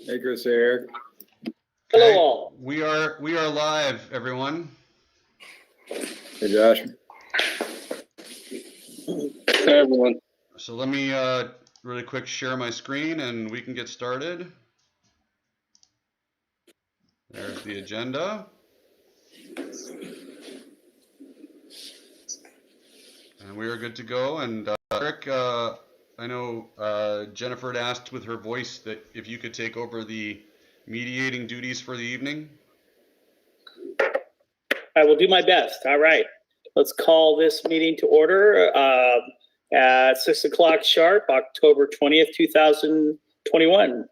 Hey, Chris, hey, Eric. Hello, all. We are live, everyone. Hey, Josh. Hey, everyone. So let me really quick share my screen and we can get started. There's the agenda. And we are good to go. And Eric, I know Jennifer had asked with her voice that if you could take over the mediating duties for the evening. I will do my best. All right. Let's call this meeting to order at 6 o'clock sharp, October 20th, 2021.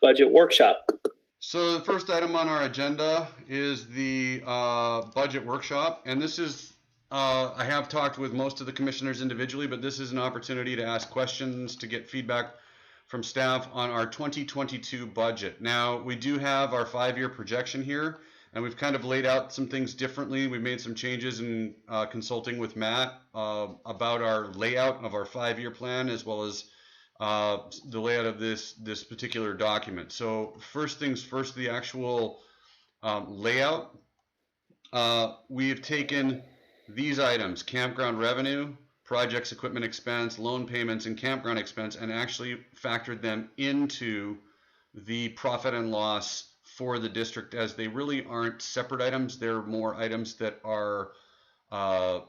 Budget workshop. So the first item on our agenda is the budget workshop. And this is, I have talked with most of the commissioners individually, but this is an opportunity to ask questions, to get feedback from staff on our 2022 budget. Now, we do have our 5-year projection here, and we've kind of laid out some things differently. We've made some changes in consulting with Matt about our layout of our 5-year plan, as well as the layout of this particular document. So first things first, the actual layout. We have taken these items: campground revenue, projects, equipment expense, loan payments, and campground expense, and actually factored them into the profit and loss for the district, as they really aren't separate items. They're more items that are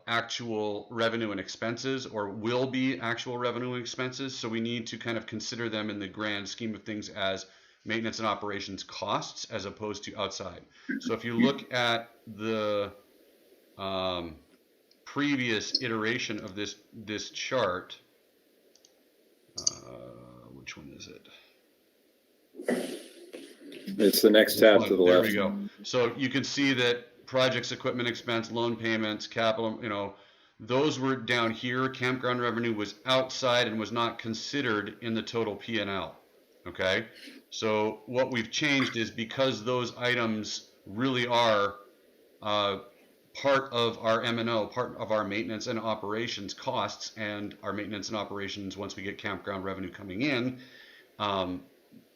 actual revenue and expenses, or will be actual revenue and expenses. So we need to kind of consider them in the grand scheme of things as maintenance and operations costs, as opposed to outside. So if you look at the previous iteration of this chart, which one is it? It's the next tab to the left. There we go. So you can see that projects, equipment expense, loan payments, capital, those were down here. Campground revenue was outside and was not considered in the total P&L. Okay, so what we've changed is, because those items really are part of our M&O, part of our maintenance and operations costs, and our maintenance and operations, once we get campground revenue coming in,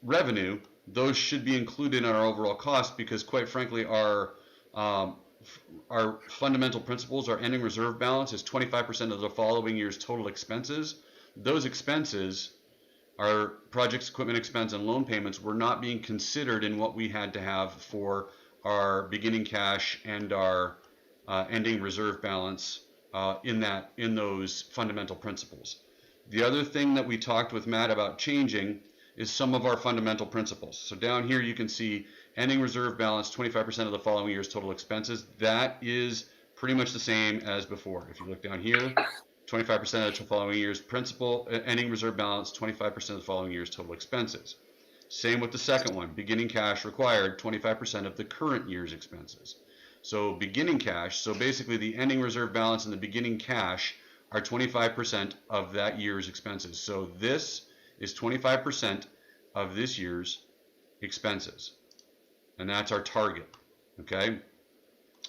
revenue, those should be included in our overall cost, because quite frankly, our fundamental principles, our ending reserve balance, is 25% of the following year's total expenses. Those expenses, our projects, equipment expense, and loan payments, were not being considered in what we had to have for our beginning cash and our ending reserve balance in those fundamental principles. The other thing that we talked with Matt about changing is some of our fundamental principles. So down here you can see ending reserve balance, 25% of the following year's total expenses. That is pretty much the same as before. If you look down here, 25% of the following year's principal, ending reserve balance, 25% of the following year's total expenses. Same with the second one, beginning cash required, 25% of the current year's expenses. So beginning cash, so basically the ending reserve balance and the beginning cash are 25% of that year's expenses. So this is 25% of this year's expenses, and that's our target. Okay.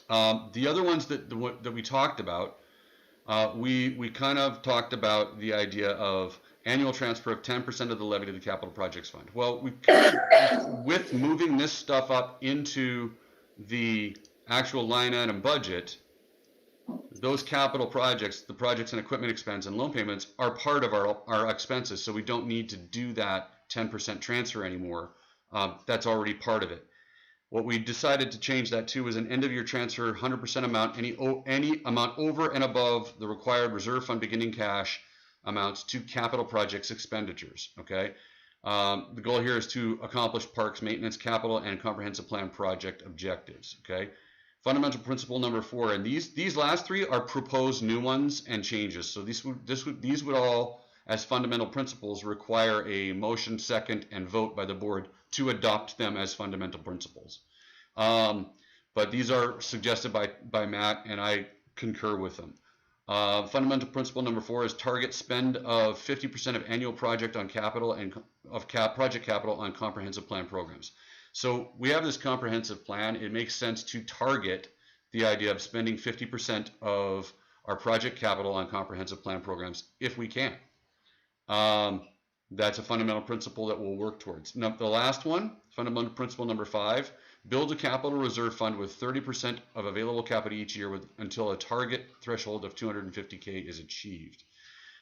The other ones that we talked about, we kind of talked about the idea of annual transfer of 10% of the levy to the capital projects fund. Well, we with moving this stuff up into the actual line item budget, those capital projects, the projects and equipment expense and loan payments, are part of our expenses, so we don't need to do that 10% transfer anymore. That's already part of it. What we decided to change that to is an end of year transfer, 100% amount, any amount over and above the required reserve fund beginning cash amounts, to capital projects expenditures. Okay. The goal here is to accomplish parks maintenance, capital, and comprehensive plan project objectives. Okay. Fundamental principle number 4, and these last 3 are proposed new ones and changes. So these would all, as fundamental principles, require a motion, second, and vote by the board to adopt them as fundamental principles. But these are suggested by Matt, and I concur with them. Fundamental principle number 4 is target spend of 50% of annual project on capital and project capital on comprehensive plan programs. So we have this comprehensive plan. It makes sense to target the idea of spending 50% of our project capital on comprehensive plan programs if we can. That's a fundamental principle that we'll work towards. Now, the last one, fundamental principle number 5, build a capital reserve fund with 30% of available capital each year until a target threshold of 250K is achieved.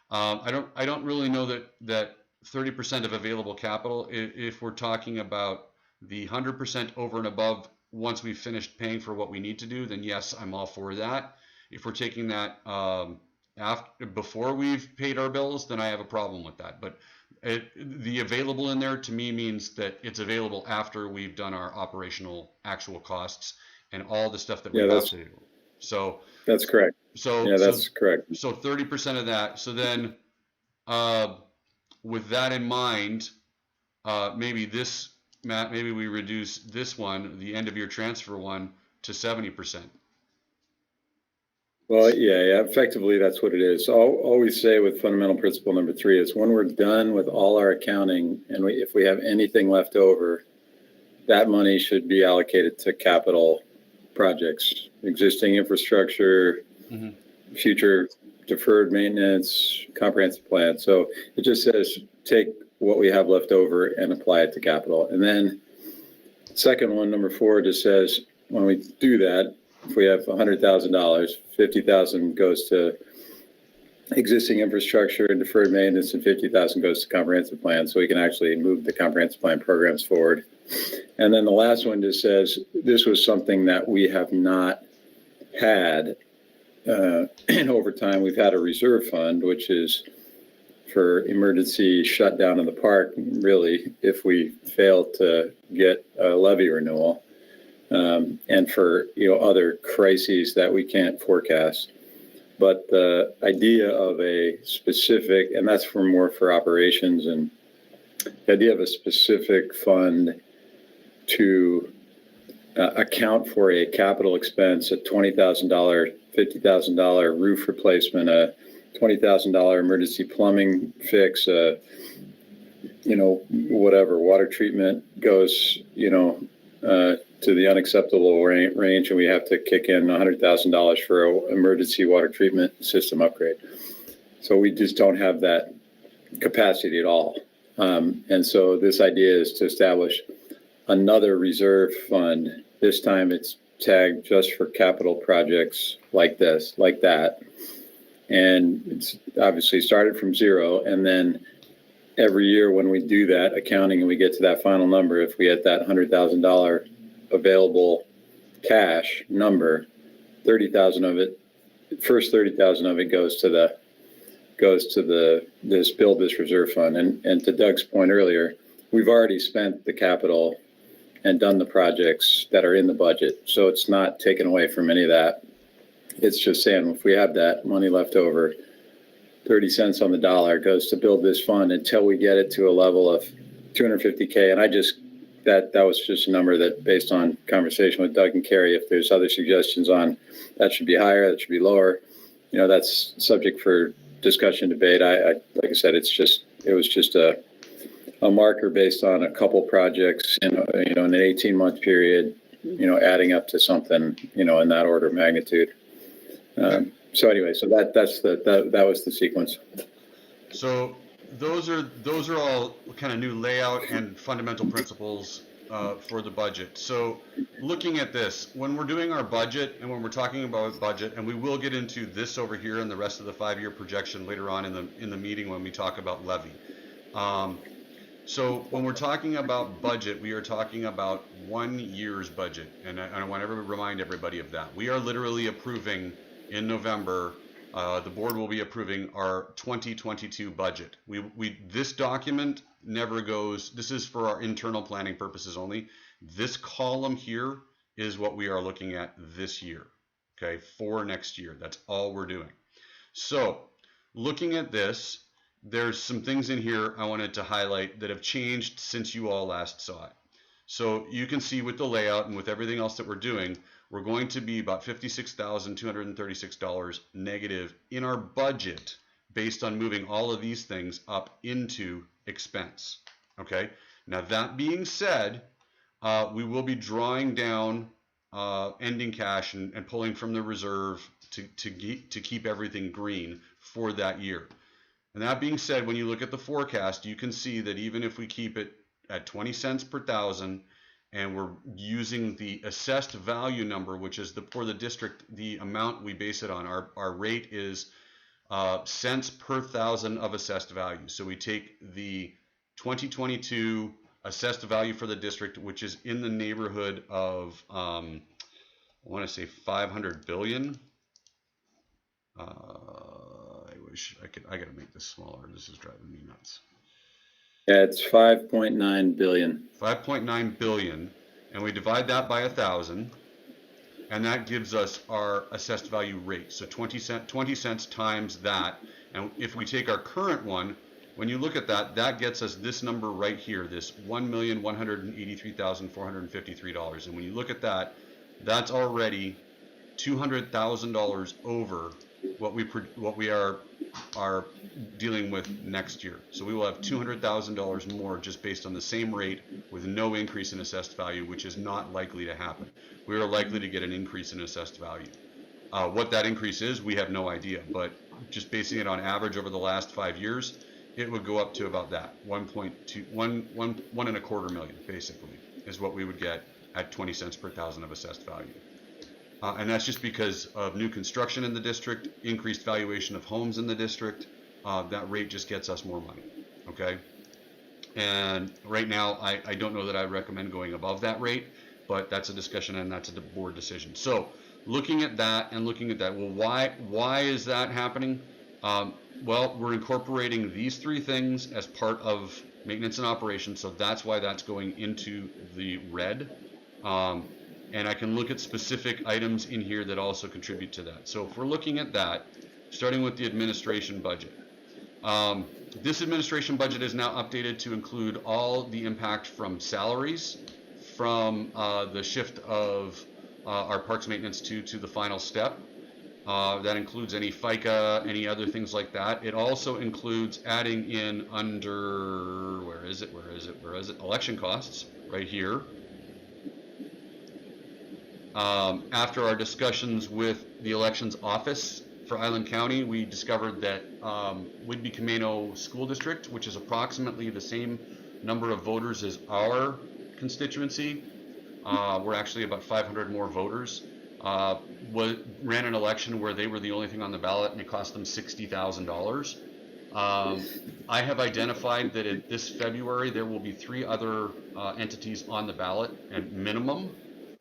I don't really know that 30% of available capital, if we're talking about the 100% over and above once we've finished paying for what we need to do, then yes, I'm all for that. If we're taking that before we've paid our bills, then I have a problem with that. But the available in there to me means that it's available after we've done our operational actual costs and all the stuff that we have to do. So that's correct. That's correct. So 30% of that. So then, with that in mind, maybe Matt, maybe we reduce this one, the end of year transfer one, to 70%. Well, yeah, effectively that's what it is. All we say with fundamental principle number 3 is when we're done with all our accounting and if we have anything left over, that money should be allocated to capital projects, existing infrastructure, future deferred maintenance, comprehensive plan. So it just says take what we have left over and apply it to capital. And then second one, number 4, just says when we do that, if we have $100,000, $50,000 goes to existing infrastructure and deferred maintenance, and $50,000 goes to comprehensive plan, so we can actually move the comprehensive plan programs forward. And then the last one just says this was something that we have not had in over time. We've had a reserve fund, which is for emergency shutdown of the park, really, if we fail to get a levy renewal. And for other crises that we can't forecast. But the idea of a specific, and that's for operations, and the idea of a specific fund to account for a capital expense, a $20,000, $50,000 roof replacement, a $20,000 emergency plumbing fix, whatever, water treatment goes, to the unacceptable range, and we have to kick in $100,000 for an emergency water treatment system upgrade. So we just don't have that capacity at all. And so this idea is to establish another reserve fund. This time it's tagged just for capital projects like that. And it's obviously started from 0. And then every year when we do that accounting and we get to that final number, if we hit that $100,000 available cash number, 30,000 of it, first 30,000 of it goes to this build this reserve fund. And to Doug's point earlier, we've already spent the capital and done the projects that are in the budget. So it's not taken away from any of that. It's just saying if we have that money left over, 30 cents on the dollar goes to build this fund until we get it to a level of 250K. And that was just a number that, based on conversation with Doug and Carrie, if there's other suggestions on that should be higher, that should be lower, that's subject for discussion, debate. Like I said, it was just a marker based on a couple projects in an 18-month period, adding up to something, in that order of magnitude. So anyway, so that was the sequence. So those are all kind of new layout and fundamental principles for the budget. So looking at this, when we're doing our budget and when we're talking about budget, and we will get into this over here and the rest of the 5-year projection later on in the meeting when we talk about levy. So when we're talking about budget, we are talking about 1 year's budget, and I want to remind everybody of that. We are literally approving in November. The board will be approving our 2022 budget. This document never goes. This is for our internal planning purposes only. This column here is what we are looking at this year. Okay, for next year. That's all we're doing. So looking at this, there's some things in here I wanted to highlight that have changed since you all last saw it. So you can see with the layout and with everything else that we're doing, we're going to be about $56,236 negative in our budget based on moving all of these things up into expense. Okay. Now that being said, we will be drawing down ending cash and pulling from the reserve to keep everything green for that year. And that being said, when you look at the forecast, you can see that even if we keep it at 20 cents per thousand, and we're using the assessed value number, which is for the district, the amount we base it on, our rate is cents per thousand of assessed value. So we take the 2022 assessed value for the district, which is in the neighborhood of, I want to say 500 billion. I wish I gotta make this smaller. This is driving me nuts. Yeah, it's 5.9 billion. 5.9 billion, and we divide that by 1,000, and that gives us our assessed value rate. So 20 cents times that, and if we take our current one, when you look at that, that gets us this number right here, this $1,183,453. And when you look at that, that's already $200,000 over what we are dealing with next year. So we will have $200,000 more just based on the same rate with no increase in assessed value, which is not likely to happen. We are likely to get an increase in assessed value. What that increase is, we have no idea, but just basing it on average over the last 5 years, it would go up to about that, 1.25 million, basically, is what we would get at 20 cents per thousand of assessed value. And that's just because of new construction in the district, increased valuation of homes in the district. That rate just gets us more money, okay? And right now, I don't know that I recommend going above that rate, but that's a discussion and that's a board decision. So looking at that, well, why is that happening? Well, we're incorporating these three things as part of maintenance and operations, so that's why that's going into the red. And I can look at specific items in here that also contribute to that. So if we're looking at that, starting with the administration budget. This administration budget is now updated to include all the impact from salaries, from the shift of our parks maintenance to the final step. That includes any FICA, any other things like that. It also includes adding in under, where is it, election costs, right here. After our discussions with the elections office for Island County, we discovered that Whidbey-Camano School District, which is approximately the same number of voters as our constituency, we're actually about 500 more voters, ran an election where they were the only thing on the ballot and it cost them $60,000. I have identified that this February there will be 3 other entities on the ballot at minimum.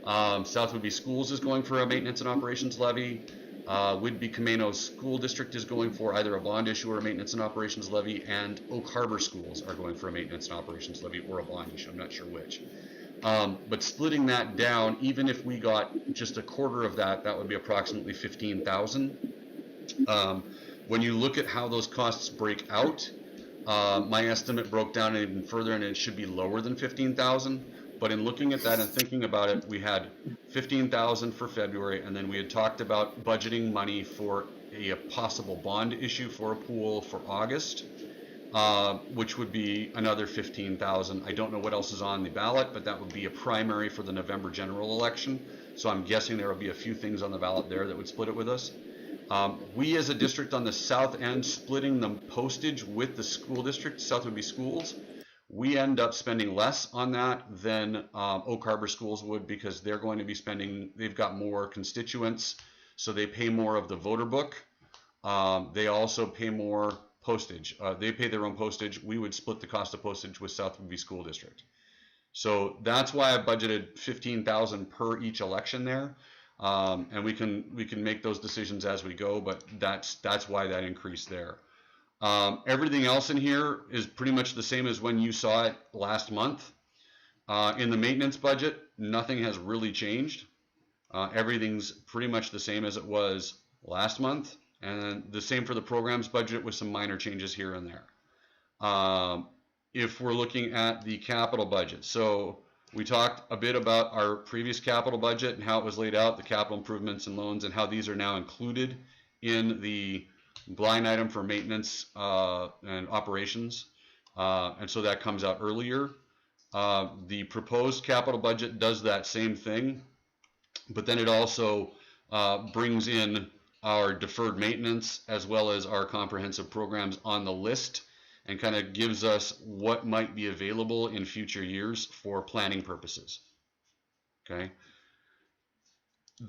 South Whidbey Schools is going for a maintenance and operations levy. Whidbey-Camano School District is going for either a bond issue or a maintenance and operations levy, and Oak Harbor Schools are going for a maintenance and operations levy or a bond issue. I'm not sure which. But splitting that down, even if we got just a quarter of that, that would be approximately $15,000. When you look at how those costs break out, my estimate broke down even further, and it should be lower than $15,000. But in looking at that and thinking about it, we had $15,000 for February, and then we had talked about budgeting money for a possible bond issue for a pool for August, which would be another $15,000. I don't know what else is on the ballot, but that would be a primary for the November general election. So I'm guessing there will be a few things on the ballot there that would split it with us. We as a district on the south end, splitting the postage with the school district, South Whidbey Schools, we end up spending less on that than Oak Harbor Schools would, because they're going to be spending, they've got more constituents, so they pay more of the voter book. They also pay more postage. They pay their own postage. We would split the cost of postage with South Whidbey School District. So that's why I budgeted $15,000 per each election there. And we can make those decisions as we go, but that's why that increase there. Everything else in here is pretty much the same as when you saw it last month. In the maintenance budget, nothing has really changed. Everything's pretty much the same as it was last month, and the same for the programs budget with some minor changes here and there. If we're looking at the capital budget, so we talked a bit about our previous capital budget and how it was laid out, the capital improvements and loans, and how these are now included in the line item for maintenance and operations, and so that comes out earlier. The proposed capital budget does that same thing, but then it also brings in our deferred maintenance as well as our comprehensive programs on the list, and kind of gives us what might be available in future years for planning purposes. Okay.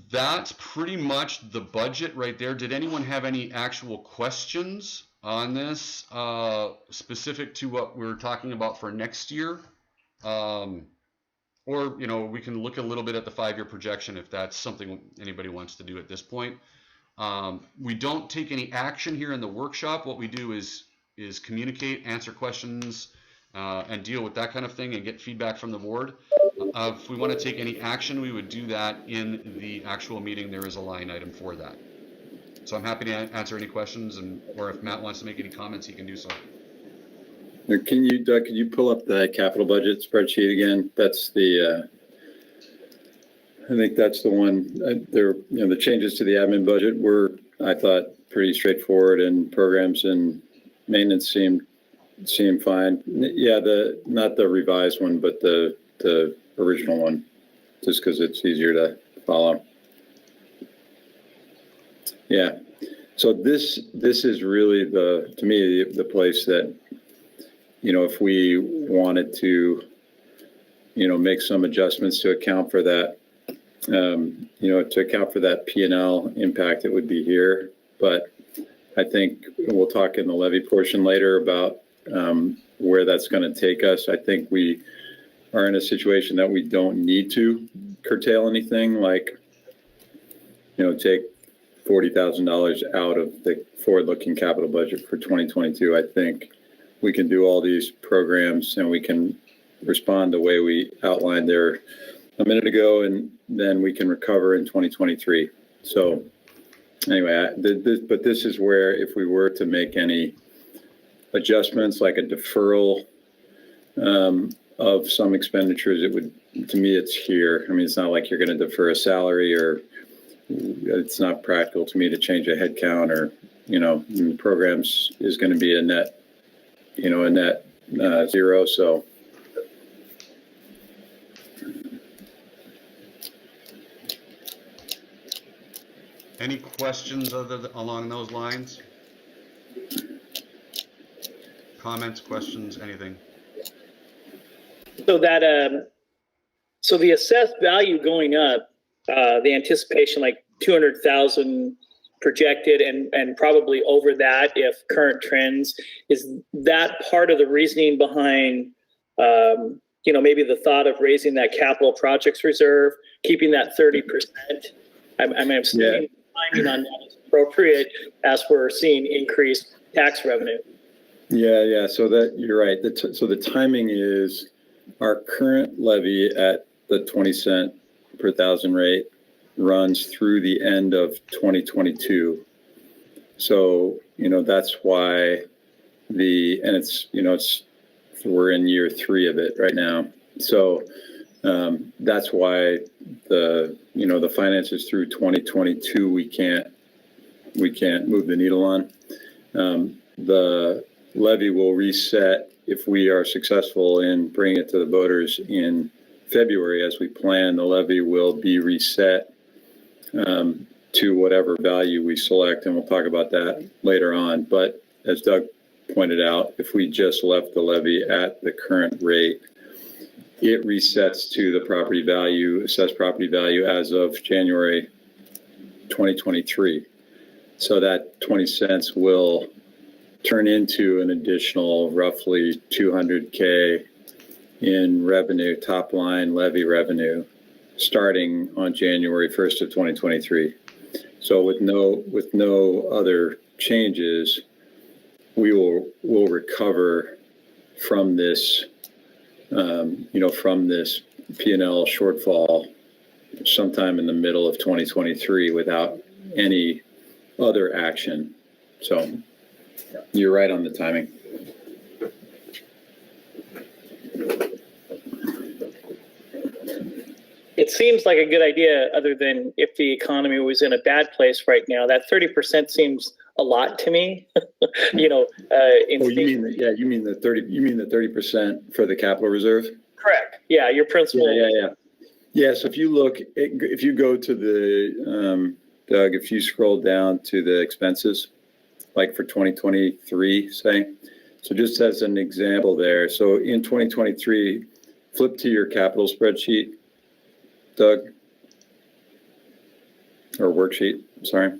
That's pretty much the budget right there. Did anyone have any actual questions on this, specific to what we're talking about for next year? Or, you know, we can look a little bit at the 5-year projection if that's something anybody wants to do at this point. We don't take any action here in the workshop. What we do is communicate, answer questions, and deal with that kind of thing and get feedback from the board. If we want to take any action, we would do that in the actual meeting. There is a line item for that. So I'm happy to answer any questions, or if Matt wants to make any comments, he can do so. Can you, Doug, could you pull up the capital budget spreadsheet again? That's the, I think that's the one. There, you know, the changes to the admin budget were, I thought, pretty straightforward, and programs and maintenance seemed fine. Yeah, not the revised one, but the original one, just because it's easier to follow. Yeah. So this is really to me the place that, you know, if we wanted to, you know, make some adjustments to account for that, you know, to account for that P&L impact, it would be here. But I think we'll talk in the levy portion later about where that's going to take us. I think we are in a situation that we don't need to curtail anything, like, you know, take $40,000 out of the forward-looking capital budget for 2022. I think we can do all these programs and we can respond the way we outlined there a minute ago, and then we can recover in 2023. So anyway, but this is where if we were to make any adjustments, like a deferral of some expenditures, it would, to me, it's here. I mean, it's not like you're going to defer a salary, or it's not practical to me to change a head count, or, you know, the programs is going to be a net, you know, a net zero. So any questions along those lines? Comments, questions, anything? So that, so the assessed value going up, the anticipation like 200,000 projected and probably over that if current trends, is that part of the reasoning behind, you know, maybe the thought of raising that capital projects reserve, keeping that 30%? I mean, I'm saying timing on that is appropriate as we're seeing increased tax revenue. Yeah. So that you're right. So the timing is our current levy at the 20 cent per thousand rate runs through the end of 2022. So, you know, that's why and it's, you know, we're in year 3 of it right now. So that's why you know, the finances through 2022, we can't move the needle on. The levy will reset if we are successful in bringing it to the voters in February, as we plan. The levy will be reset to whatever value we select, and we'll talk about that later on. But as Doug pointed out, if we just left the levy at the current rate, it resets to the property value, assessed property value, as of January 2023. So that 20 cents will turn into an additional roughly $200K in revenue, top line levy revenue, starting on January 1st of 2023. So with no other changes, we'll recover from this, you know, from this P&L shortfall sometime in the middle of 2023 without any other action. So you're right on the timing. It seems like a good idea, other than if the economy was in a bad place right now. That 30% seems a lot to me. You know, you mean the 30% for the capital reserve? Correct. Yeah, your principal. Yeah. So if you go to the Doug, if you scroll down to the expenses, like for 2023, say, so just as an example there, so in 2023, flip to your capital spreadsheet, Doug, or worksheet, sorry,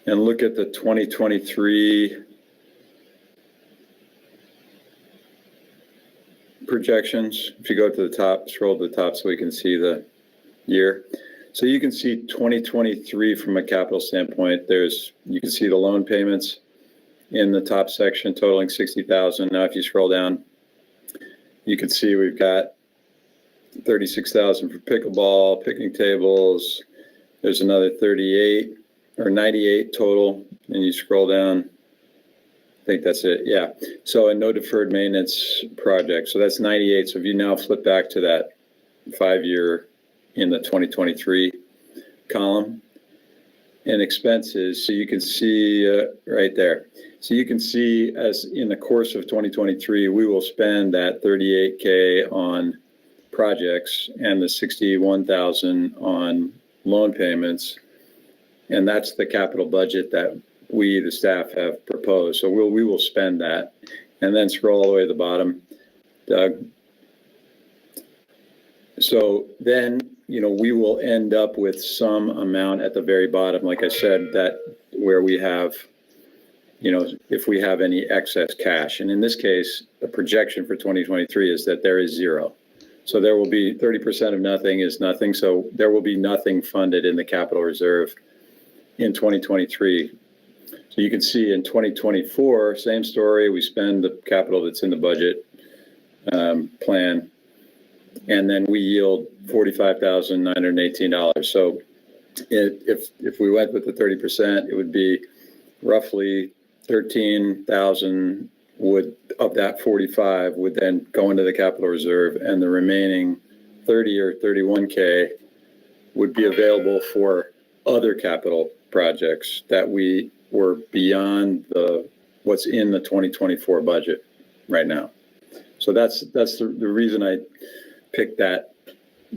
and look at the 2023 projections. If you go to the top, scroll to the top so we can see the year. So you can see 2023 from a capital standpoint. You can see the loan payments in the top section totaling 60,000. Now, if you scroll down, you can see we've got 36,000 for pickleball, picnic tables. There's another 38 or 98 total. And you scroll down, I think that's it. Yeah. So, and no deferred maintenance project. So that's 98. So if you now flip back to that 5-year in the 2023 column and expenses, so you can see right there. So you can see as in the course of 2023, we will spend that 38K on projects and the 61,000 on loan payments. And that's the capital budget that we, the staff, have proposed. So we will spend that. And then scroll all the way to the bottom, Doug. So then, we will end up with some amount at the very bottom, like I said, that where we have, if we have any excess cash. And in this case, the projection for 2023 is that there is zero. So there will be 30% of nothing is nothing. So there will be nothing funded in the capital reserve in 2023. So you can see in 2024, same story. We spend the capital that's in the budget plan, and then we yield $45,918. So if we went with the 30%, it would be roughly 13,000 of that 45 would then go into the capital reserve, and the remaining 30 or 31K would be available for other capital projects that we were beyond what's in the 2024 budget right now. So that's the reason I picked that.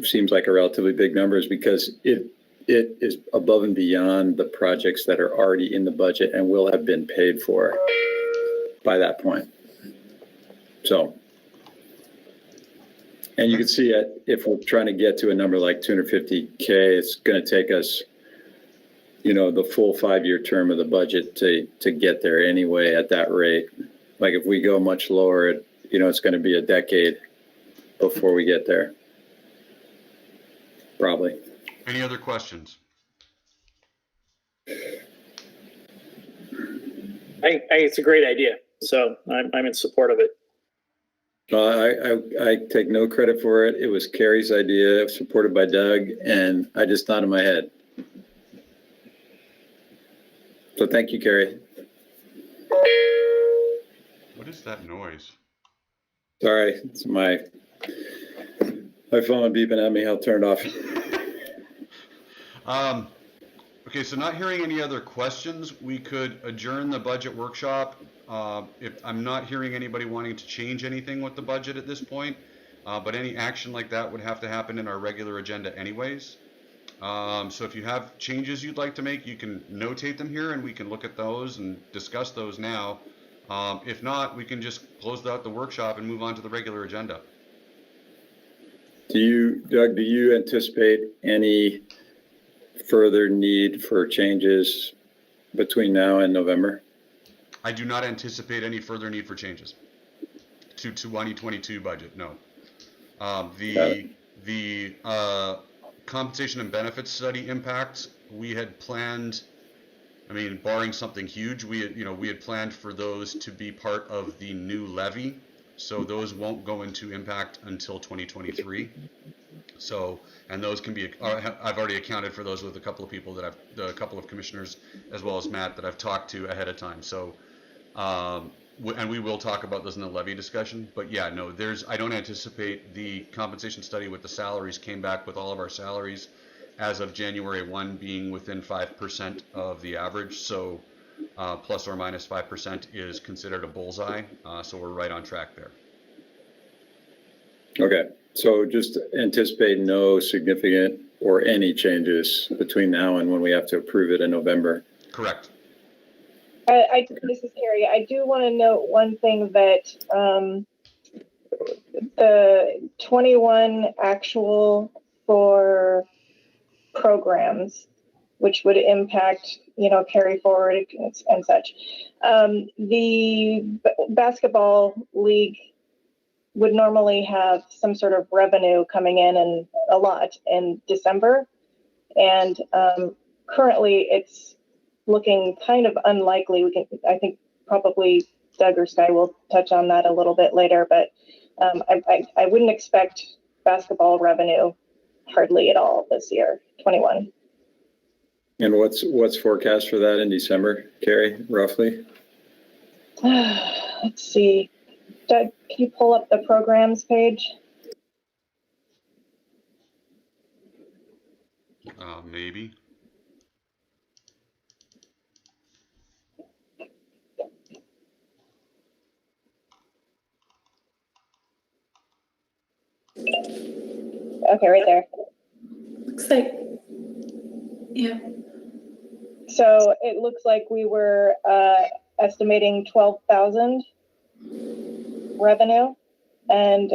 Seems like a relatively big number, is because it is above and beyond the projects that are already in the budget and will have been paid for by that point. So, and you can see it, if we're trying to get to a number like 250K, it's going to take us, the full 5-year term of the budget to get there anyway at that rate. Like if we go much lower, it's going to be a decade before we get there. Probably. Any other questions? I think it's a great idea. So I'm in support of it. I take no credit for it. It was Carrie's idea, supported by Doug, and I just nodded my head. So thank you, Carrie. What is that noise? Sorry, it's my phone beeping at me. I'll turn it off. Okay, so not hearing any other questions, we could adjourn the budget workshop. If I'm not hearing anybody wanting to change anything with the budget at this point, but any action like that would have to happen in our regular agenda anyways. So if you have changes you'd like to make, you can notate them here and we can look at those and discuss those now. If not, we can just close out the workshop and move on to the regular agenda. Doug, do you anticipate any further need for changes between now and November? I do not anticipate any further need for changes to 2022 budget. No. The compensation and benefits study impacts, we had planned, barring something huge, we had planned for those to be part of the new levy. So those won't go into impact until 2023. So, and those can be, I've already accounted for those with a couple of people a couple of commissioners, as well as Matt, that I've talked to ahead of time. So, and we will talk about those in the levy discussion, but yeah, no, I don't anticipate. The compensation study with the salaries came back with all of our salaries as of January 1 being within 5% of the average. So, plus or minus 5% is considered a bullseye. So we're right on track there. Okay. So just anticipate no significant or any changes between now and when we have to approve it in November. Correct. This is Carrie. I do want to note one thing that the 21 actual for programs, which would impact, carry forward and such. The basketball league would normally have some sort of revenue coming in and a lot in December. And currently it's looking kind of unlikely. I think probably Doug or Sky will touch on that a little bit later, but I wouldn't expect basketball revenue hardly at all this year, 21. And what's forecast for that in December, Carrie, roughly? Let's see. Doug, can you pull up the programs page? Maybe. Okay, right there. Looks like, yeah. So it looks like we were estimating 12,000 revenue, and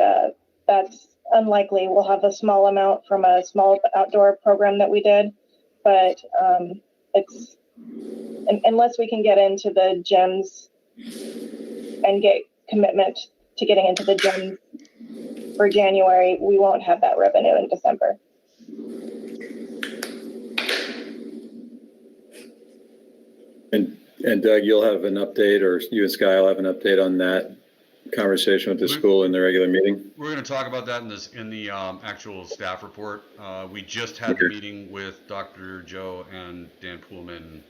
that's unlikely. We'll have a small amount from a small outdoor program that we did, but it's unless we can get into the gyms and get commitment to getting into the gyms for January, we won't have that revenue in December. And Doug, you'll have an update, or you and Sky will have an update on that conversation with the school in the regular meeting? We're going to talk about that in the actual staff report. We just had the meeting with Dr. Joe and Dan Poolman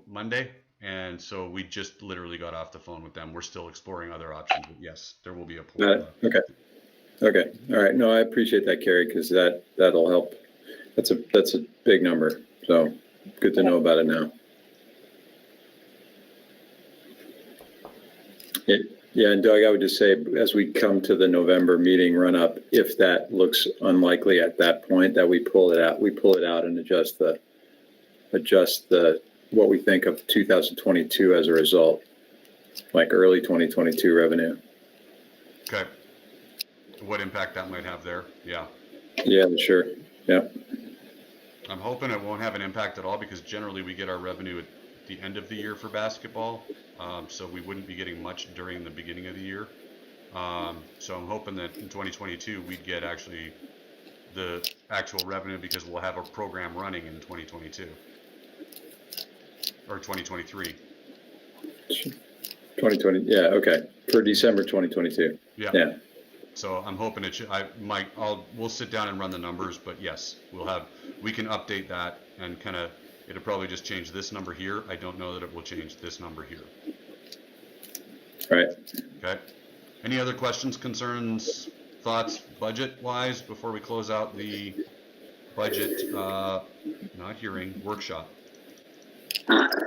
Monday, and so we just literally got off the phone with them. We're still exploring other options, but yes, there will be a pool. Okay. All right. No, I appreciate that, Carrie, because that'll help. That's a big number. So good to know about it now. Yeah, and Doug, I would just say, as we come to the November meeting run up, if that looks unlikely at that point, that we pull it out and adjust the what we think of 2022 as a result, like early 2022 revenue. Okay. What impact that might have there? Yeah. Yeah, sure. Yeah. I'm hoping it won't have an impact at all, because generally we get our revenue at the end of the year for basketball. So we wouldn't be getting much during the beginning of the year. So I'm hoping that in 2022 we'd get actually the actual revenue, because we'll have a program running in 2022 or 2023. 2020. Yeah. Okay. For December 2022. Yeah. So I'm hoping it should. We'll sit down and run the numbers, but yes, we can update that, and kind of, it'll probably just change this number here. I don't know that it will change this number here. Right. Okay. Any other questions, concerns, thoughts, budget-wise, before we close out the budget, workshop?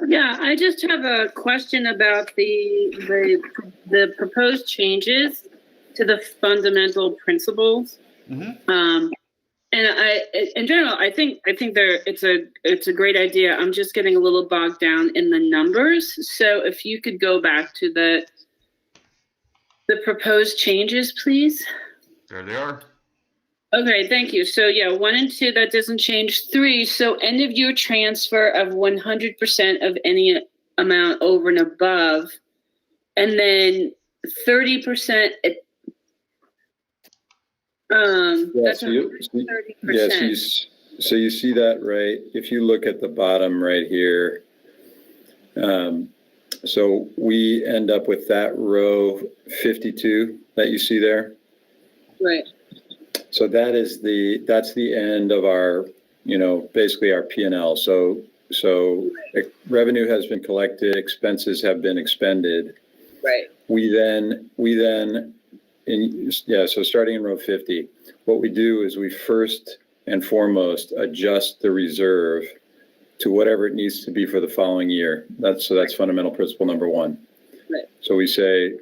Yeah, I just have a question about the proposed changes to the fundamental principles. Mm-hmm. And in general, I think it's a great idea. I'm just getting a little bogged down in the numbers. So if you could go back to the proposed changes, please. There they are. Okay, thank you. So yeah, 1 and 2, that doesn't change. 3, so end of year transfer of 100% of any amount over and above, and then 30%. That's 30%. Yes, so you see that, right? If you look at the bottom right here, so we end up with that row 52 that you see there. Right. So that's the end of our, basically our P&L. So revenue has been collected, expenses have been expended. Right. So starting in row 50, what we do is we first and foremost adjust the reserve to whatever it needs to be for the following year. That's fundamental principle number 1. Right. So we say,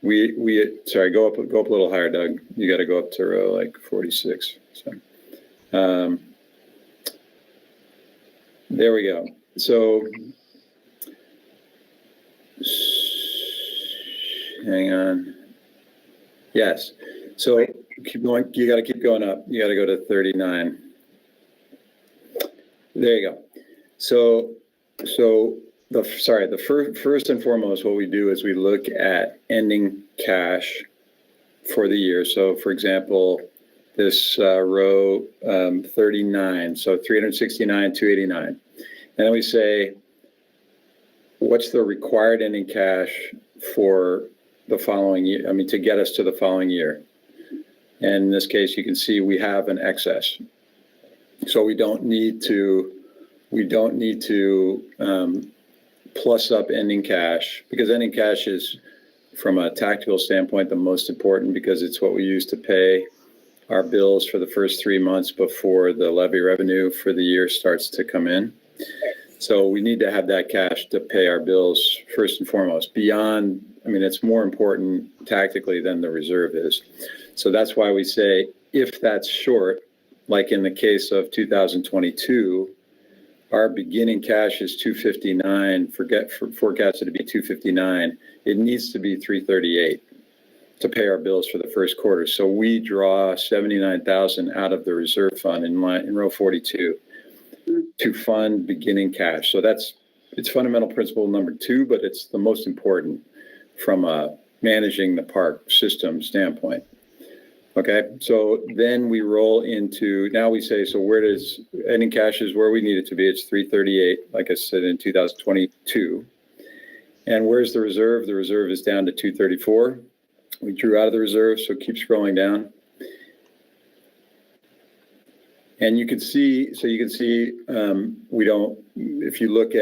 sorry, go up a little higher, Doug. You got to go up to row like 46. So, there we go. So, hang on. Yes. So keep going. You got to keep going up. You got to go to 39. There you go. So the first and foremost, what we do is we look at ending cash for the year. So, for example, this row 39, so 369, 289, and then we say, what's the required ending cash for the following year? I mean, to get us to the following year. And in this case, you can see we have an excess, so we don't need to plus up ending cash, because ending cash is, from a tactical standpoint, the most important, because it's what we use to pay our bills for the first 3 months before the levy revenue for the year starts to come in. So we need to have that cash to pay our bills first and foremost. Beyond, I mean, it's more important tactically than the reserve is. So that's why we say, if that's short, like in the case of 2022, our beginning cash is 259, forecasted to be 259. It needs to be 338 to pay our bills for the first quarter. So we draw 79,000 out of the reserve fund in row 42 to fund beginning cash. So it's fundamental principle number 2, but it's the most important from a managing the park system standpoint. Okay, so then we roll into, now we say, so where does ending cash is where we need it to be? It's 338, like I said, in 2022. And where's the reserve? The reserve is down to 234. We drew out of the reserve, so keep scrolling down. And you can see, we don't, if you look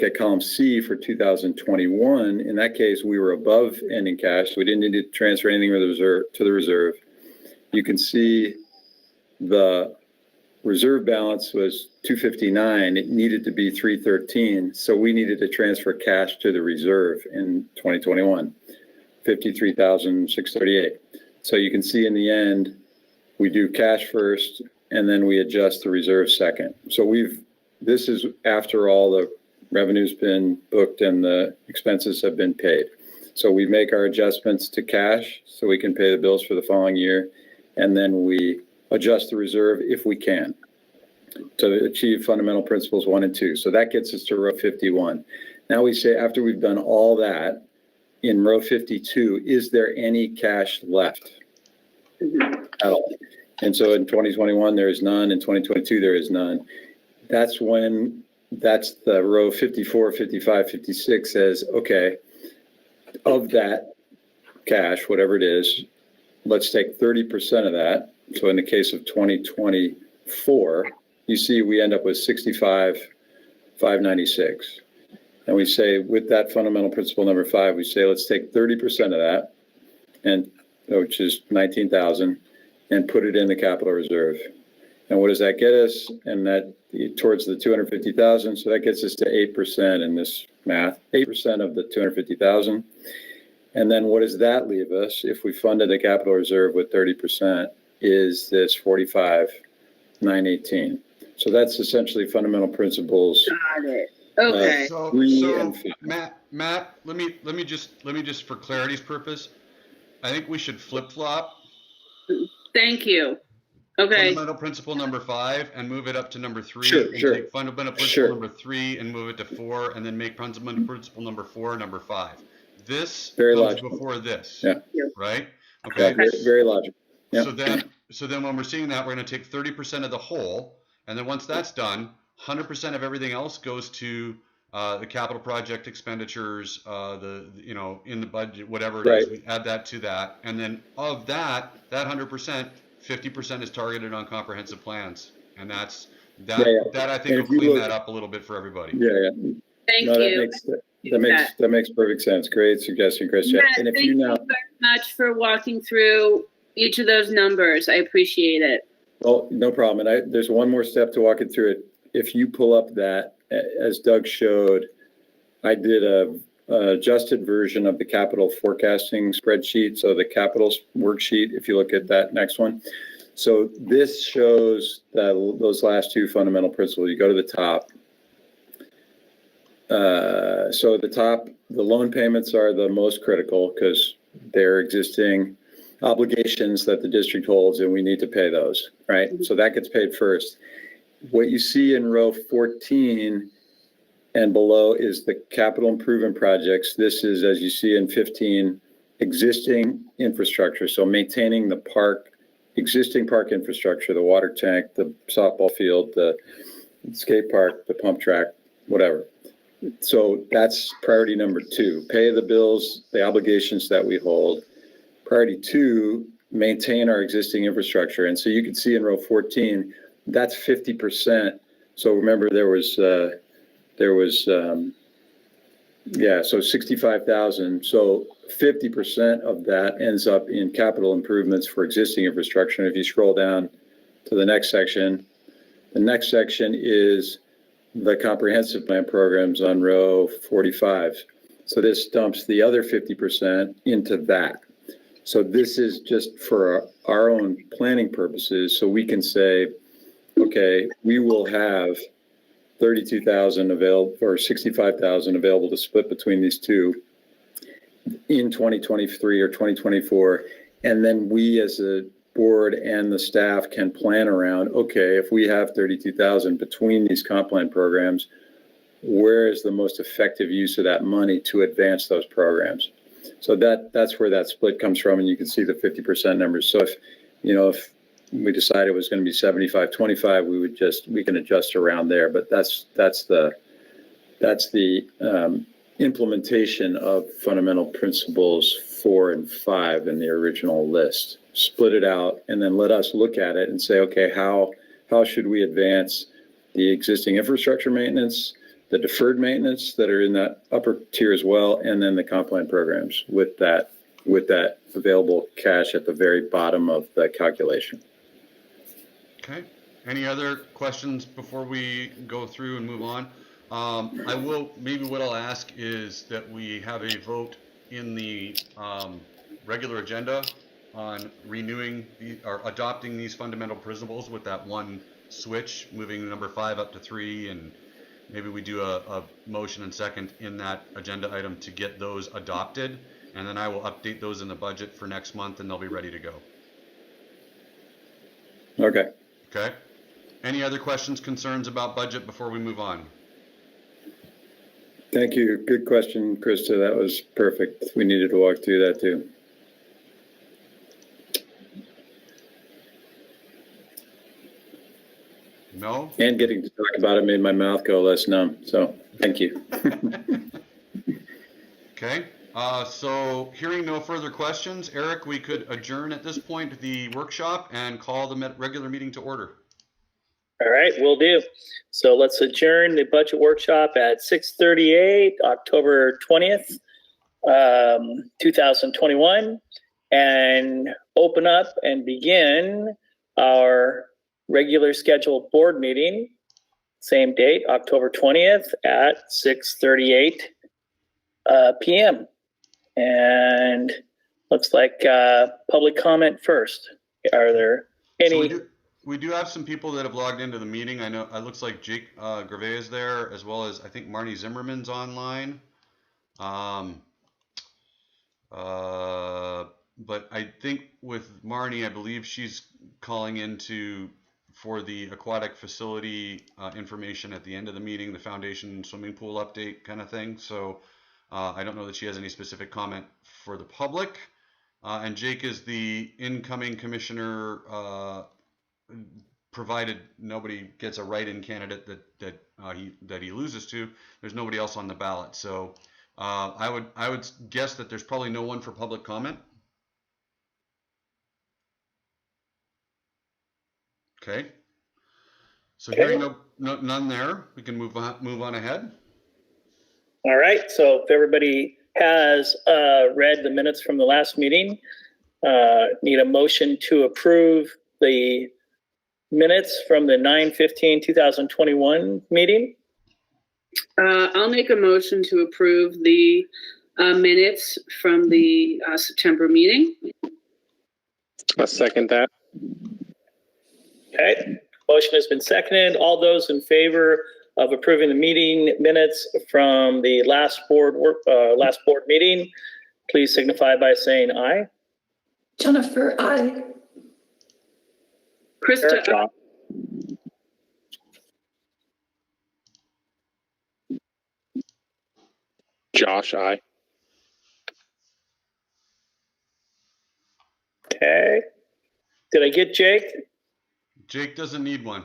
at column C for 2021, in that case, we were above ending cash. So we didn't need to transfer anything to the reserve. You can see the reserve balance was 259. It needed to be 313. So we needed to transfer cash to the reserve in 2021, 53,638. So you can see in the end, we do cash first, and then we adjust the reserve second. So this is after all the revenue's been booked and the expenses have been paid. So we make our adjustments to cash so we can pay the bills for the following year, and then we adjust the reserve if we can to achieve fundamental principles 1 and 2. So that gets us to row 51. Now we say, after we've done all that, in row 52, is there any cash left at all? And so in 2021, there is none. In 2022, there is none. That's the row 54, 55, 56 says, okay, of that cash, whatever it is, let's take 30% of that. So in the case of 2024, you see we end up with 65,596. And we say, with that fundamental principle number 5, we say, let's take 30% of that, and which is 19,000, and put it in the capital reserve. And what does that get us? And that towards the 250,000. So that gets us to 8% in this math, 8% of the 250,000. And then what does that leave us if we funded the capital reserve with 30%? Is this 45,918. So that's essentially fundamental principles. Got it. Okay. So Matt, let me just for clarity's purpose, I think we should flip flop. Thank you. Okay. Fundamental principle number 5 and move it up to number 3. Sure. Take fundamental principle number 3 and move it to 4, and then make fundamental principle number 4 number 5. This very comes logical before this. Yeah. Right? Okay. Yeah, very logical. Yeah. So then when we're seeing that, we're going to take 30% of the whole, and then once that's done, 100% of everything else goes to the capital project expenditures, in the budget, whatever it is, we add that to that. And then of that 100%, 50% is targeted on comprehensive plans. And that I think will clean that up a little bit for everybody. Yeah. Thank you. That makes perfect sense. Great suggestion, Chris. Matt, and thank you very much for walking through each of those numbers. I appreciate it. Well, no problem. And there's one more step to walking through it. If you pull up that, as Doug showed, I did a adjusted version of the capital forecasting spreadsheet. So the capital worksheet, if you look at that next one. So this shows those last two fundamental principles. You go to the top. So at the top, the loan payments are the most critical because they're existing obligations that the district holds and we need to pay those, right? So that gets paid first. What you see in row 14 and below is the capital improvement projects. This is, as you see in 15, existing infrastructure. So maintaining the park, existing park infrastructure, the water tank, the softball field, the skate park, the pump track, whatever. So that's priority number 2, pay the bills, the obligations that we hold. Priority 2, maintain our existing infrastructure. And so you can see in row 14, that's 50%. So remember so 65,000. So 50% of that ends up in capital improvements for existing infrastructure. And if you scroll down to the next section is the comprehensive plan programs on row 45. So this dumps the other 50% into that. So this is just for our own planning purposes. So we can say, okay, we will have 32,000 available or 65,000 available to split between these two in 2023 or 2024. And then we as a board and the staff can plan around, okay, if we have 32,000 between these comp plan programs, where is the most effective use of that money to advance those programs? So that's where that split comes from. And you can see the 50% numbers. So if we decided it was going to be 75-25, we can adjust around there, but that's the implementation of fundamental principles 4 and 5 in the original list. Split it out and then let us look at it and say, okay, how should we advance the existing infrastructure maintenance, the deferred maintenance that are in that upper tier as well, and then the comp plan programs with that available cash at the very bottom of the calculation. Okay. Any other questions before we go through and move on? What I'll ask is that we have a vote in the regular agenda on renewing or adopting these fundamental principles with that one switch, moving number 5 up to 3, and maybe we do a motion and second in that agenda item to get those adopted, and then I will update those in the budget for next month and they'll be ready to go. Okay. Okay. Any other questions, concerns about budget before we move on? Thank you. Good question, Krista. That was perfect. We needed to walk through that too. No? And getting to talk about it made my mouth go less numb. So thank you. Okay. So hearing no further questions, Eric, we could adjourn at this point the workshop and call the regular meeting to order. All right, will do. So let's adjourn the budget workshop at 6:38, October 20th, 2021, and open up and begin our regular scheduled board meeting, same date, October 20th at 6:38 p.m. And looks like public comment first. Are there any? So we do have some people that have logged into the meeting. I know it looks like Jake Grave is there, as well as I think Marnie Zimmerman's online. But I think with Marnie, I believe she's calling into for the aquatic facility information at the end of the meeting, the foundation swimming pool update kind of thing. So I don't know that she has any specific comment for the public. And Jake is the incoming commissioner, provided nobody gets a write-in candidate that he loses to. There's nobody else on the ballot. So I would guess that there's probably no one for public comment. Okay. So hearing none there, we can move on ahead. All right. So if everybody has read the minutes from the last meeting, need a motion to approve the minutes from the 9/15/2021 meeting. I'll make a motion to approve the minutes from the September meeting. I'll second that. Okay, motion has been seconded. All those in favor of approving the meeting minutes from the last board meeting, please signify by saying aye. Jennifer, I. Krista, Eric, Josh, I. okay. Did I get Jake? Jake doesn't need one.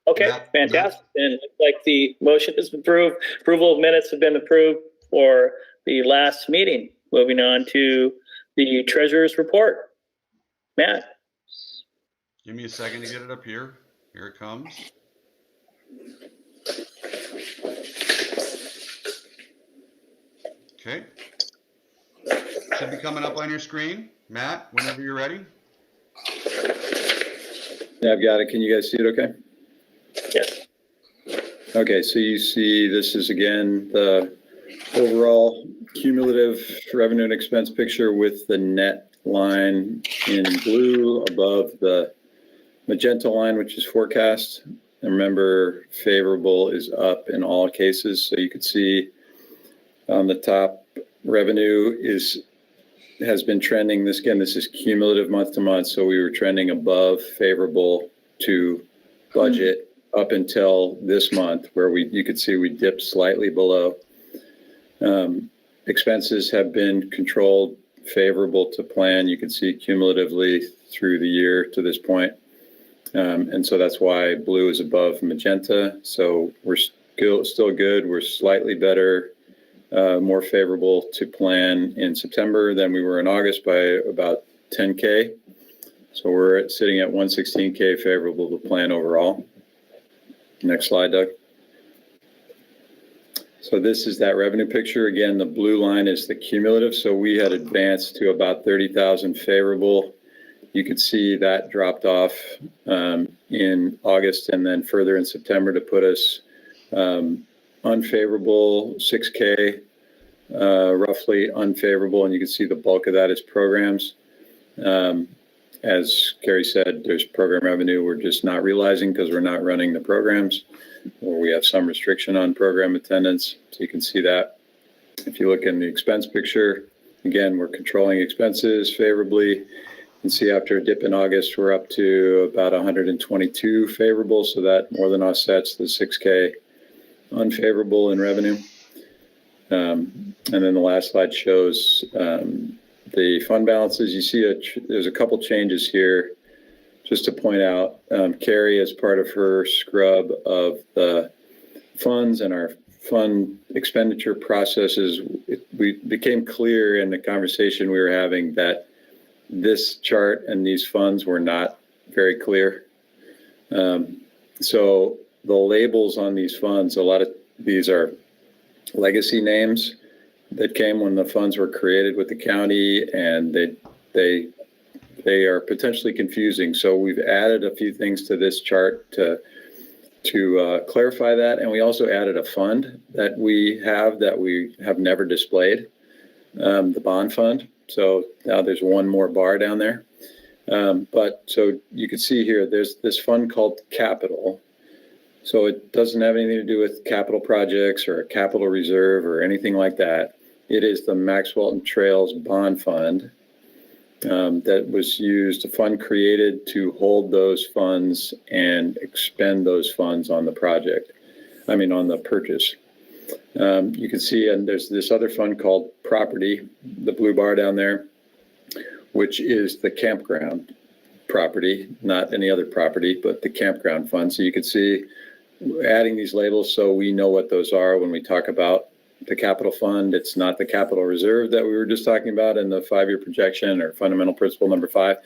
Okay, Matt, fantastic. And it looks like the motion is approved. Approval of minutes have been approved for the last meeting. Moving on to the treasurer's report. Matt. Give me a second to get it up here. Here it comes. Okay. Should be coming up on your screen. Matt, whenever you're ready. Yeah, I've got it. Can you guys see it okay? Yes. Okay, so you see this is again the overall cumulative revenue and expense picture with the net line in blue above the magenta line, which is forecast. And remember, favorable is up in all cases. So you could see on the top, revenue has been trending. This is cumulative month to month. So we were trending above favorable to budget up until this month, where you could see we dipped slightly below. Expenses have been controlled favorable to plan. You can see cumulatively through the year to this point. And so that's why blue is above magenta. So we're still good. We're slightly better, more favorable to plan in September than we were in August by about 10K. So we're sitting at 116K favorable to plan overall. Next slide, Doug. So this is that revenue picture. Again, the blue line is the cumulative. So we had advanced to about 30,000 favorable. You could see that dropped off in August and then further in September to put us unfavorable 6K, roughly unfavorable. And you can see the bulk of that is programs. As Carrie said, there's program revenue we're just not realizing because we're not running the programs, or we have some restriction on program attendance. So you can see that. If you look in the expense picture, again, we're controlling expenses favorably. You can see after a dip in August, we're up to about 122 favorable. So that more than offsets the 6K unfavorable in revenue. And then the last slide shows the fund balances. You see there's a couple changes here. Just to point out, Carrie, as part of her scrub of the funds and our fund expenditure processes, we became clear in the conversation we were having that this chart and these funds were not very clear. So the labels on these funds, a lot of these are legacy names that came when the funds were created with the county, and they are potentially confusing. So we've added a few things to this chart to clarify that. And we also added a fund that we have never displayed, the bond fund. So now there's one more bar down there. But so you can see here, there's this fund called capital. So it doesn't have anything to do with capital projects or a capital reserve or anything like that. It is the Max Walton Trails Bond Fund that was used, a fund created to hold those funds and expend those funds on the project. On the purchase. You can see, and there's this other fund called property, the blue bar down there, which is the campground property, not any other property, but the campground fund. So you can see adding these labels so we know what those are when we talk about the capital fund. It's not the capital reserve that we were just talking about in the 5-year projection or fundamental principle number 5.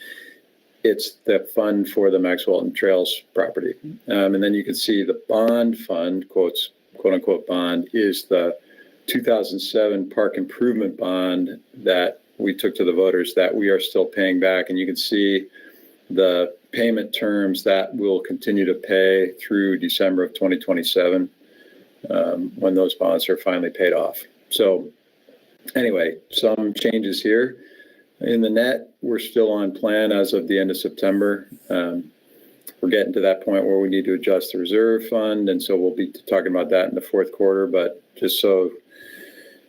It's the fund for the Max Walton Trails property. And then you can see the bond fund, quote unquote bond, is the 2007 park improvement bond that we took to the voters that we are still paying back. And you can see the payment terms that will continue to pay through December of 2027. when those bonds are finally paid off. So anyway, some changes here. In the net, we're still on plan as of the end of September. We're getting to that point where we need to adjust the reserve fund, and so we'll be talking about that in the fourth quarter. But just so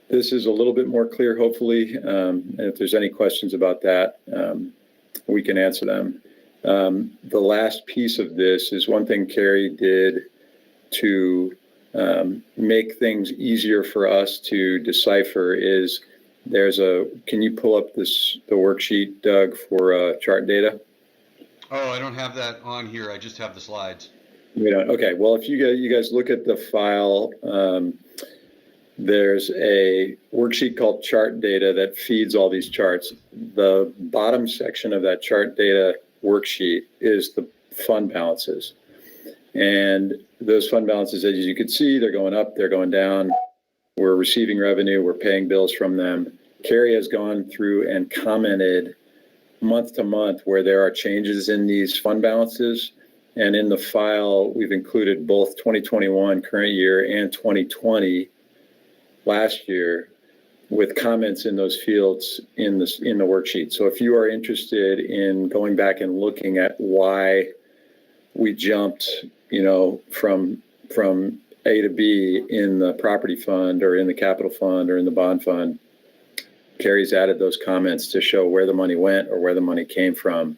this is a little bit more clear, hopefully, and if there's any questions about that, we can answer them. The last piece of this is one thing Carrie did to make things easier for us to decipher is can you pull up the worksheet, Doug, for chart data? Oh, I don't have that on here. I just have the slides. We don't. Okay. Well, if you guys look at the file, there's a worksheet called chart data that feeds all these charts. The bottom section of that chart data worksheet is the fund balances. And those fund balances, as you can see, they're going up, they're going down. We're receiving revenue, we're paying bills from them. Carrie has gone through and commented month to month where there are changes in these fund balances. And in the file, we've included both 2021 current year and 2020 last year with comments in those fields in the worksheet. So if you are interested in going back and looking at why we jumped, from A to B in the property fund or in the capital fund or in the bond fund, Carrie's added those comments to show where the money went or where the money came from.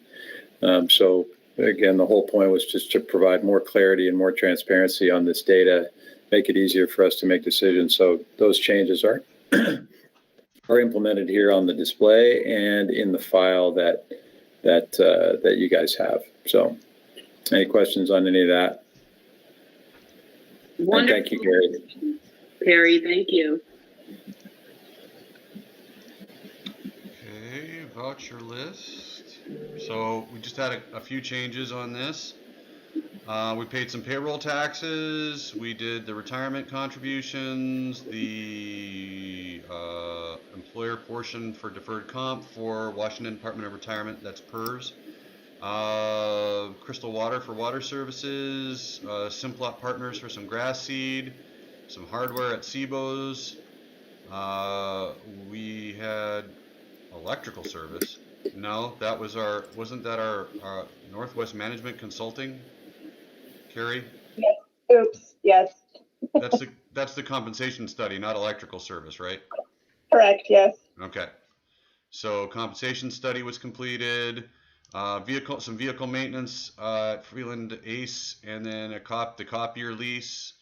So again, the whole point was just to provide more clarity and more transparency on this data, make it easier for us to make decisions. So those changes are are implemented here on the display and in the file that you guys have. So any questions on any of that? Wonderful. Thank you, Gary. Perry, thank you. Okay, voucher list. So we just had a few changes on this. We paid some payroll taxes. We did the retirement contributions, the employer portion for deferred comp for Washington Department of Retirement, that's PERS. Crystal Water for water services, Simplot Partners for some grass seed, some hardware at SIBO's. We had electrical service. No, that was wasn't that our Northwest Management Consulting, Carrie? Yes. Oops. Yes. That's the compensation study, not electrical service, right? Correct. Yes. Okay. So compensation study was completed. Some vehicle maintenance at Freeland Ace, and then the copier lease,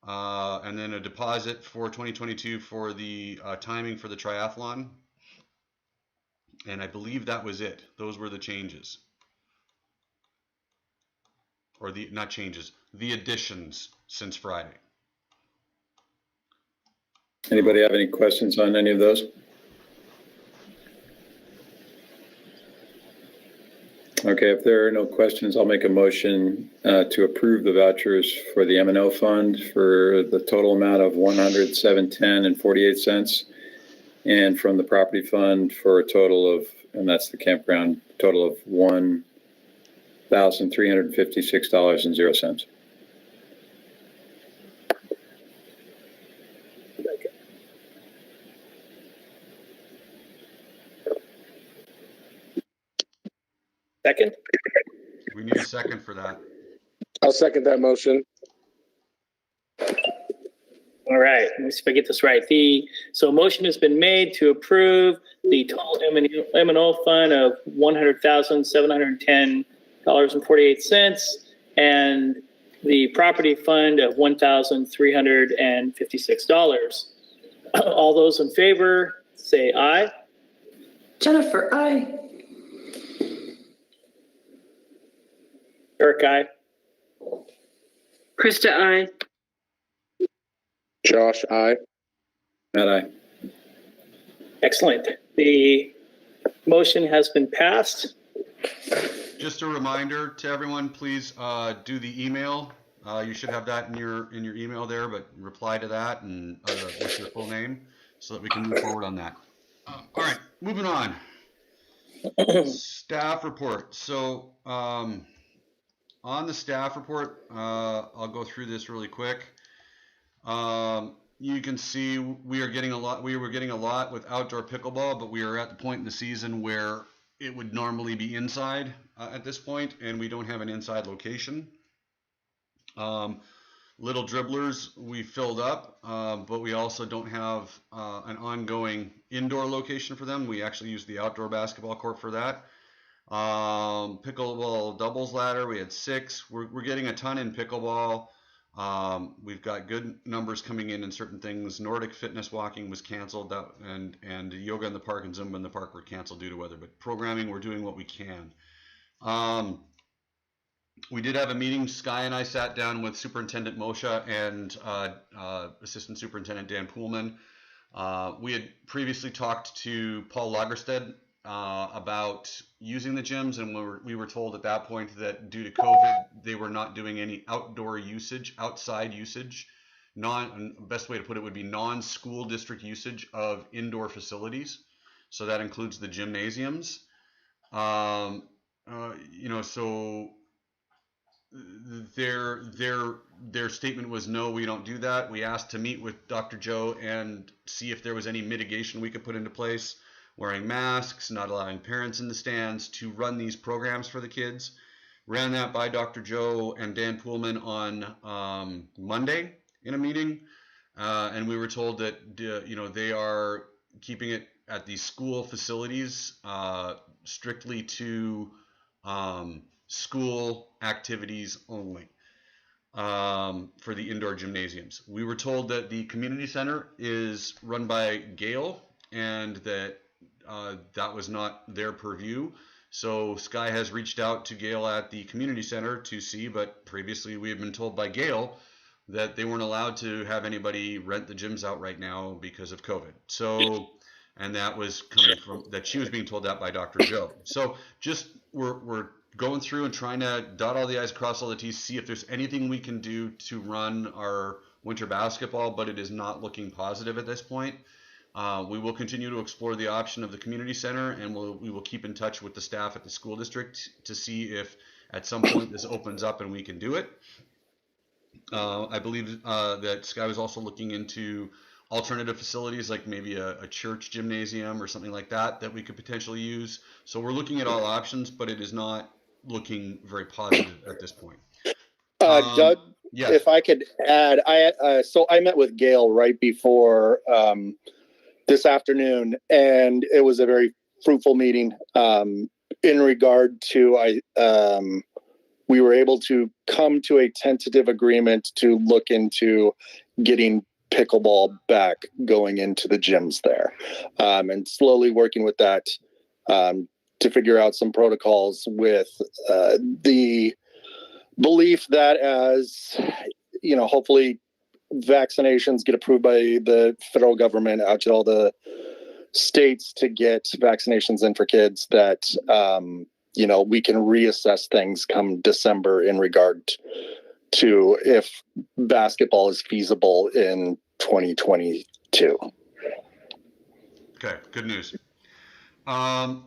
and then a deposit for 2022 for the timing for the triathlon. And I believe that was it. Those were the changes. Or not changes, the additions since Friday. Anybody have any questions on any of those? Okay, if there are no questions, I'll make a motion to approve the vouchers for the M&O fund for the total amount of $107.10 and from the property fund for a total of, and that's the campground, total of $1,356.00. Second? We need a second for that. I'll second that motion. All right, let me see if I get this right. So a motion has been made to approve the total M&O fund of $100,710.48 and the property fund of $1,356. All those in favor, say aye. Jennifer, I. Eric, aye. Krista, I. Josh, aye. Matt, aye. Excellent. The motion has been passed. Just a reminder to everyone, please do the email. You should have that in your email there, but reply to that and with your full name so that we can move forward on that. All right, moving on. Staff report. So on the staff report, I'll go through this really quick. You can see we are getting a lot. We were getting a lot with outdoor pickleball, but we are at the point in the season where it would normally be inside at this point, and we don't have an inside location. Little dribblers we filled up, but we also don't have an ongoing indoor location for them. We actually use the outdoor basketball court for that. Pickleball doubles ladder, we had 6. We're getting a ton in pickleball. We've got good numbers coming in certain things. Nordic fitness walking was canceled, and yoga in the park and Zumba in the park were canceled due to weather. But programming, we're doing what we can. We did have a meeting. Sky and I sat down with Superintendent Moshe and Assistant Superintendent Dan Poolman. We had previously talked to Paul Lagerstead about using the gyms, and we were told at that point that due to COVID, they were not doing any outdoor usage, outside usage. Best way to put it would be non-school district usage of indoor facilities. So that includes the gymnasiums. So their statement was no, we don't do that. We asked to meet with Dr. Joe and see if there was any mitigation we could put into place, wearing masks, not allowing parents in the stands, to run these programs for the kids. Ran that by Dr. Joe and Dan Poolman on Monday in a meeting, and we were told that they are keeping it at these school facilities strictly to school activities only for the indoor gymnasiums. We were told that the community center is run by Gail and that that was not their purview. So Sky has reached out to Gail at the community center to see, but previously we had been told by Gail that they weren't allowed to have anybody rent the gyms out right now because of COVID. So, and that was coming from, that she was being told that by Dr. Joe. So just we're going through and trying to dot all the I's, cross all the T's, see if there's anything we can do to run our winter basketball, but it is not looking positive at this point. We will continue to explore the option of the community center, and we will keep in touch with the staff at the school district to see if at some point this opens up and we can do it. I believe that Sky was also looking into alternative facilities, like maybe a church gymnasium or something like that we could potentially use. So we're looking at all options, but it is not looking very positive at this point. Doug, yes. If I could add, so I met with Gail right before this afternoon, and it was a very fruitful meeting. In regard to, we were able to come to a tentative agreement to look into getting pickleball back going into the gyms there, and slowly working with that to figure out some protocols with the belief that as, hopefully vaccinations get approved by the federal government out to all the states to get vaccinations in for kids, that, we can reassess things come December in regard to if basketball is feasible in 2022. Okay, good news. Doug,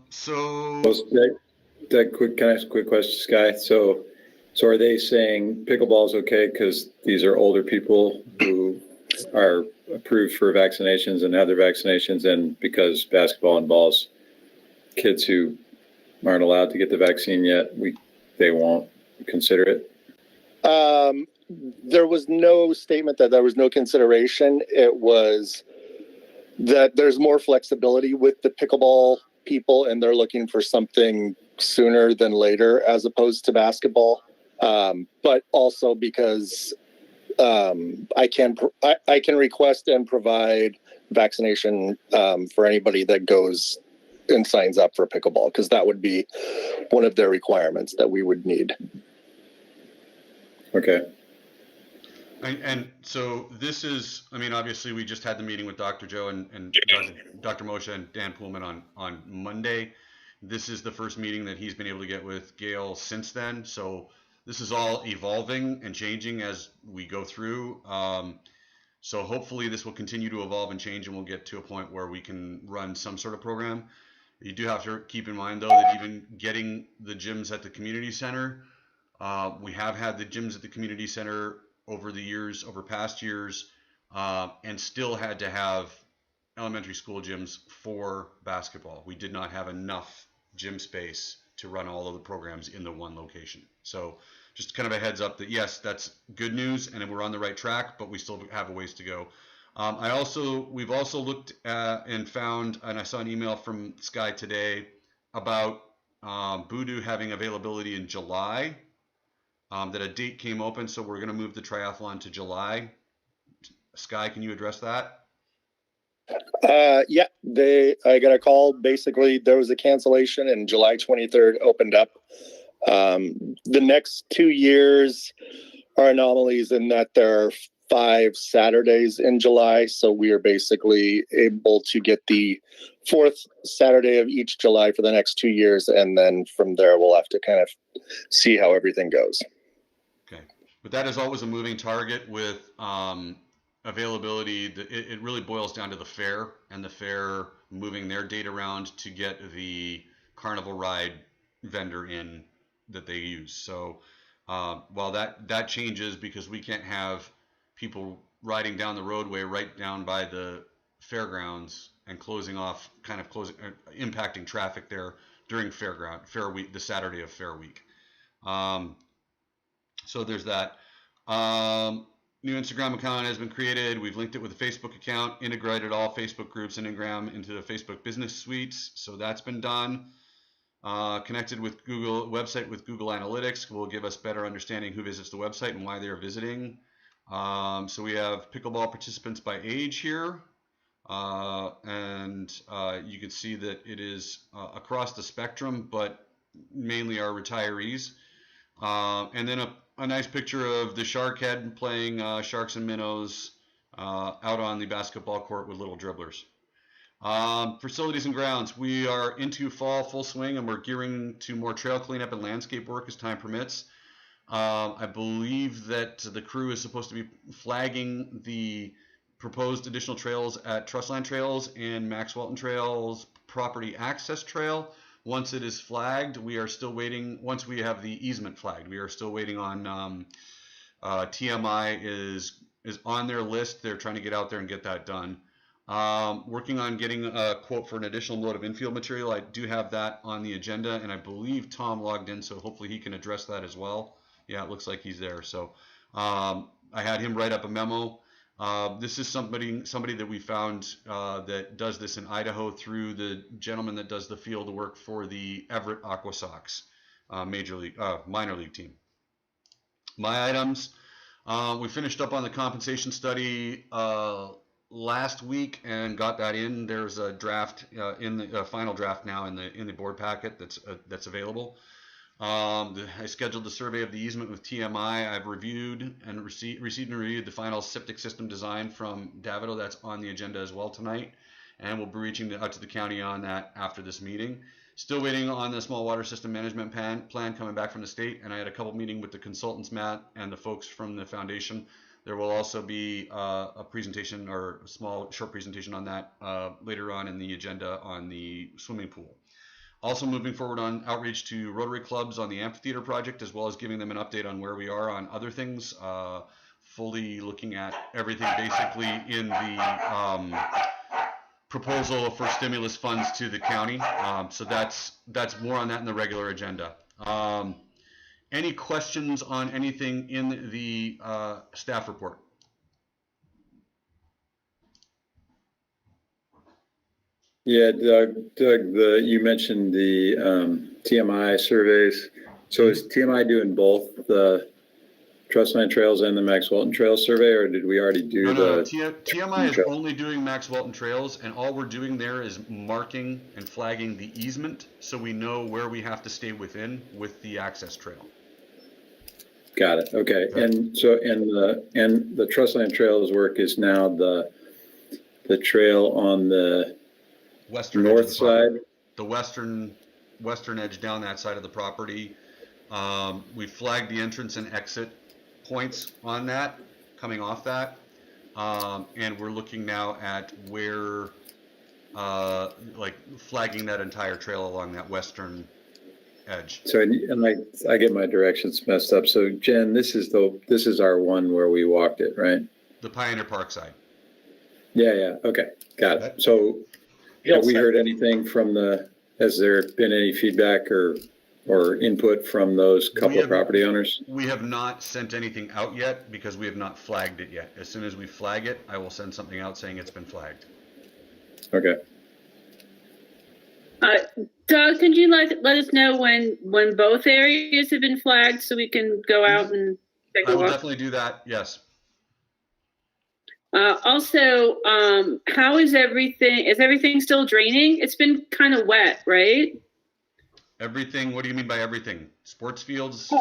can I ask a quick question, Sky? So are they saying pickleball is okay because these are older people who are approved for vaccinations and have their vaccinations, and because basketball involves kids who aren't allowed to get the vaccine yet, they won't consider it? There was no statement that there was no consideration. It was that there's more flexibility with the pickleball people, and they're looking for something sooner than later as opposed to basketball. But also because I can request and provide vaccination for anybody that goes and signs up for pickleball, because that would be one of their requirements that we would need. Okay. And so this is, obviously we just had the meeting with Dr. Joe and Dr. Moshe and Dan Poolman on Monday. This is the first meeting that he's been able to get with Gail since then. So this is all evolving and changing as we go through. So hopefully this will continue to evolve and change, and we'll get to a point where we can run some sort of program. You do have to keep in mind, though, that even getting the gyms at the community center, we have had the gyms at the community center over past years and still had to have elementary school gyms for basketball. We did not have enough gym space to run all of the programs in the one location. So just kind of a heads up that yes, that's good news and we're on the right track, but we still have a ways to go. We've also looked at and found, and I saw an email from Sky today about Voodoo having availability in July, that a date came open. So we're going to move the triathlon to July. Sky, can you address that? Yeah, I got a call. Basically, there was a cancellation and July 23rd opened up. The next 2 years are anomalies in that there are 5 Saturdays in July. So we are basically able to get the 4th Saturday of each July for the next 2 years. And then from there, we'll have to kind of see how everything goes. Okay. But that is always a moving target with, availability. It really boils down to the fair and the fair moving their date around to get the carnival ride vendor in that they use. So while that changes because we can't have people riding down the roadway right down by the fairgrounds and impacting traffic there during fair week, the Saturday of fair week. So there's that. New Instagram account has been created. We've linked it with a Facebook account, integrated all Facebook groups and Instagram into the Facebook business suites. So that's been done. Connected with Google website with Google Analytics will give us better understanding who visits the website and why they're visiting. So we have pickleball participants by age here. And you can see that it is across the spectrum, but mainly our retirees. And then a nice picture of the shark head playing sharks and minnows out on the basketball court with little dribblers. Facilities and grounds, we are into fall full swing and we're gearing to more trail cleanup and landscape work as time permits. I believe that the crew is supposed to be flagging the proposed additional trails at Trustland Trails and Max Welton Trails property access trail. Once it is flagged, we are still waiting. Once we have the easement flagged, we are still waiting on TMI is on their list. They're trying to get out there and get that done. Working on getting a quote for an additional load of infield material. I do have that on the agenda, and I believe Tom logged in, so hopefully he can address that as well. Yeah, it looks like he's there. So I had him write up a memo. This is somebody that we found that does this in Idaho through the gentleman that does the field work for the Everett Aqua Sox minor league team. My items, we finished up on the compensation study last week and got that in. There's a draft in the final draft now in the board packet that's available. I scheduled the survey of the easement with TMI. I've reviewed and received and reviewed the final septic system design from Davido. That's on the agenda as well tonight, and we'll be reaching out to the county on that after this meeting. Still waiting on the small water system management plan coming back from the state, and I had a couple meetings with the consultants, Matt, and the folks from the foundation. There will also be a presentation or a short presentation on that later on in the agenda on the swimming pool. Also moving forward on outreach to Rotary clubs on the amphitheater project, as well as giving them an update on where we are on other things, fully looking at everything basically in the proposal for stimulus funds to the county. So that's more on that in the regular agenda. Any questions on anything in the staff report? Yeah, Doug, you mentioned the TMI surveys. So is TMI doing both the Trustland Trails and the Max Welton Trails survey, or did we already do No. TMI is only doing Max Welton Trails, and all we're doing there is marking and flagging the easement so we know where we have to stay within with the access trail. Got it. Okay. And so the Trustland Trails work is now the trail on the western north side, the western edge down that side of the property. We flagged the entrance and exit points on that, coming off that, and we're looking now at where, like flagging that entire trail along that western edge. So, and I get my directions messed up. So, Jen, this is our one where we walked it, right? the Pioneer Park side. Yeah, okay, got Okay. it. So He'll have we second. heard anything from has there been any feedback or input from those couple of property owners? We have not sent anything out yet because we have not flagged it yet. As soon as we flag it, I will send something out saying it's been flagged. Okay. Doug, could you let us know when both areas have been flagged so we can go out and take I a will look? definitely do that. Yes. Also, how is everything? Is everything still draining? It's been kind of wet, right? Everything. What do you mean by everything? Sports fields?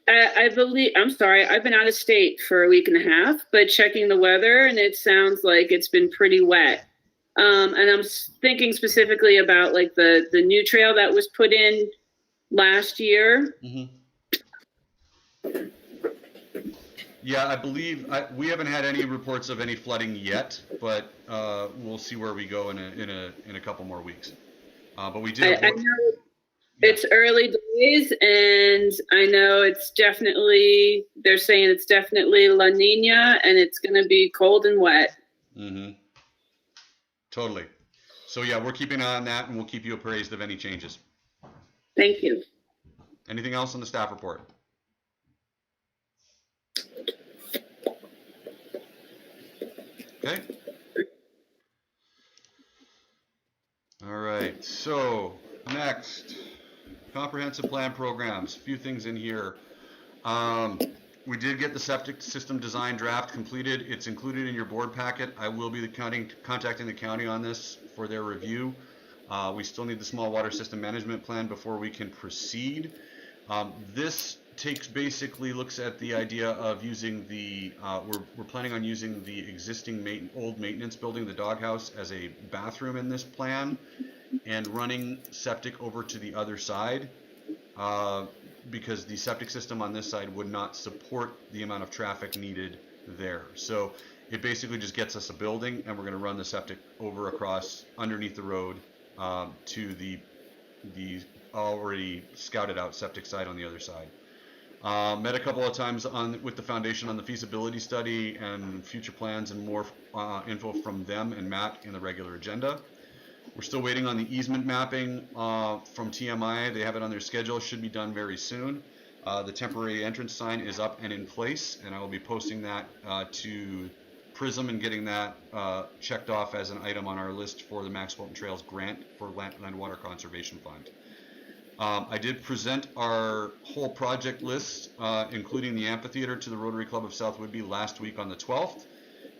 I believe, I'm sorry, I've been out of state for a week and a half, but checking the weather and it sounds like it's been pretty wet. And I'm thinking specifically about like the new trail that was put in last year. Mm-hmm. Yeah, I believe we haven't had any reports of any flooding yet, but we'll see where we go in a couple more weeks. But we did. I know it's early days, and I know it's definitely. They're saying it's definitely La Nina, and it's going to be cold and wet. Mm-hmm. Totally. So yeah, we're keeping an eye on that, and we'll keep you appraised of any changes. Thank you. Anything else on the staff report? Okay. All right. So next, comprehensive plan programs. A few things in here. We did get the septic system design draft completed. It's included in your board packet. I will be contacting the county on this for their review. We still need the small water system management plan before we can proceed. This basically looks at the idea of using the, we're planning on using the existing old maintenance building, the doghouse, as a bathroom in this plan, and running septic over to the other side, because the septic system on this side would not support the amount of traffic needed there. So it basically just gets us a building, and we're going to run the septic over across underneath the road to the already scouted out septic site on the other side. Met a couple of times with the foundation on the feasibility study and future plans, and more info from them and Matt in the regular agenda. We're still waiting on the easement mapping from TMI. They have it on their schedule. It should be done very soon. The temporary entrance sign is up and in place, and I will be posting that to Prism and getting that checked off as an item on our list for the Max Fulton Trails grant for Land Water Conservation Fund. I did present our whole project list, including the amphitheater, to the Rotary Club of South Whidbey last week on the 12th,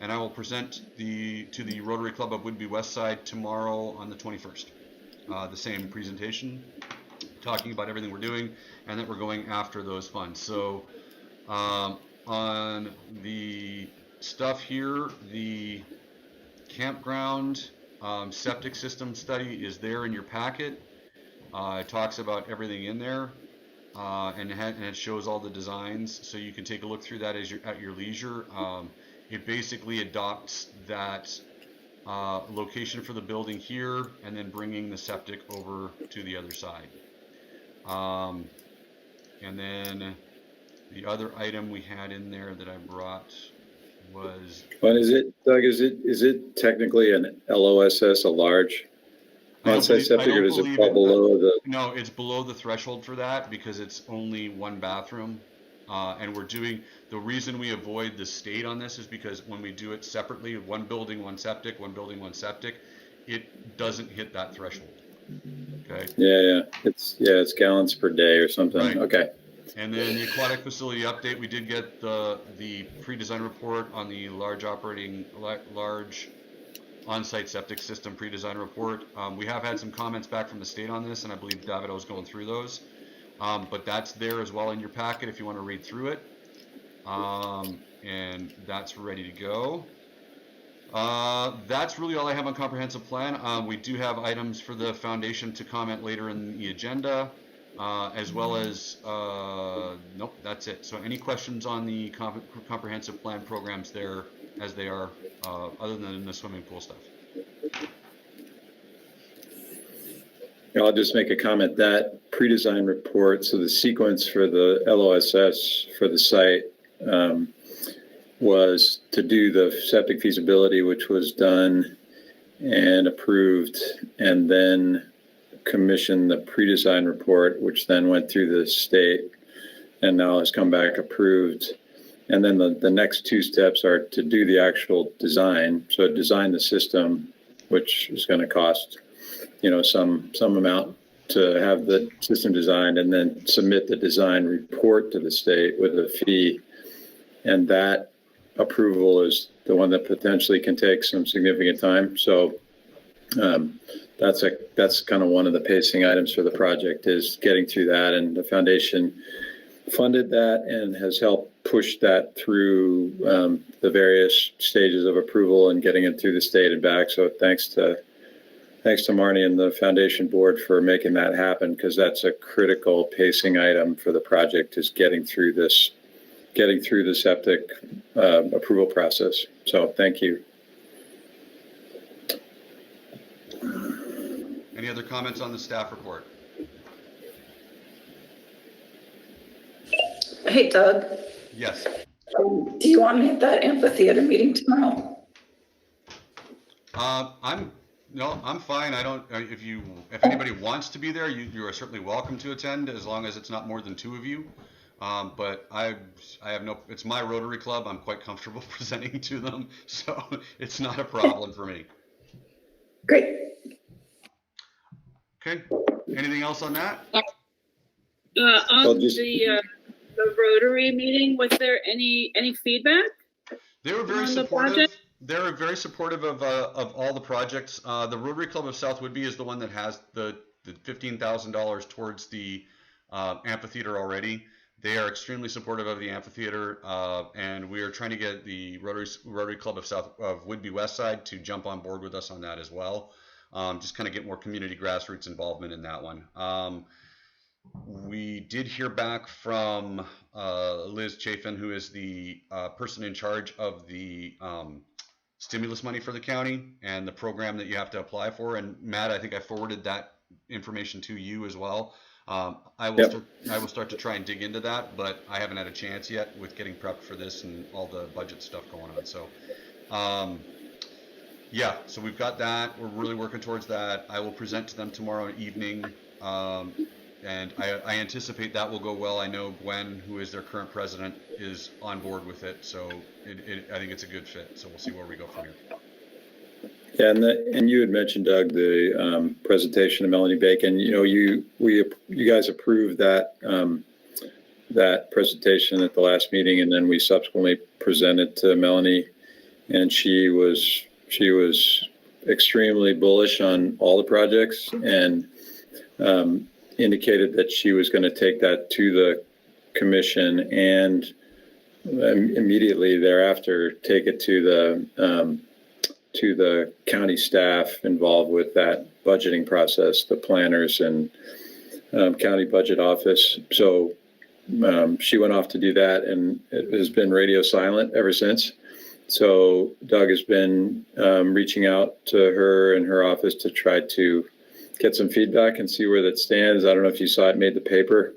and I will present to the Rotary Club of Whidbey West Side tomorrow on the 21st. The same presentation, talking about everything we're doing and that we're going after those funds. So on the stuff here, the campground septic system study is there in your packet. It talks about everything in there, and it shows all the designs, so you can take a look through that at your leisure. It basically adopts that location for the building here, and then bringing the septic over to the other side. And then the other item we had in there that I brought was. But is it, Doug? Is it technically an LOSS, a large on-site septic, or does it fall below the? No, it's below the threshold for that because it's only one bathroom, and we're doing. The reason we avoid the state on this is because when we do it separately, one building, one septic, one building, one septic, it doesn't hit that threshold. Okay. Yeah. It's gallons per day or something. Right. Okay. And then the aquatic facility update, we did get the pre-design report on the large on-site septic system pre-design report. We have had some comments back from the state on this, and I believe Davido is going through those. But that's there as well in your packet if you want to read through it. And that's ready to go. That's really all I have on comprehensive plan. We do have items for the foundation to comment later in the agenda, as well as, nope, that's it. So any questions on the comprehensive plan programs there as they are, other than the swimming pool stuff? I'll just make a comment. That pre-design report, so the sequence for the LOSS for the site, was to do the septic feasibility, which was done and approved, and then commission the pre-design report, which then went through the state and now has come back approved. And then the next two steps are to do the actual design. So design the system, which is going to cost, some amount to have the system designed, and then submit the design report to the state with a fee. And that approval is the one that potentially can take some significant time. So that's kind of one of the pacing items for the project, is getting through that. And the foundation funded that and has helped push that through the various stages of approval and getting it through the state and back. So thanks to Marnie and the foundation board for making that happen, because that's a critical pacing item for the project, is getting through the septic approval process. So thank you. Any other comments on the staff report? Hey, Doug, Yes. do you want me at that amphitheater meeting tomorrow? I'm fine. I don't. If anybody wants to be there, you are certainly welcome to attend, as long as it's not more than 2 of you. But I have no. It's my Rotary Club. I'm quite comfortable presenting to them, so it's not a problem for me. Great. Okay. Anything else on that? On the Rotary meeting, was there any feedback? They were very supportive. They were very supportive of all the projects. The Rotary Club of South Whidbey is the one that has the $15,000 towards the amphitheater already. They are extremely supportive of the amphitheater, and we are trying to get the Rotary Club of Whidbey West Side to jump on board with us on that as well. Just kind of get more community grassroots involvement in that one. We did hear back from Liz Chafin, who is the person in charge of the stimulus money for the county and the program that you have to apply for. And Matt, I think I forwarded that information to you as well. I will start to try and dig into that, but I haven't had a chance yet with getting prepped for this and all the budget stuff going on. So yeah, so we've got that. We're really working towards that. I will present to them tomorrow evening. And I anticipate that will go well. I know Gwen, who is their current president, is on board with it. So I think it's a good fit. So we'll see where we go from here. Yeah, and you had mentioned, Doug, the presentation of Melanie Bacon. You guys approved that that presentation at the last meeting, and then we subsequently presented to Melanie, and she was extremely bullish on all the projects, and indicated that she was going to take that to the commission and immediately thereafter take it to the county staff involved with that budgeting process, the planners and county budget office. So she went off to do that, and it has been radio silent ever since. So Doug has been reaching out to her and her office to try to get some feedback and see where that stands. I don't know if you saw it made the paper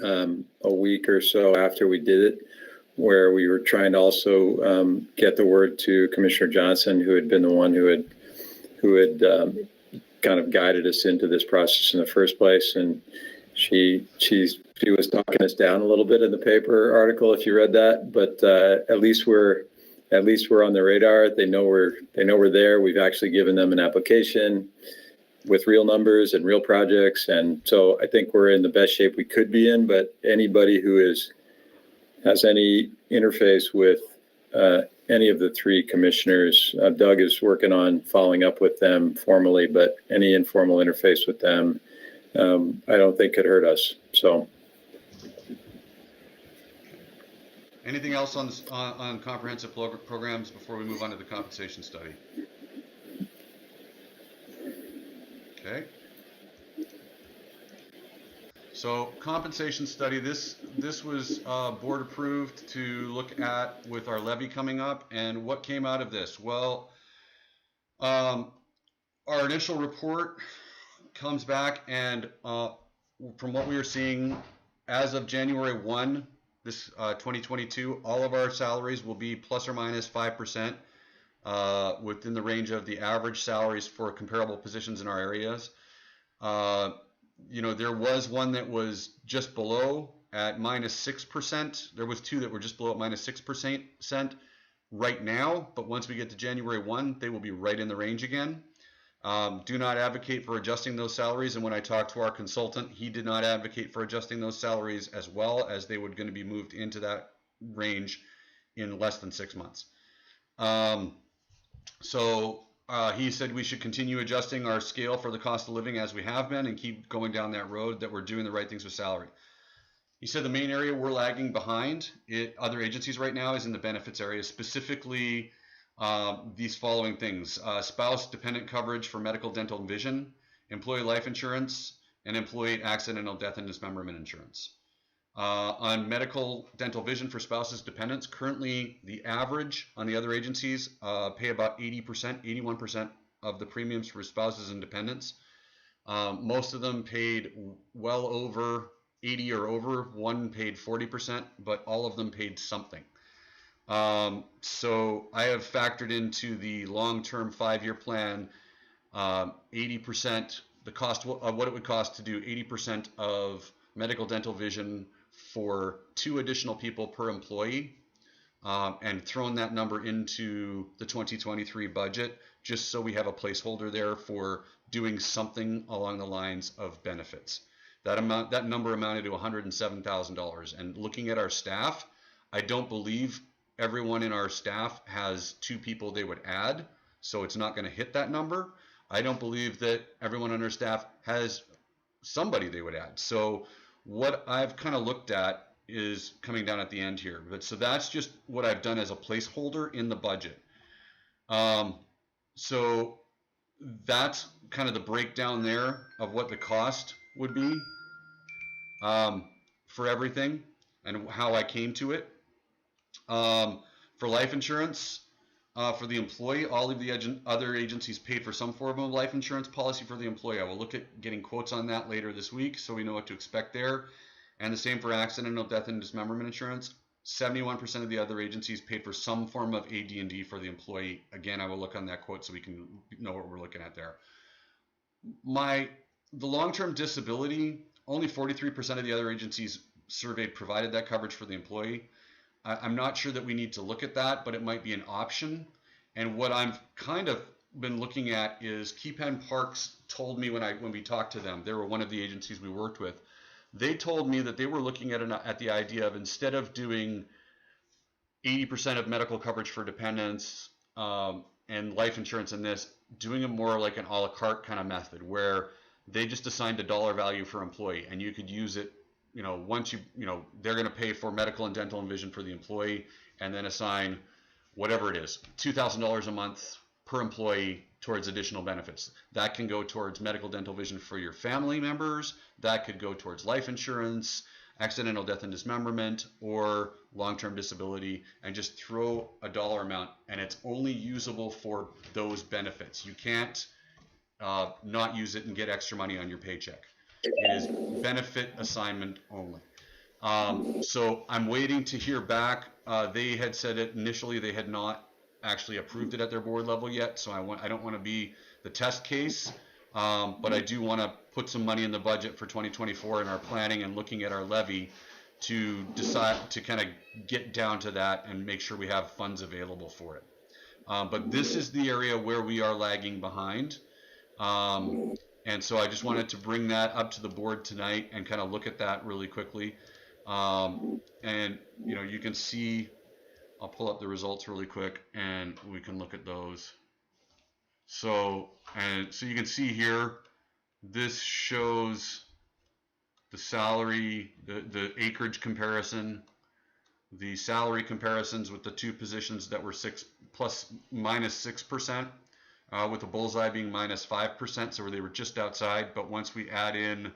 a week or so after we did it, where we were trying to also get the word to Commissioner Johnson, who had been the one who had kind of guided us into this process in the first place. And she was talking us down a little bit in the paper article, if you read that, but at least we're on the radar. They know we're there. We've actually given them an application with real numbers and real projects. And so I think we're in the best shape we could be in, but anybody who has any interface with any of the 3 commissioners, Doug is working on following up with them formally, but any informal interface with them, I don't think could hurt us. So. Anything else on comprehensive programs before we move on to the compensation study? Okay. So compensation study, this was board approved to look at with our levy coming up. And what came out of this? Well, our initial report comes back, and from what we are seeing as of January 1, this 2022, all of our salaries will be plus or minus 5% within the range of the average salaries for comparable positions in our areas. There was one that was just below at minus 6%. There was two that were just below at minus 6% right now, but once we get to January 1, they will be right in the range again. Do not advocate for adjusting those salaries. And when I talked to our consultant, he did not advocate for adjusting those salaries, as well as they were going to be moved into that range in less than 6 months. He said we should continue adjusting our scale for the cost of living as we have been and keep going down that road, that we're doing the right things with salary. He said the main area we're lagging behind other agencies right now is in the benefits area, specifically these following things: spouse dependent coverage for medical, dental, and vision, employee life insurance, and employee accidental death and dismemberment insurance. On medical, dental, vision for spouses dependents, currently the average on the other agencies pay about 80%, 81% of the premiums for spouses and dependents. Most of them paid well over 80 or over. One paid 40%, but all of them paid something. So I have factored into the long-term 5-year plan 80%, the cost of what it would cost to do 80% of medical, dental, vision for 2 additional people per employee, and thrown that number into the 2023 budget, just so we have a placeholder there for doing something along the lines of benefits. That number amounted to $107,000. And looking at our staff, I don't believe everyone in our staff has 2 people they would add, so it's not going to hit that number. I don't believe that everyone on our staff has somebody they would add. So what I've kind of looked at is coming down at the end here. But so that's just what I've done as a placeholder in the budget. So that's kind of the breakdown there of what the cost would be for everything and how I came to it. For life insurance, for the employee, all of the other agencies paid for some form of life insurance policy for the employee. I will look at getting quotes on that later this week, so we know what to expect there. And the same for accidental death and dismemberment insurance. 71% of the other agencies paid for some form of AD&D for the employee. Again, I will look on that quote so we can know what we're looking at there. The long-term disability, only 43% of the other agencies surveyed provided that coverage for the employee. I'm not sure that we need to look at that, but it might be an option. And what I've kind of been looking at is Keepan Parks told me when we talked to them, they were one of the agencies we worked with. They told me that they were looking at the idea of, instead of doing 80% of medical coverage for dependents and life insurance in this, doing it more like an a la carte kind of method, where they just assigned a dollar value for employee, and you could use it. Once they're going to pay for medical and dental and vision for the employee, and then assign whatever it is, $2,000 a month per employee towards additional benefits. That can go towards medical, dental, vision for your family members. That could go towards life insurance, accidental death and dismemberment, or long-term disability, and just throw a dollar amount, and it's only usable for those benefits. You can't not use it and get extra money on your paycheck. It is benefit assignment only. So I'm waiting to hear back. They had said it initially, they had not actually approved it at their board level yet. So I don't want to be the test case, but I do want to put some money in the budget for 2024 in our planning and looking at our levy to decide to kind of get down to that and make sure we have funds available for it. But this is the area where we are lagging behind. And so I just wanted to bring that up to the board tonight and kind of look at that really quickly. And you can see, I'll pull up the results really quick and we can look at those. So you can see here, this shows the salary, the acreage comparison, the salary comparisons with the 2 positions that were minus 6%. With the bullseye being minus 5%, so they were just outside. But once we add in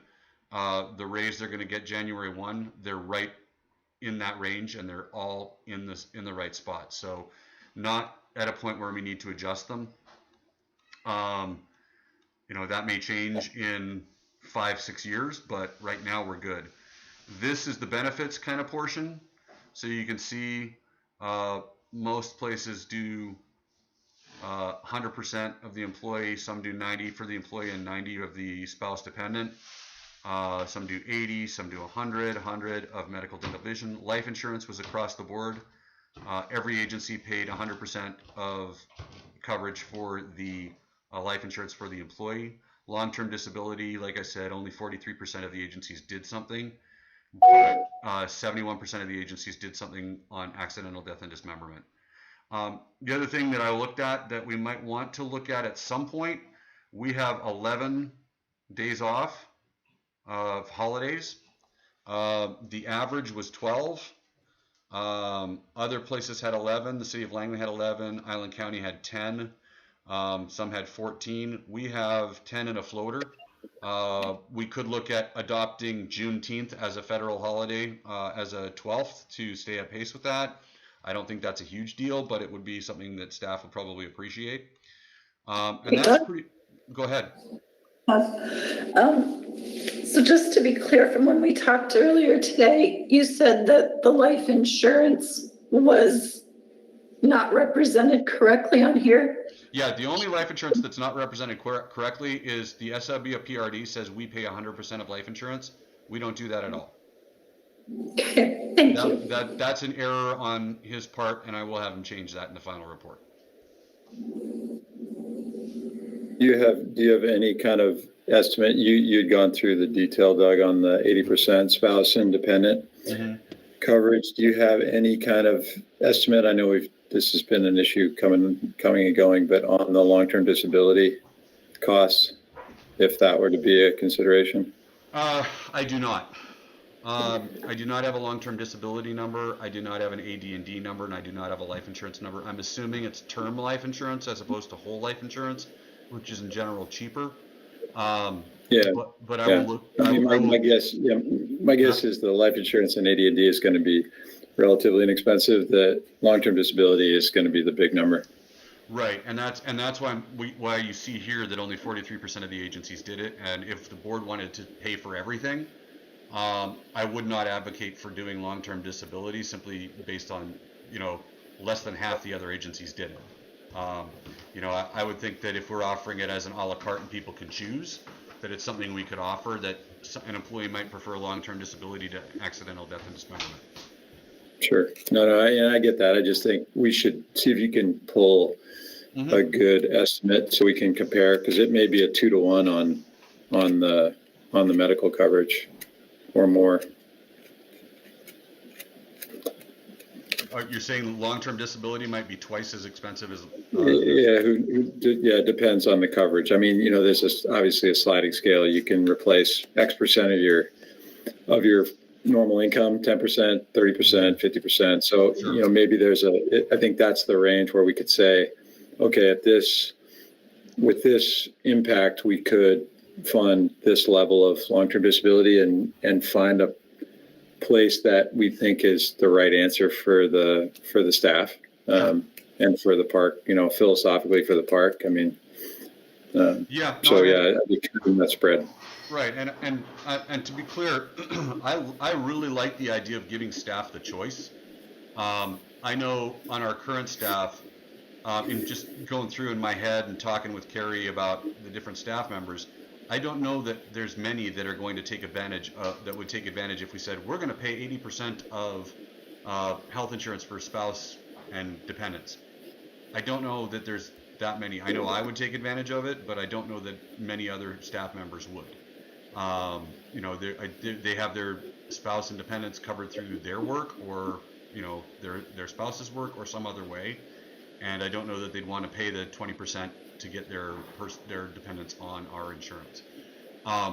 the raise they're going to get January 1, they're right in that range, and they're all in the right spot. So not at a point where we need to adjust them. That may change in 5-6 years, but right now we're good. This is the benefits kind of portion. So you can see most places do 100% of the employee. Some do 90 for the employee and 90 of the spouse dependent. Some do 80, some do 100 of medical, dental, vision. Life insurance was across the board. Every agency paid 100% of coverage for the life insurance for the employee. Long-term disability, like I said, only 43% of the agencies did something, but 71% of the agencies did something on accidental death and dismemberment. The other thing that I looked at that we might want to look at some point, we have 11 days off of holidays. The average was 12. Other places had 11. The city of Langley had 11. Island County had 10. Some had 14. We have 10 and a floater. We could look at adopting Juneteenth as a federal holiday as a 12th to stay at pace with that. I don't think that's a huge deal, but it would be something that staff would probably appreciate. And that's pretty. Go ahead. So just to be clear, from when we talked earlier today, you said that the life insurance was not represented correctly on here? Yeah, the only life insurance that's not represented correctly is the SWPRD says we pay 100% of life insurance. We don't do that at all. Okay, thank you. That's an error on his part, and I will have him change that in the final report. Do you have any kind of estimate? You'd gone through the detail, Doug, on the 80% spouse independent coverage. Do you have any kind of estimate? I know this has been an issue coming and going, but on the long-term disability costs, if that were to be a consideration? I do not. I do not have a long-term disability number. I do not have an AD&D number, and I do not have a life insurance number. I'm assuming it's term life insurance as opposed to whole life insurance, which is in general cheaper. Yeah, but I will look. My guess is the life insurance and AD&D is going to be relatively inexpensive. The long-term disability is going to be the big number. Right, and that's why you see here that only 43% of the agencies did it. And if the board wanted to pay for everything, I would not advocate for doing long-term disability simply based on less than half the other agencies did it. I would think that if we're offering it as an a la carte and people can choose, that it's something we could offer, that an employee might prefer long-term disability to accidental death and dismemberment. Sure. No, I get that. I just think we should see if you can pull a good estimate so we can compare, because it may be a 2-to-1 on the medical coverage or more. You're saying long-term disability might be twice as expensive as? It depends on the coverage. I mean, there's obviously a sliding scale. You can replace X percent of your normal income, 10%, 30%, 50%. So, sure. Maybe I think that's the range where we could say, okay, with this impact, we could fund this level of long-term disability and find a place that we think is the right answer for the staff and for the park, philosophically for the park. I mean, I'd be keeping that spread. Right, and to be clear, I really like the idea of giving staff the choice. I know on our current staff, in just going through in my head and talking with Carrie about the different staff members, I don't know that there's many that are going to take advantage that would take advantage if we said we're going to pay 80% of health insurance for spouse and dependents. I don't know that there's that many. I know I would take advantage of it, but I don't know that many other staff members would. They have their spouse and dependents covered through their work or their spouse's work or some other way, and I don't know that they'd want to pay the 20% to get their dependents on our insurance. I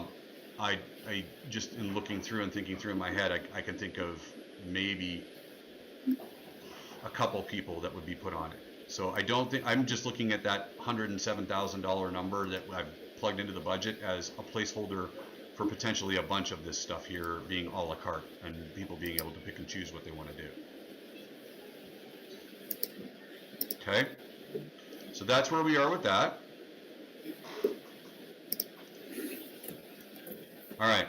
just in looking through and thinking through in my head, I can think of maybe a couple people that would be put on it. So I don't think, I'm just looking at that $107,000 number that I've plugged into the budget as a placeholder for potentially a bunch of this stuff here being a la carte and people being able to pick and choose what they want to do. Okay, so that's where we are with that. All right.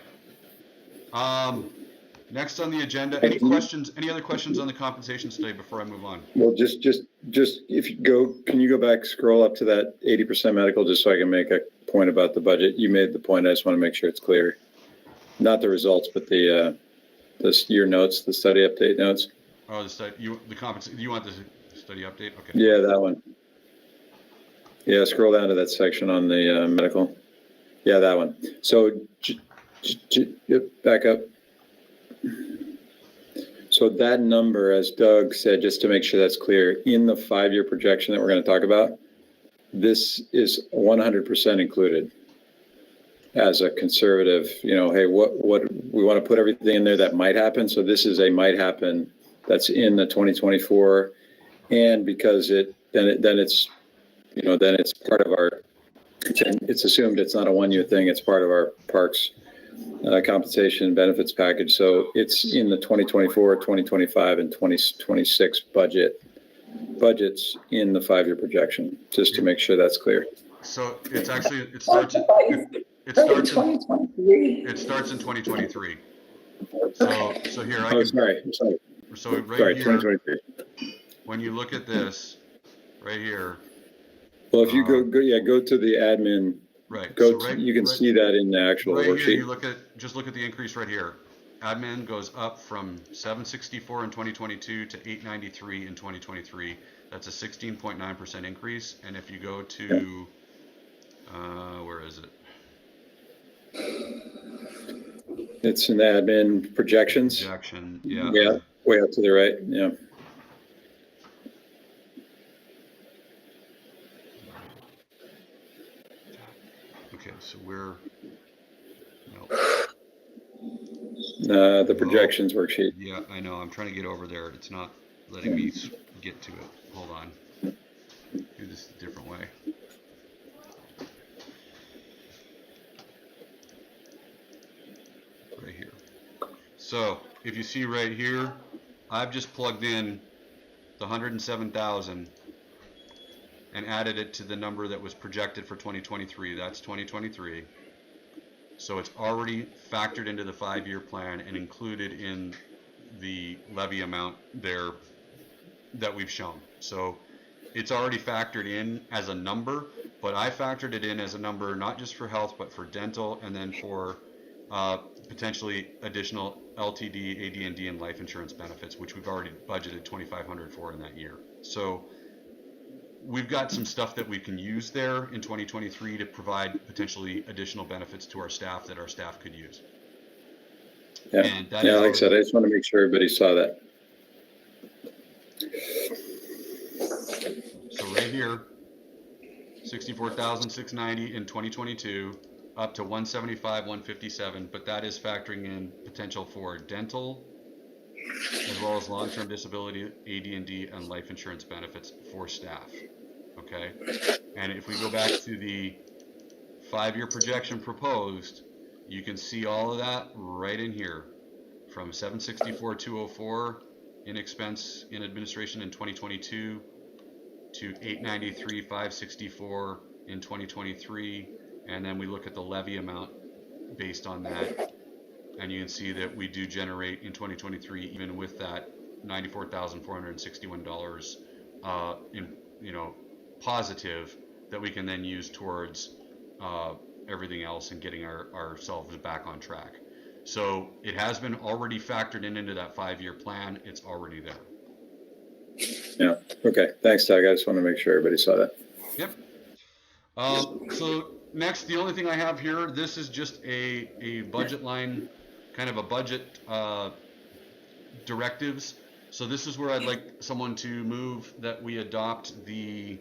Next on the agenda, any questions, any other questions on the compensation study before I move on? Well, just if you go, can you go back, scroll up to that 80% medical, just so I can make a point about the budget? You made the point. I just want to make sure it's clear. Not the results, but the your notes, the study update notes. Oh, the study, you want the study update? Okay. Yeah, that one. Yeah, scroll down to that section on the medical. Yeah, that one. So back up. So that number, as Doug said, just to make sure that's clear, in the 5-year projection that we're going to talk about, this is 100% included as a conservative, you know, hey, what we want to put everything in there that might happen. So this is a might happen that's in the 2024. And because then it's, you know, then it's part of our, it's assumed it's not a 1-year thing. It's part of our parks compensation benefits package. So it's in the 2024, 2025, and 2026 budgets in the 5-year projection, just to make sure that's clear. So it's actually, it starts in 2023. It starts in 2023. So here, I'm sorry. So right Sorry, here, 2023. when you look at this, right here. Well, if you go to the admin. Right. You can see that in the actual right worksheet. Here, you look at the increase right here. Admin goes up from 764 in 2022 to 893 in 2023. That's a 16.9% increase. And if you go to, where is it? It's in the admin projections. Projection, yeah. Yeah, way up to the right. Yeah. Okay, so we're the projections worksheet. Yeah, I know. I'm trying to get over there. It's not letting me get to it. Hold on. Do this a different way. Right here. So if you see right here, I've just plugged in the 107,000 and added it to the number that was projected for 2023. That's 2023. So it's already factored into the 5-year plan and included in the levy amount there that we've shown. So it's already factored in as a number, but I factored it in as a number not just for health, but for dental, and then for potentially additional LTD, AD&D, and life insurance benefits, which we've already budgeted $2,500 for in that year. So we've got some stuff that we can use there in 2023 to provide potentially additional benefits to our staff that our staff could use. Yeah, yeah, like I said, I just want to make sure everybody saw that. So right here, 64,690 in 2022, up to 175, 157, but that is factoring in potential for dental, as well as long-term disability, AD&D, and life insurance benefits for staff. Okay, and if we go back to the 5-year projection proposed, you can see all of that right in here, from 764,204 in expense in administration in 2022 to 893,564 in 2023, and then we look at the levy amount based on that, and you can see that we do generate in 2023, even with that $94,461 in, you know, positive, that we can then use towards everything else and getting ourselves back on track. So it has been already factored into that 5-year plan. It's already there. Yeah. Okay. Thanks, Doug. I just want to make sure everybody saw that. Yep. So next, the only thing I have here, this is just a budget line, kind of a budget directives. So this is where I'd like someone to move that we adopt the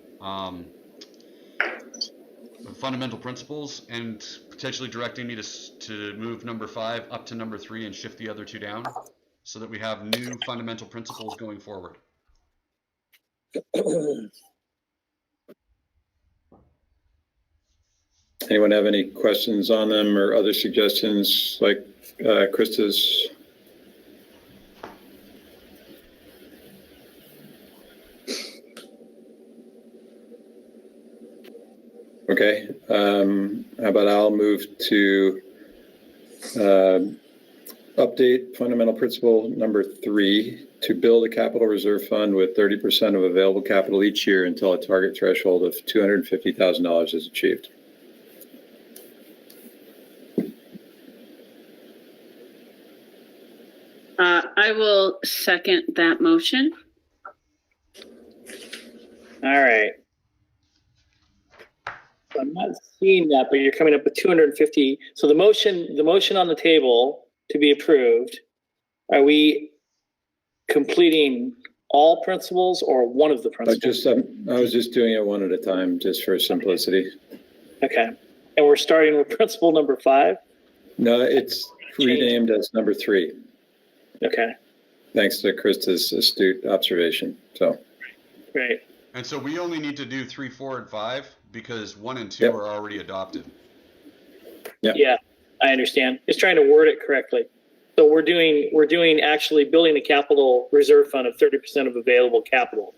fundamental principles, and potentially directing me to move number 5 up to number 3 and shift the other 2 down, so that we have new fundamental principles going forward. Anyone have any questions on them or other suggestions like Krista's? Okay, how about I'll move to update fundamental principle number 3 to build a capital reserve fund with 30% of available capital each year until a target threshold of $250,000 is achieved. I will second that motion. All right. I'm not seeing that, but you're coming up with 250. So the motion on the table to be approved, are we completing all principles or one of the principles? I was just doing it one at a time, just for simplicity. Okay. And we're starting with principle number 5? No, it's renamed as number 3. Okay. Thanks to Krista's astute observation. So. Great. And so we only need to do 3, 4, and 5 because 1 and 2 are already adopted. Yep. Yeah, I understand. Just trying to word it correctly. So we're doing actually building a capital reserve fund of 30% of available capital.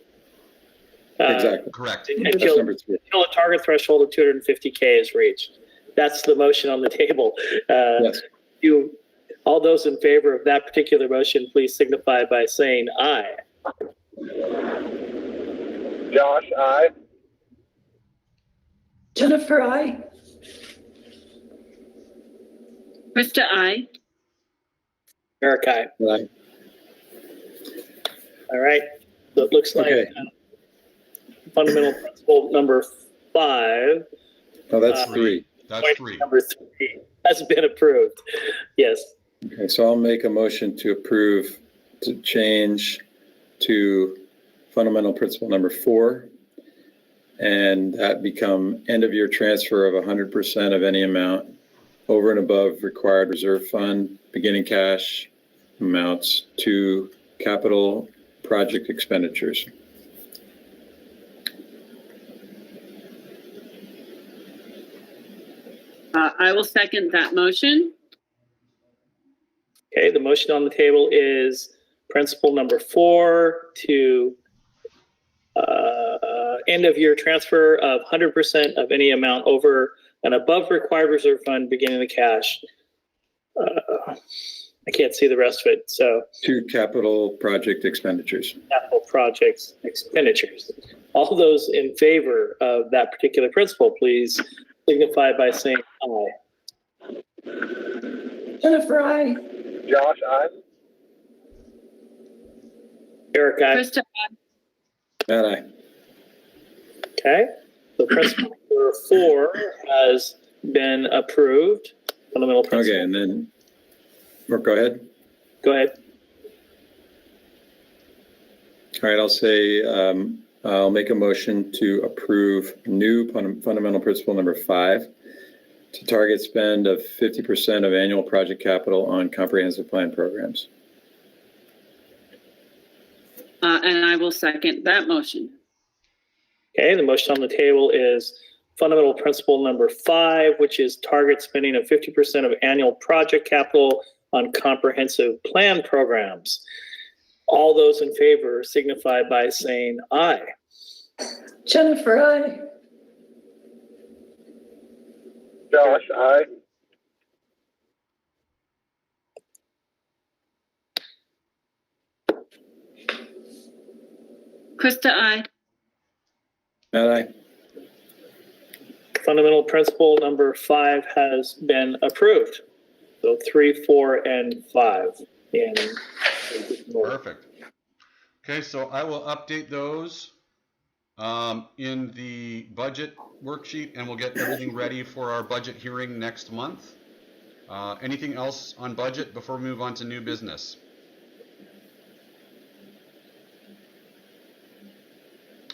Exactly. Correct. Until a target threshold of 250K is reached. That's the motion on the table. Yes. All those in favor of that particular motion, please signify by saying aye. Josh, aye. Jennifer, aye. Krista, aye. Eric, aye. Aye. All right. So it looks like fundamental principle number 5. Oh, that's 3. That's 3. Number 3 has been approved. Yes. Okay, so I'll make a motion to approve to change to fundamental principle number 4, and that become end of year transfer of 100% of any amount over and above required reserve fund beginning cash amounts to capital project expenditures. I will second that motion. Okay, the motion on the table is principle number 4 to end of year transfer of 100% of any amount over and above required reserve fund beginning the cash. I can't see the rest of it. So To capital project expenditures. capital projects expenditures. All those in favor of that particular principle, please signify by saying aye. Jennifer, aye. Josh, aye. Eric, aye. Krista, And aye. Okay. So principle number 4 has been approved. Fundamental principle. Okay, and then, or go ahead. Go ahead. All right, I'll say, I'll make a motion to approve new fundamental principle number 5 to target spend of 50% of annual project capital on comprehensive plan programs. and I will second that motion. Okay, the motion on the table is fundamental principle number 5, which is target spending of 50% of annual project capital on comprehensive plan programs. All those in favor signify by saying aye. Jennifer, aye. Josh, aye. Krista, aye. And aye. Fundamental principle number 5 has been approved. So 3, 4, and 5. And Perfect. Okay, so I will update those in the budget worksheet, and we'll get everything ready for our budget hearing next month. Anything else on budget before we move on to new business?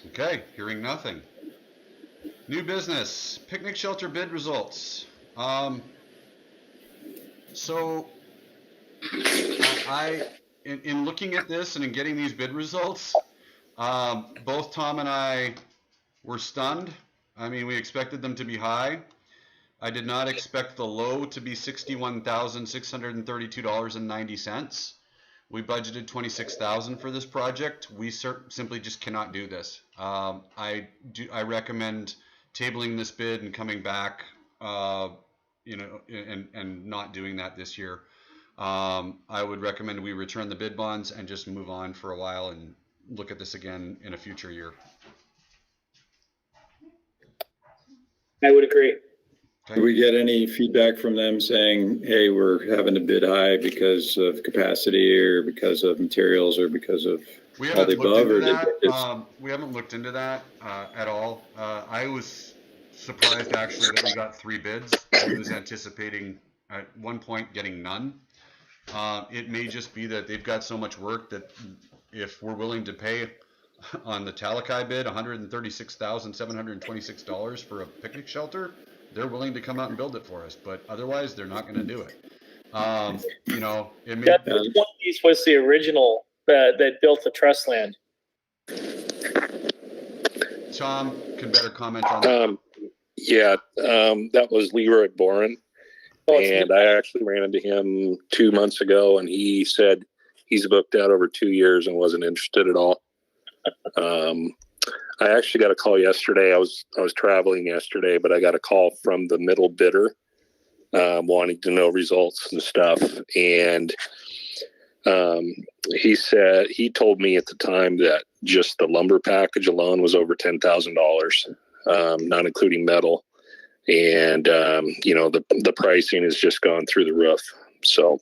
Okay, hearing nothing. New business, picnic shelter bid results. So in looking at this and in getting these bid results, both Tom and I were stunned. I mean, we expected them to be high. I did not expect the low to be $61,632.90. We budgeted $26,000 for this project. We simply just cannot do this. I recommend tabling this bid and coming back, and not doing that this year. I would recommend we return the bid bonds and just move on for a while and look at this again in a future year. I would agree. Do we get any feedback from them saying, hey, we're having to bid high because of capacity or because of materials or because of We all the haven't looked above? into Or that. We haven't looked into that at all. I was surprised actually that we got 3 bids. I was anticipating at one point getting none. It may just be that they've got so much work that if we're willing to pay on the Talakai bid $136,726 for a picnic shelter, they're willing to come out and build it for us. But otherwise, they're not going to do it. You know, it may. Which one of these was the original that built the trust land? Tom can better comment on that. That was Leroy Boren. And I actually ran into him 2 months ago, and he said he's booked out over 2 years and wasn't interested at all. I actually got a call yesterday. I was traveling yesterday, but I got a call from the middle bidder wanting to know results and stuff. And he told me at the time that just the lumber package alone was over $10,000, not including metal. And, the pricing has just gone through the roof. So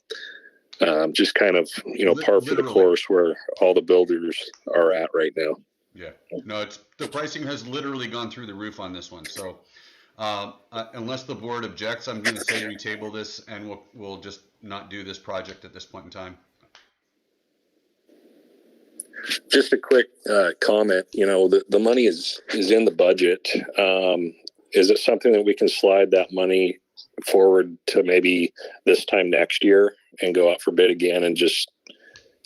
just kind of, par for the course where all the builders are at right now. Yeah, no, the pricing has literally gone through the roof on this one. So unless the board objects, I'm going to say we table this and we'll just not do this project at this point in time. Just a quick comment. The money is in the budget. Is it something that we can slide that money forward to maybe this time next year and go out for bid again and just,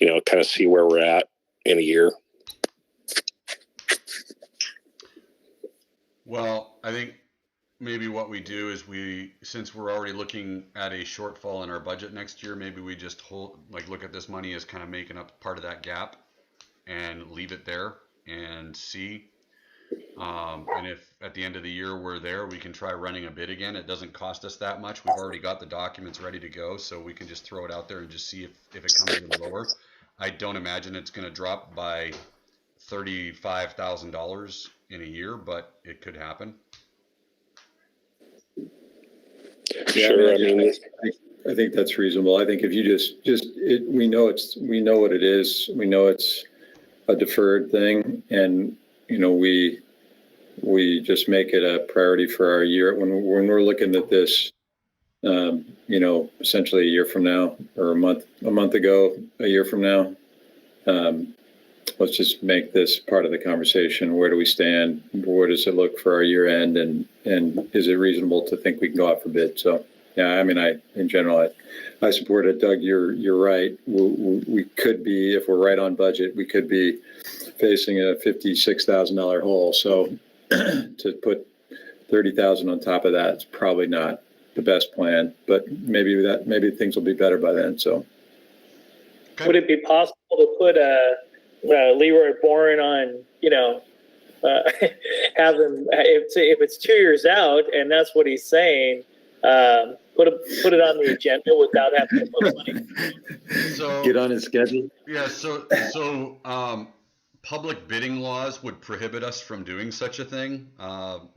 kind of see where we're at in a year? Well, I think maybe what we do is since we're already looking at a shortfall in our budget next year, maybe we just look at this money as kind of making up part of that gap and leave it there and see. And if at the end of the year we're there, we can try running a bid again. It doesn't cost us that much. We've already got the documents ready to go, so we can just throw it out there and just see if it comes in lower. I don't imagine it's going to drop by $35,000 in a year, but it could happen. Sure. I think that's reasonable. I think if you we know what it is. We know it's a deferred thing, and we just make it a priority for our year when we're looking at this. Essentially a year from now, or a month ago, a year from now. Let's just make this part of the conversation. Where do we stand? Where does it look for our year end? And is it reasonable to think we can go out for bid? So, yeah, in general, I support it. Doug, you're right. We could be, if we're right on budget, we could be facing a $56,000 hole. So to put $30,000 on top of that is probably not the best plan, but maybe things will be better by then. So would it be possible to put Leroy Boren on, have him, if it's 2 years out and that's what he's saying, put it on the agenda without having to put money. So get on his schedule. Yeah. So public bidding laws would prohibit us from doing such a thing.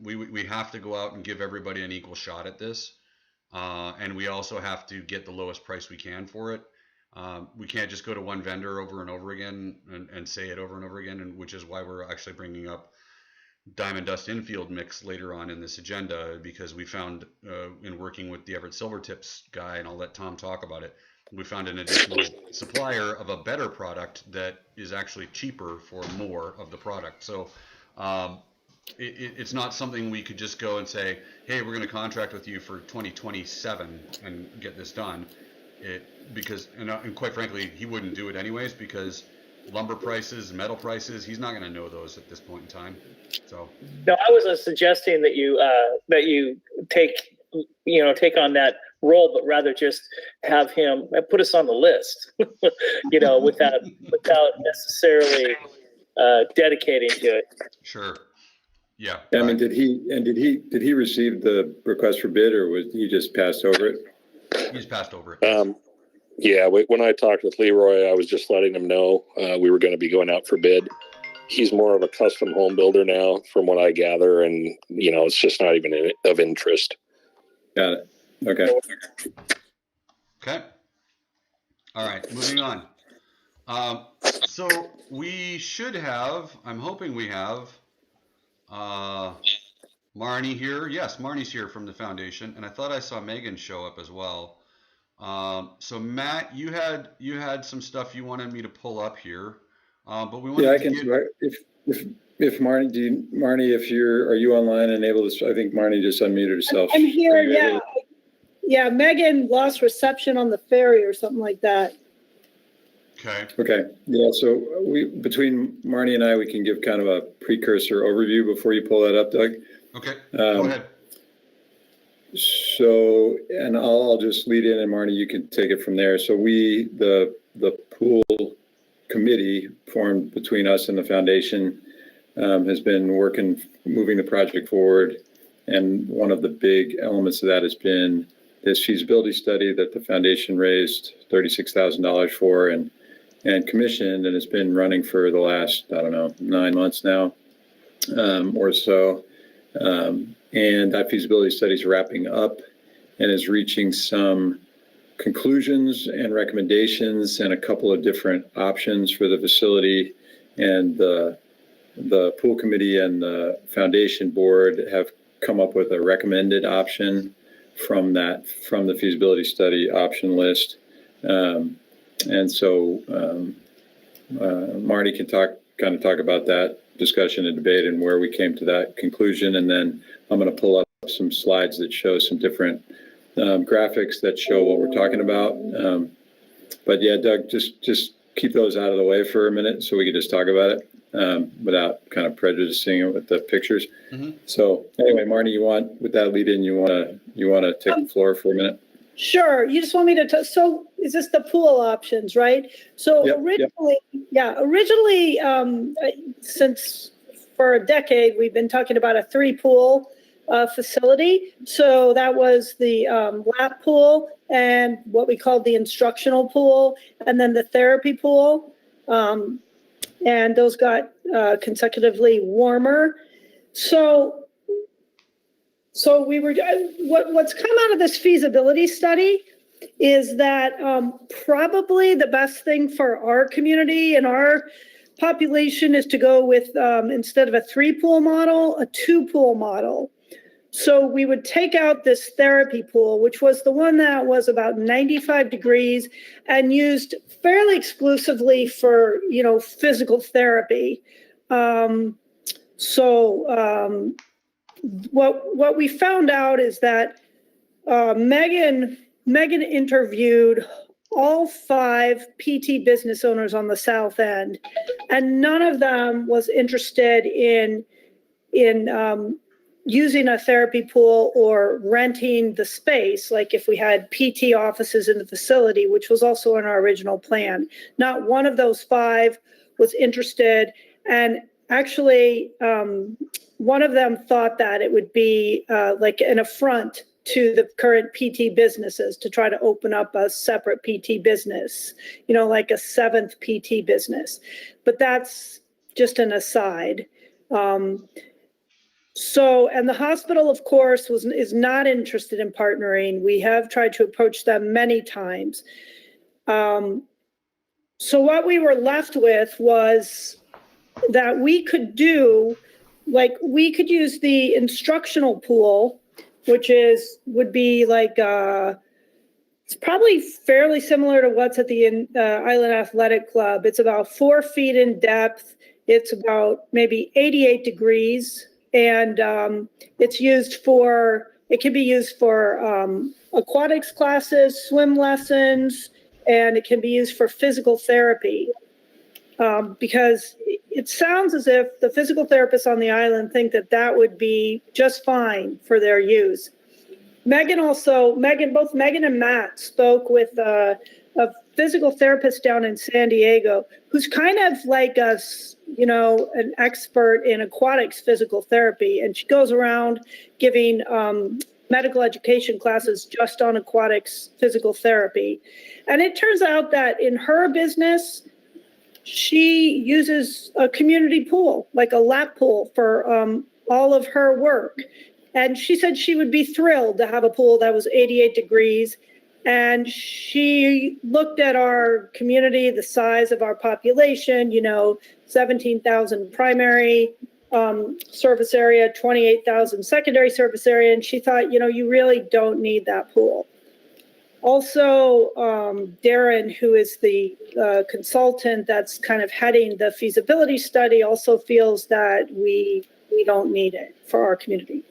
We have to go out and give everybody an equal shot at this. And we also have to get the lowest price we can for it. We can't just go to one vendor over and over again and say it over and over again, and which is why we're actually bringing up Diamond Dust Infield mix later on in this agenda, because we found in working with the Everett Silvertips guy, and I'll let Tom talk about it, we found an additional supplier of a better product that is actually cheaper for more of the product. So it's not something we could just go and say, hey, we're going to contract with you for 2027 and get this done. And quite frankly, he wouldn't do it anyways, because lumber prices, metal prices, he's not going to know those at this point in time. So no, I wasn't suggesting that you take on that role, but rather just have him put us on the list, without necessarily dedicating to it. Sure. Yeah. Did he receive the request for bid, or was he just passed over it? He's passed over it. Yeah, when I talked with Leroy, I was just letting him know we were going to be going out for bid. He's more of a custom home builder now, from what I gather, and it's just not even of interest. Got it. Okay. Okay. All right, moving on. So we should have, I'm hoping we have, Marnie here. Yes, Marnie's here from the foundation, and I thought I saw Megan show up as well. So Matt, you had some stuff you wanted me to pull up here, but we wanted Yeah, I to can. If Marnie, are you online and able to? I think Marnie just unmuted herself. I'm here. Yeah. Yeah, Megan lost reception on the ferry or something like that. Okay. Yeah. So between Marnie and I, we can give kind of a precursor overview before you pull that up, Doug. Okay. Go ahead. So, and I'll just lead in, and Marnie, you can take it from there. So the pool committee formed between us and the foundation has been moving the project forward. And one of the big elements of that has been this feasibility study that the foundation raised $36,000 for and commissioned, and it's been running for the last, 9 months now or so. And that feasibility study is wrapping up and is reaching some conclusions and recommendations and a couple of different options for the facility. And the pool committee and the foundation board have come up with a recommended option from the feasibility study option list. And so Marty can talk about that discussion and debate and where we came to that conclusion. And then I'm going to pull up some slides that show some different graphics that show what we're talking about. But yeah, Doug, just keep those out of the way for a minute so we can just talk about it without kind of prejudicing it with the pictures. Mm-hmm. So anyway, Marnie, with that lead in, you want to take the floor for a minute? Sure. You just want me to, so is this the pool options, right? So originally, since for a decade, we've been talking about a 3-pool facility. So that was the lap pool and what we called the instructional pool, and then the therapy pool. And those got consecutively warmer. So we were, what's come out of this feasibility study is that probably the best thing for our community and our population is to go with, instead of a 3-pool model, a 2-pool model. So we would take out this therapy pool, which was the one that was about 95 degrees and used fairly exclusively for, physical therapy. What we found out is that Megan interviewed all 5 PT business owners on the South End, and none of them was interested in using a therapy pool or renting the space, like if we had PT offices in the facility, which was also in our original plan. Not one of those 5 was interested, and actually one of them thought that it would be like an affront to the current PT businesses to try to open up a separate PT business, like a 7th PT business. But that's just an aside. And the hospital, of course, is not interested in partnering. We have tried to approach them many times. So what we were left with was that we could use the instructional pool, which would be like, it's probably fairly similar to what's at the Island Athletic Club. It's about 4 feet in depth. It's about maybe 88 degrees. And it can be used for aquatics classes, swim lessons, and it can be used for physical therapy. Because it sounds as if the physical therapists on the island think that would be just fine for their use. Both Megan and Matt spoke with a physical therapist down in San Diego, who's kind of like us, an expert in aquatics physical therapy. And she goes around giving medical education classes just on aquatics physical therapy. And it turns out that in her business, she uses a community pool, like a lap pool for all of her work. And she said she would be thrilled to have a pool that was 88 degrees. And she looked at our community, the size of our population, 17,000 primary service area, 28,000 secondary service area. And she thought, you really don't need that pool. Also, Darren, who is the consultant that's kind of heading the feasibility study, also feels that we don't need it for our community.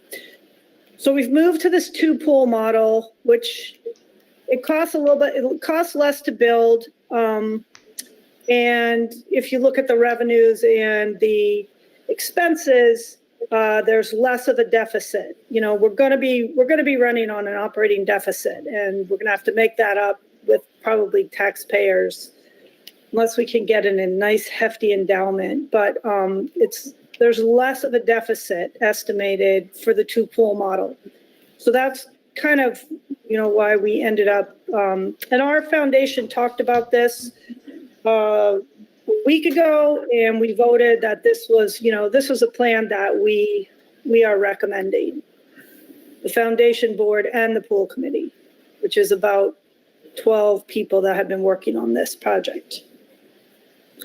So we've moved to this 2-pool model, which it costs a little bit, it costs less to build. And if you look at the revenues and the expenses, there's less of a deficit. We're going to be running on an operating deficit, and we're going to have to make that up with probably taxpayers, unless we can get in a nice hefty endowment. But there's less of a deficit estimated for the 2-pool model. So that's kind of why we ended up. And our foundation talked about this a week ago, and we voted that this was a plan that we are recommending, the foundation board and the pool committee, which is about 12 people that have been working on this project.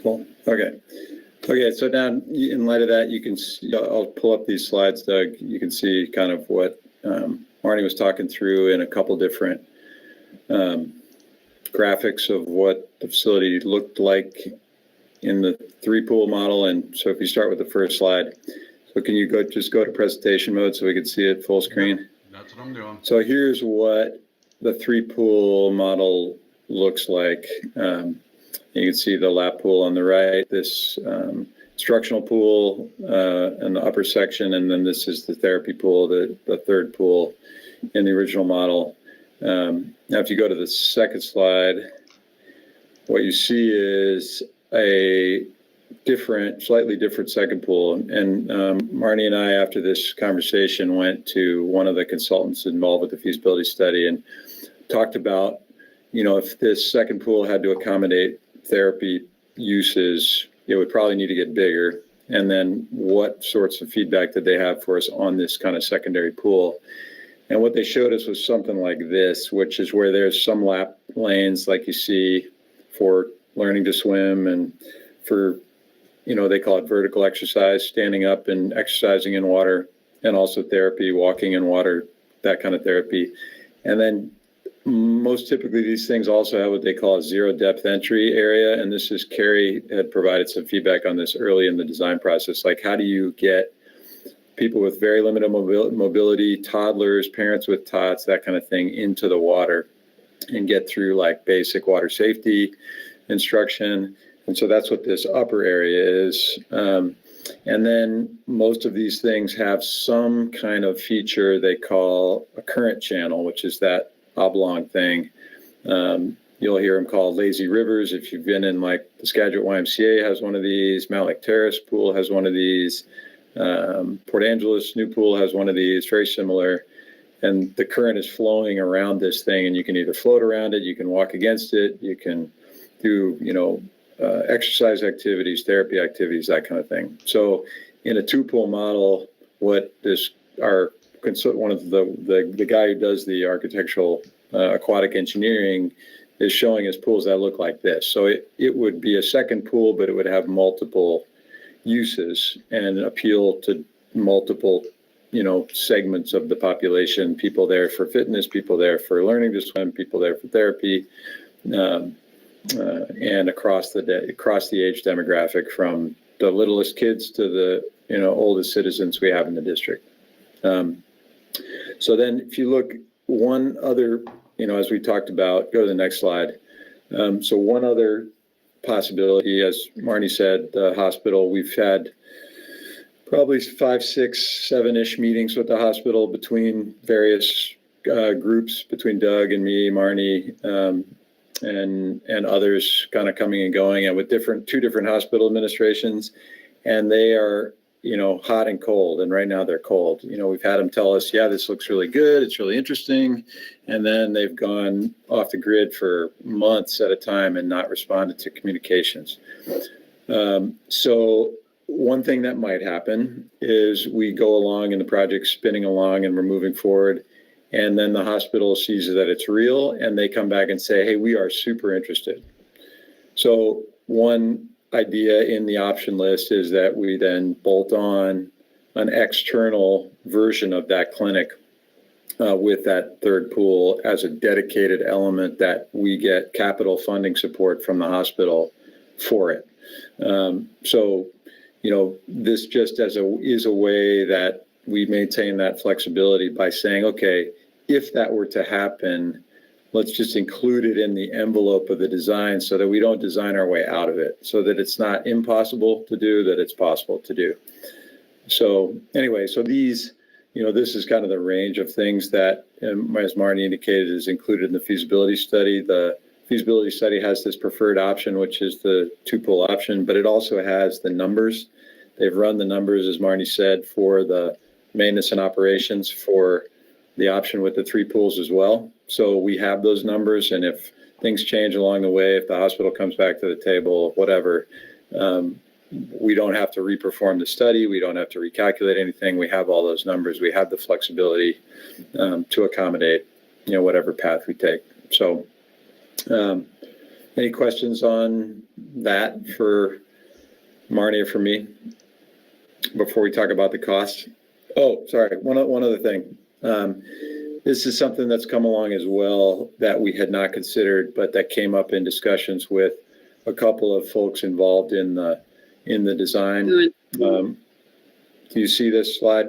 Cool. Okay. So now in light of that, you can see, I'll pull up these slides, Doug. You can see kind of what Marnie was talking through in a couple different graphics of what the facility looked like in the 3-pool model. And so if you start with the first slide, so can you go to presentation mode so we can see it full screen? That's what I'm doing. So here's what the 3-pool model looks like. You can see the lap pool on the right, this instructional pool in the upper section, and then this is the therapy pool, the 3rd pool in the original model. Now, if you go to the second slide, what you see is a slightly different second pool. And Marnie and I, after this conversation, went to one of the consultants involved with the feasibility study and talked about, if this second pool had to accommodate therapy uses, it would probably need to get bigger. And then what sorts of feedback did they have for us on this kind of secondary pool? And what they showed us was something like this, which is where there's some lap lanes like you see for learning to swim and for, they call it vertical exercise, standing up and exercising in water, and also therapy, walking in water, that kind of therapy. And then most typically these things also have what they call a 0 depth entry area. And this is, Carrie had provided some feedback on this early in the design process. Like, how do you get people with very limited mobility, toddlers, parents with tots, that kind of thing, into the water and get through like basic water safety instruction? And so that's what this upper area is. And then most of these things have some kind of feature they call a current channel, which is that oblong thing. You'll hear them called lazy rivers. If you've been in like the Skagit YMCA has one of these, Mount Lake Terrace pool has one of these, Port Angeles new pool has one of these, very similar. And the current is flowing around this thing, and you can either float around it, you can walk against it, you can do, exercise activities, therapy activities, that kind of thing. So in a 2-pool model, what one of the guy who does the architectural aquatic engineering is showing us pools that look like this. So it would be a second pool, but it would have multiple uses and appeal to multiple, segments of the population, people there for fitness, people there for learning to swim, people there for therapy, and across the age demographic, from the littlest kids to the, oldest citizens we have in the district. So then if you look, one other, as we talked about, go to the next slide. So one other possibility, as Marnie said, the hospital, we've had probably 5, 6, 7-ish meetings with the hospital between various groups, between Doug and me, Marnie, and others kind of coming and going, and with 2 different hospital administrations. And they are hot and cold, and right now they're cold. We've had them tell us, yeah, this looks really good, it's really interesting, and then they've gone off the grid for months at a time and not responded to communications. So one thing that might happen is we go along and the project's spinning along and we're moving forward, and then the hospital sees that it's real and they come back and say, hey, we are super interested. So one idea in the option list is that we then bolt on an external version of that clinic with that third pool as a dedicated element that we get capital funding support from the hospital for it. So, this just is a way that we maintain that flexibility by saying, okay, if that were to happen, let's just include it in the envelope of the design so that we don't design our way out of it, so that it's not impossible to do, that it's possible to do. So anyway, so these, this is kind of the range of things that, as Marnie indicated, is included in the feasibility study. The feasibility study has this preferred option, which is the two-pool option, but it also has the numbers. They've run the numbers, as Marnie said, for the maintenance and operations for the option with the three pools as well. So we have those numbers, and if things change along the way, if the hospital comes back to the table, whatever, we don't have to reperform the study. We don't have to recalculate anything. We have all those numbers. We have the flexibility to accommodate, whatever path we take. So any questions on that for Marnie or for me before we talk about the costs? Oh, sorry. One other thing. This is something that's come along as well that we had not considered, but that came up in discussions with a couple of folks involved in the design. Do you see this slide?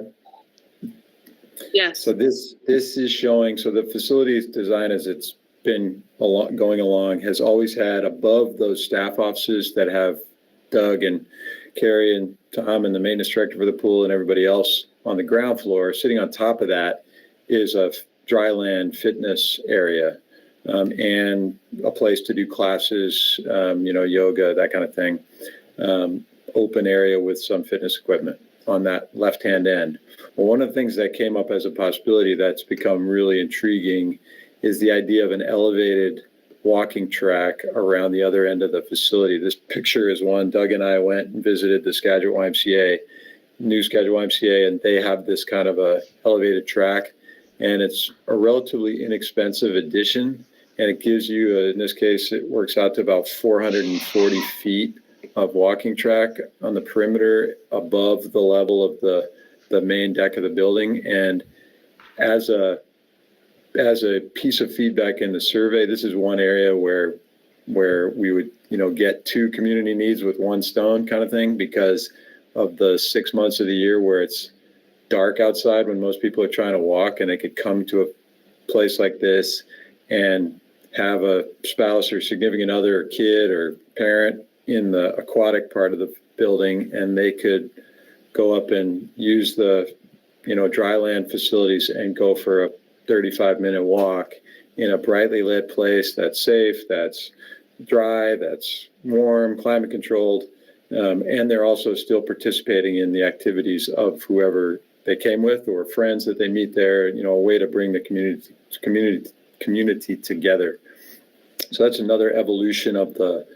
Yes. So this is showing, so the facilities design as it's been going along has always had above those staff offices that have Doug and Carrie and Tom and the maintenance director for the pool and everybody else on the ground floor. Sitting on top of that is a dry land fitness area and a place to do classes, yoga, that kind of thing. Open area with some fitness equipment on that left-hand end. Well, one of the things that came up as a possibility that's become really intriguing is the idea of an elevated walking track around the other end of the facility. This picture is one, Doug and I went and visited the Skagit YMCA, new Skagit YMCA, and they have this kind of a elevated track, and it's a relatively inexpensive addition, and it gives you, in this case, it works out to about 440 feet of walking track on the perimeter above the level of the main deck of the building. And as a piece of feedback in the survey, this is one area where we would, get two community needs with one stone kind of thing, because of the 6 months of the year where it's dark outside when most people are trying to walk, and they could come to a place like this and have a spouse or significant other or kid or parent in the aquatic part of the building, and they could go up and use the, dry land facilities and go for a 35-minute walk in a brightly lit place that's safe, that's dry, that's warm, climate controlled, and they're also still participating in the activities of whoever they came with or friends that they meet there, a way to bring the community together. So that's another evolution of the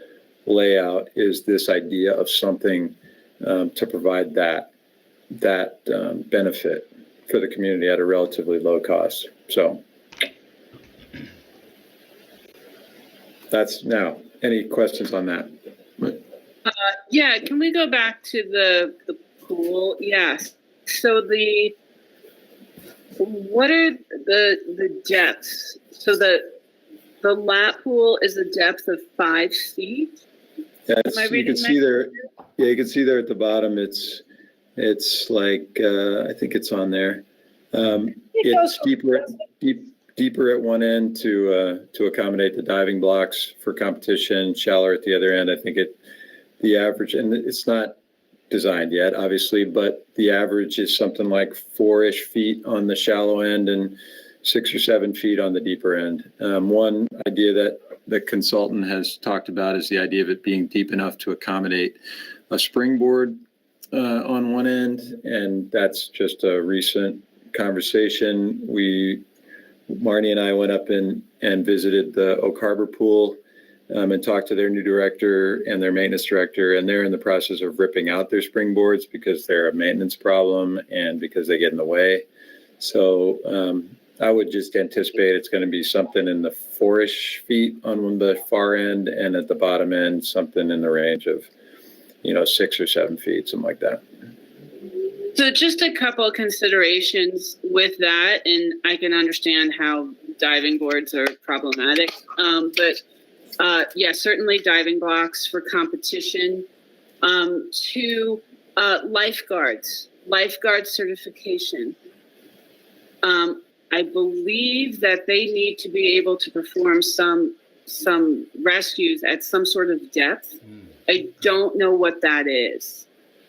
layout, is this idea of something to provide that benefit for the community at a relatively low cost. So that's now. Any questions on that? Yeah, can we go back to the pool? Yes. So what are the depths? So the lap pool is a depth of 5 feet. Yes, you can see there. Yeah, you can see there at the bottom. It's like I think it's on there. It's deeper at one end to accommodate the diving blocks for competition. Shallower at the other end. I think the average, and it's not designed yet, obviously, but the average is something like 4-ish feet on the shallow end and 6 or 7 feet on the deeper end. One idea that the consultant has talked about is the idea of it being deep enough to accommodate a springboard on one end, and that's just a recent conversation. Marnie and I went up and visited the Oak Harbor pool and talked to their new director and their maintenance director, and they're in the process of ripping out their springboards because they're a maintenance problem and because they get in the way. So I would just anticipate it's going to be something in the 4-ish feet on the far end, and at the bottom end, something in the range of, 6 or 7 feet, something like that. So just a couple of considerations with that, and I can understand how diving boards are problematic. But yeah, certainly diving blocks for competition. To lifeguard certification. I believe that they need to be able to perform some rescues at some sort of depth. I don't know what that is,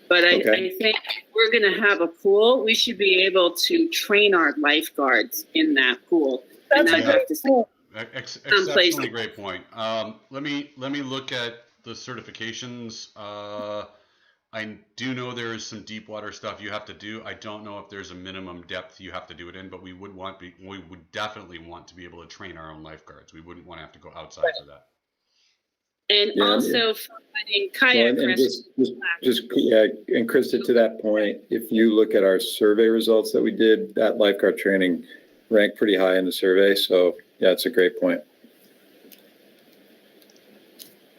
but I think if we're going to have a pool, we should be able to train our lifeguards in that pool. That's and a great point. Exceptionally great point. Let me look at the certifications. I do know there is some deep water stuff you have to do. I don't know if there's a minimum depth you have to do it in, but we would definitely want to be able to train our own lifeguards. We wouldn't want to have to go outside for that. And also finding kayak rescue. And Krista, to that point, if you look at our survey results that we did, that lifeguard training ranked pretty high in the survey. So yeah, it's a great point.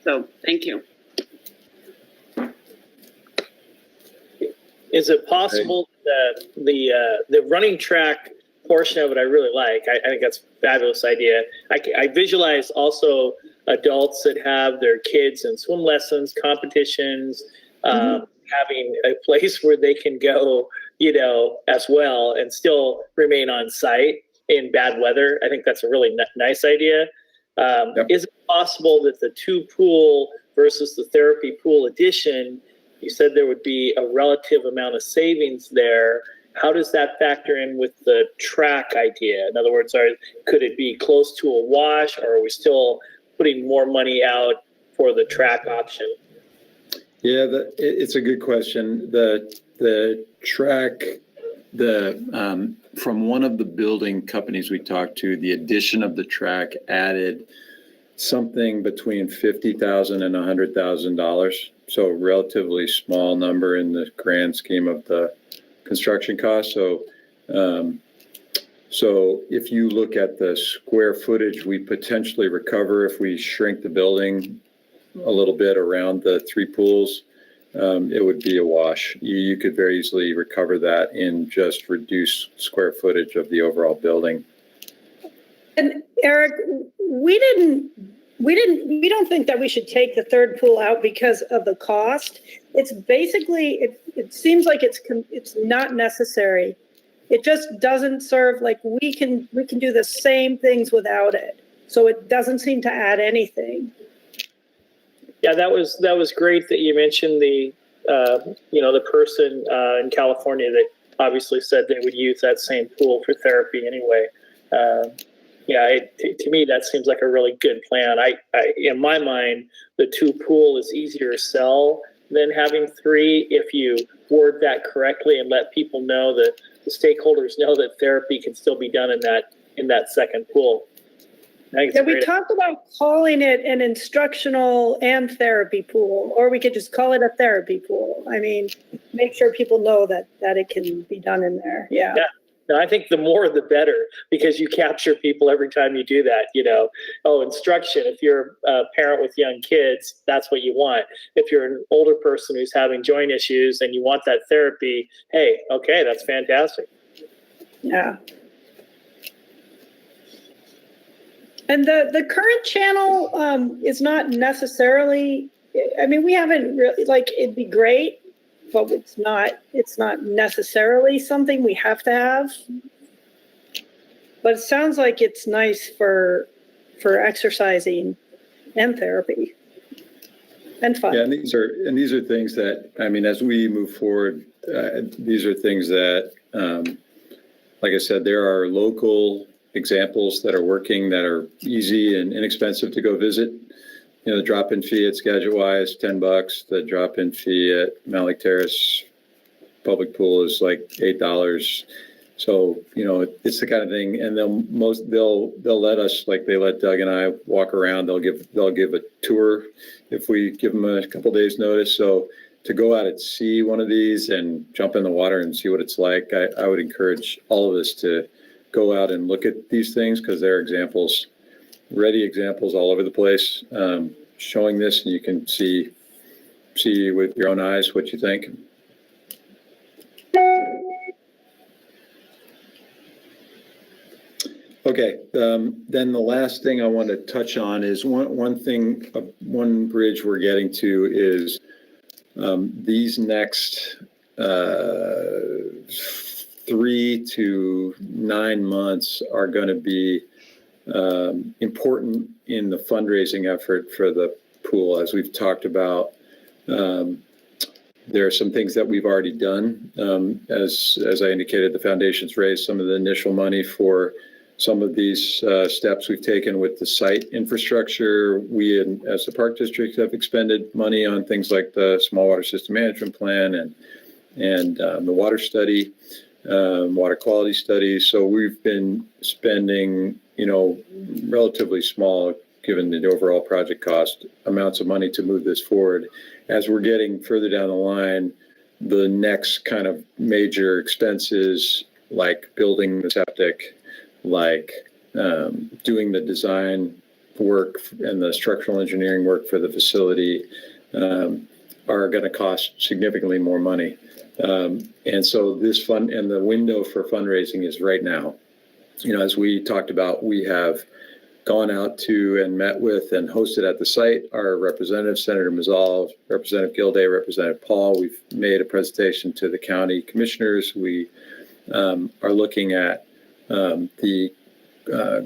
So thank you. Is it possible that the running track portion of it I really like? I think that's a fabulous idea. I visualize also adults that have their kids in swim lessons, competitions, having a place where they can go, as well and still remain on site in bad weather. I think that's a really nice idea. Is it possible that the 2-pool versus the therapy pool addition, you said there would be a relative amount of savings there? How does that factor in with the track idea? In other words, could it be close to a wash, or are we still putting more money out for the track option? Yeah, it's a good question. The track, from one of the building companies we talked to, the addition of the track added something between $50,000 and $100,000. So a relatively small number in the grand scheme of the construction cost. So if you look at the square footage we potentially recover if we shrink the building a little bit around the 3 pools, it would be a wash. You could very easily recover that in just reduced square footage of the overall building. And Eric, we don't think that we should take the 3rd pool out because of the cost. It's basically, it seems like it's not necessary. It just doesn't serve, like we can do the same things without it. So it doesn't seem to add anything. Yeah, that was great that you mentioned the person in California that obviously said they would use that same pool for therapy anyway. To me, that seems like a really good plan. In my mind, the 2-pool is easier to sell than having 3 if you word that correctly and let people know that the stakeholders know that therapy can still be done in that 2nd pool. Yeah, we talked about calling it an instructional and therapy pool, or we could just call it a therapy pool. I mean, make sure people know that it can be done in there. Yeah. No, I think the more the better, because you capture people every time you do that. Instruction. If you're a parent with young kids, that's what you want. If you're an older person who's having joint issues and you want that therapy, hey, okay, that's fantastic. Yeah. And the current channel is not necessarily, I mean, we haven't really, it'd be great, but it's not necessarily something we have to have. But it sounds like it's nice for exercising and therapy and fun. Yeah, and these are things that, I mean, as we move forward, these are things that, like I said, there are local examples that are working that are easy and inexpensive to go visit. The drop-in fee at Skagit-Wise, $10. The drop-in fee at Malik Terrace, public pool is like $8. So, you know, it's the kind of thing, and they'll let us, like they let Doug and I walk around. They'll give a tour if we give them a couple days notice. So to go out and see one of these and jump in the water and see what it's like, I would encourage all of us to go out and look at these things, because there are examples, ready examples all over the place, showing this, and you can see with your own eyes what you think. Okay, then the last thing I want to touch on is one bridge we're getting to is these next 3 to 9 months are going to be important in the fundraising effort for the pool. As we've talked about, there are some things that we've already done. As I indicated, the foundation's raised some of the initial money for some of these steps we've taken with the site infrastructure. We, as the Park District, have expended money on things like the small water system management plan and the water study, water quality study. So we've been spending, you know, relatively small, given the overall project cost, amounts of money to move this forward. As we're getting further down the line, the next kind of major expenses, like building the septic, like doing the design work and the structural engineering work for the facility, are going to cost significantly more money. And so this fund and the window for fundraising is right now. You know, as we talked about, we have gone out to and met with and hosted at the site our representatives, Senator Mazzal, Representative Gilday, Representative Paul. We've made a presentation to the county commissioners. We are looking at the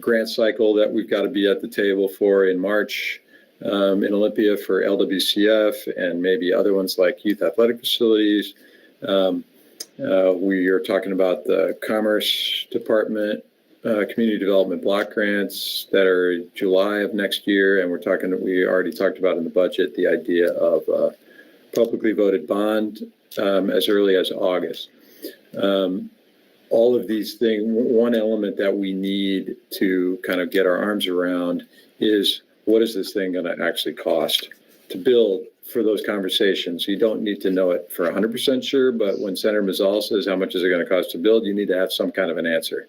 grant cycle that we've got to be at the table for in March in Olympia for LWCF and maybe other ones like youth athletic facilities. We are talking about the Commerce Department community development block grants that are July of next year, and we already talked about in the budget the idea of a publicly voted bond as early as August. All of these things, one element that we need to kind of get our arms around is, what is this thing going to actually cost to build for those conversations? You don't need to know it for 100% sure, but when Senator Mazzal says how much is it going to cost to build, you need to have some kind of an answer,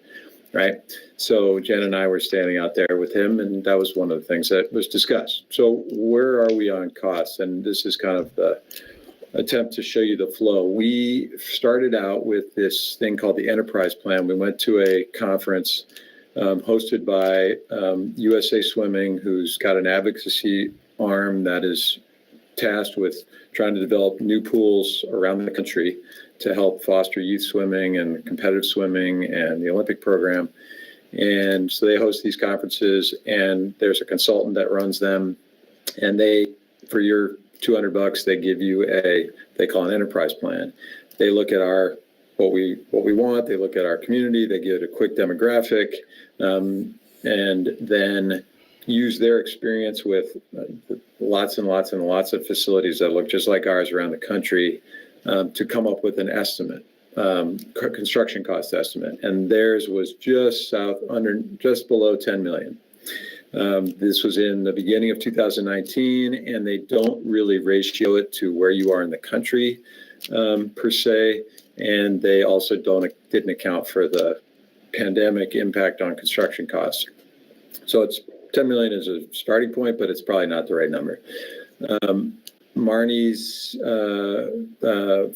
right? So Jen and I were standing out there with him, and that was one of the things that was discussed. So where are we on costs? And this is kind of the attempt to show you the flow. We started out with this thing called the Enterprise Plan. We went to a conference hosted by USA Swimming, who's got an advocacy arm that is tasked with trying to develop new pools around the country to help foster youth swimming and competitive swimming and the Olympic program. And so they host these conferences, and there's a consultant that runs them, and they, for your $200, they give you they call an enterprise plan. They look at what we want. They look at our community. They give it a quick demographic, and then use their experience with lots and lots and lots of facilities that look just like ours around the country to come up with an estimate, construction cost estimate. And theirs was just below 10 million. This was in the beginning of 2019, and they don't really ratio it to where you are in the country per se, and they also didn't account for the pandemic impact on construction costs. So it's 10 million is a starting point, but it's probably not the right number. Marnie's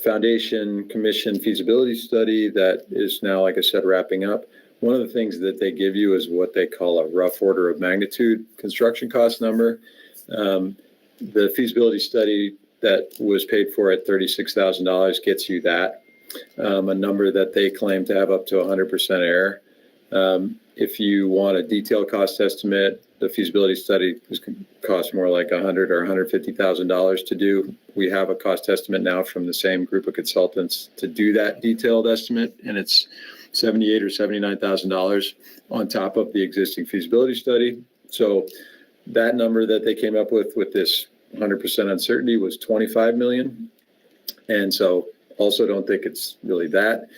foundation commission feasibility study that is now, like I said, wrapping up. One of the things that they give you is what they call a rough order of magnitude construction cost number. The feasibility study that was paid for at $36,000 gets you that, a number that they claim to have up to 100% error. If you want a detailed cost estimate, the feasibility study costs more like $100,000 or $150,000 to do. We have a cost estimate now from the same group of consultants to do that detailed estimate, and it's $78,000 or $79,000 on top of the existing feasibility study. So that number that they came up with this 100% uncertainty was 25 million. And so also don't think it's really that.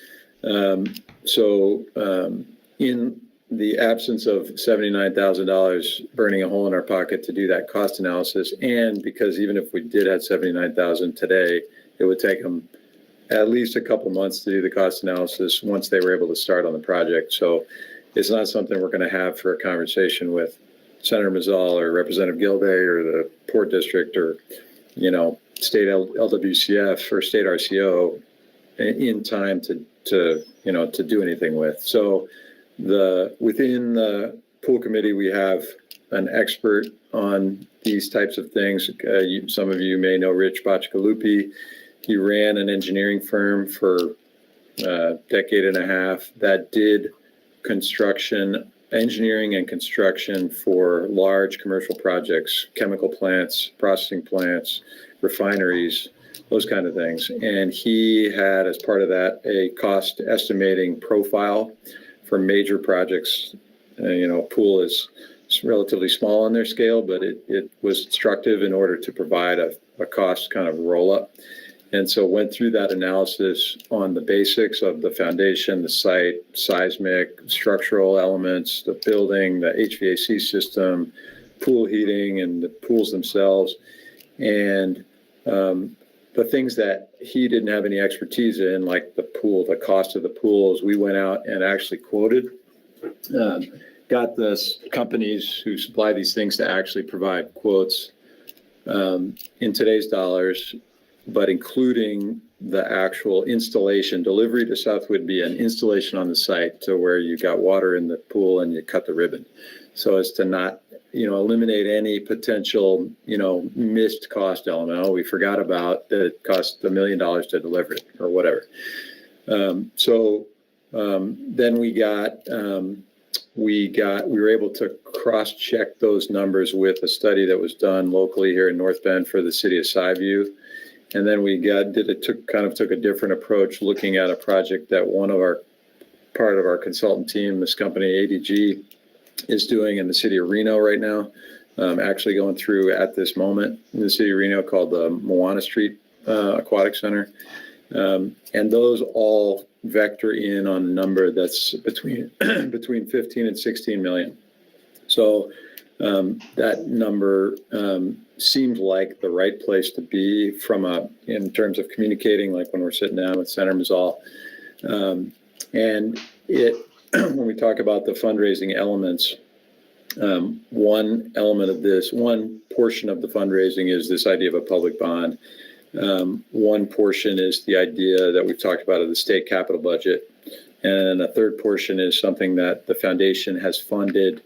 In the absence of $79,000 burning a hole in our pocket to do that cost analysis, and because even if we did have $79,000 today, it would take them at least a couple months to do the cost analysis once they were able to start on the project. So it's not something we're going to have for a conversation with Senator Mazzal or Representative Gilday or the Port District or, state LWCF or state RCO in time to do anything with. So within the pool committee, we have an expert on these types of things. Some of you may know Rich Baccialupi. He ran an engineering firm for a decade and a half that did engineering and construction for large commercial projects, chemical plants, processing plants, refineries, those kind of things. And he had, as part of that, a cost estimating profile for major projects. Pool is relatively small on their scale, but it was instructive in order to provide a cost kind of roll up. And so went through that analysis on the basics of the foundation, the site, seismic, structural elements, the building, the HVAC system, pool heating, and the pools themselves. And the things that he didn't have any expertise in, like the pool, the cost of the pools, we went out and actually quoted, got the companies who supply these things to actually provide quotes in today's dollars, but including the actual installation. Delivery to South would be an installation on the site to where you got water in the pool and you cut the ribbon, so as to not eliminate any potential missed cost element. Oh, we forgot about that it cost $1 million to deliver it or whatever. Then we were able to cross-check those numbers with a study that was done locally here in North Bend for the city of Skyview. And then we took a different approach, looking at a project that part of our consultant team, this company ADG, is doing in the city of Reno right now. Actually going through at this moment in the city of Reno, called the Moana Street Aquatic Center. And those all vector in on a number that's between 15 and 16 million. So that number seemed like the right place to be in terms of communicating, like when we're sitting down with Senator Mazzal. And when we talk about the fundraising elements, one portion of the fundraising is this idea of a public bond. One portion is the idea that we've talked about of the state capital budget. And a third portion is something that the foundation has funded.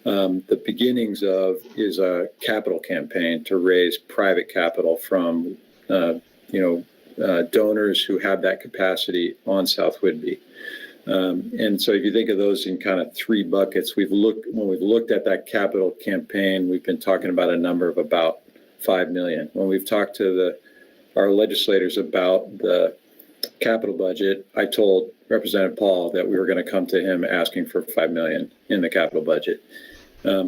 The beginnings of is a capital campaign to raise private capital from, donors who have that capacity on South Whidbey. And so if you think of those in kind of three buckets, when we've looked at that capital campaign, we've been talking about a number of about 5 million. When we've talked to our legislators about the capital budget, I told Representative Paul that we were going to come to him asking for 5 million in the capital budget.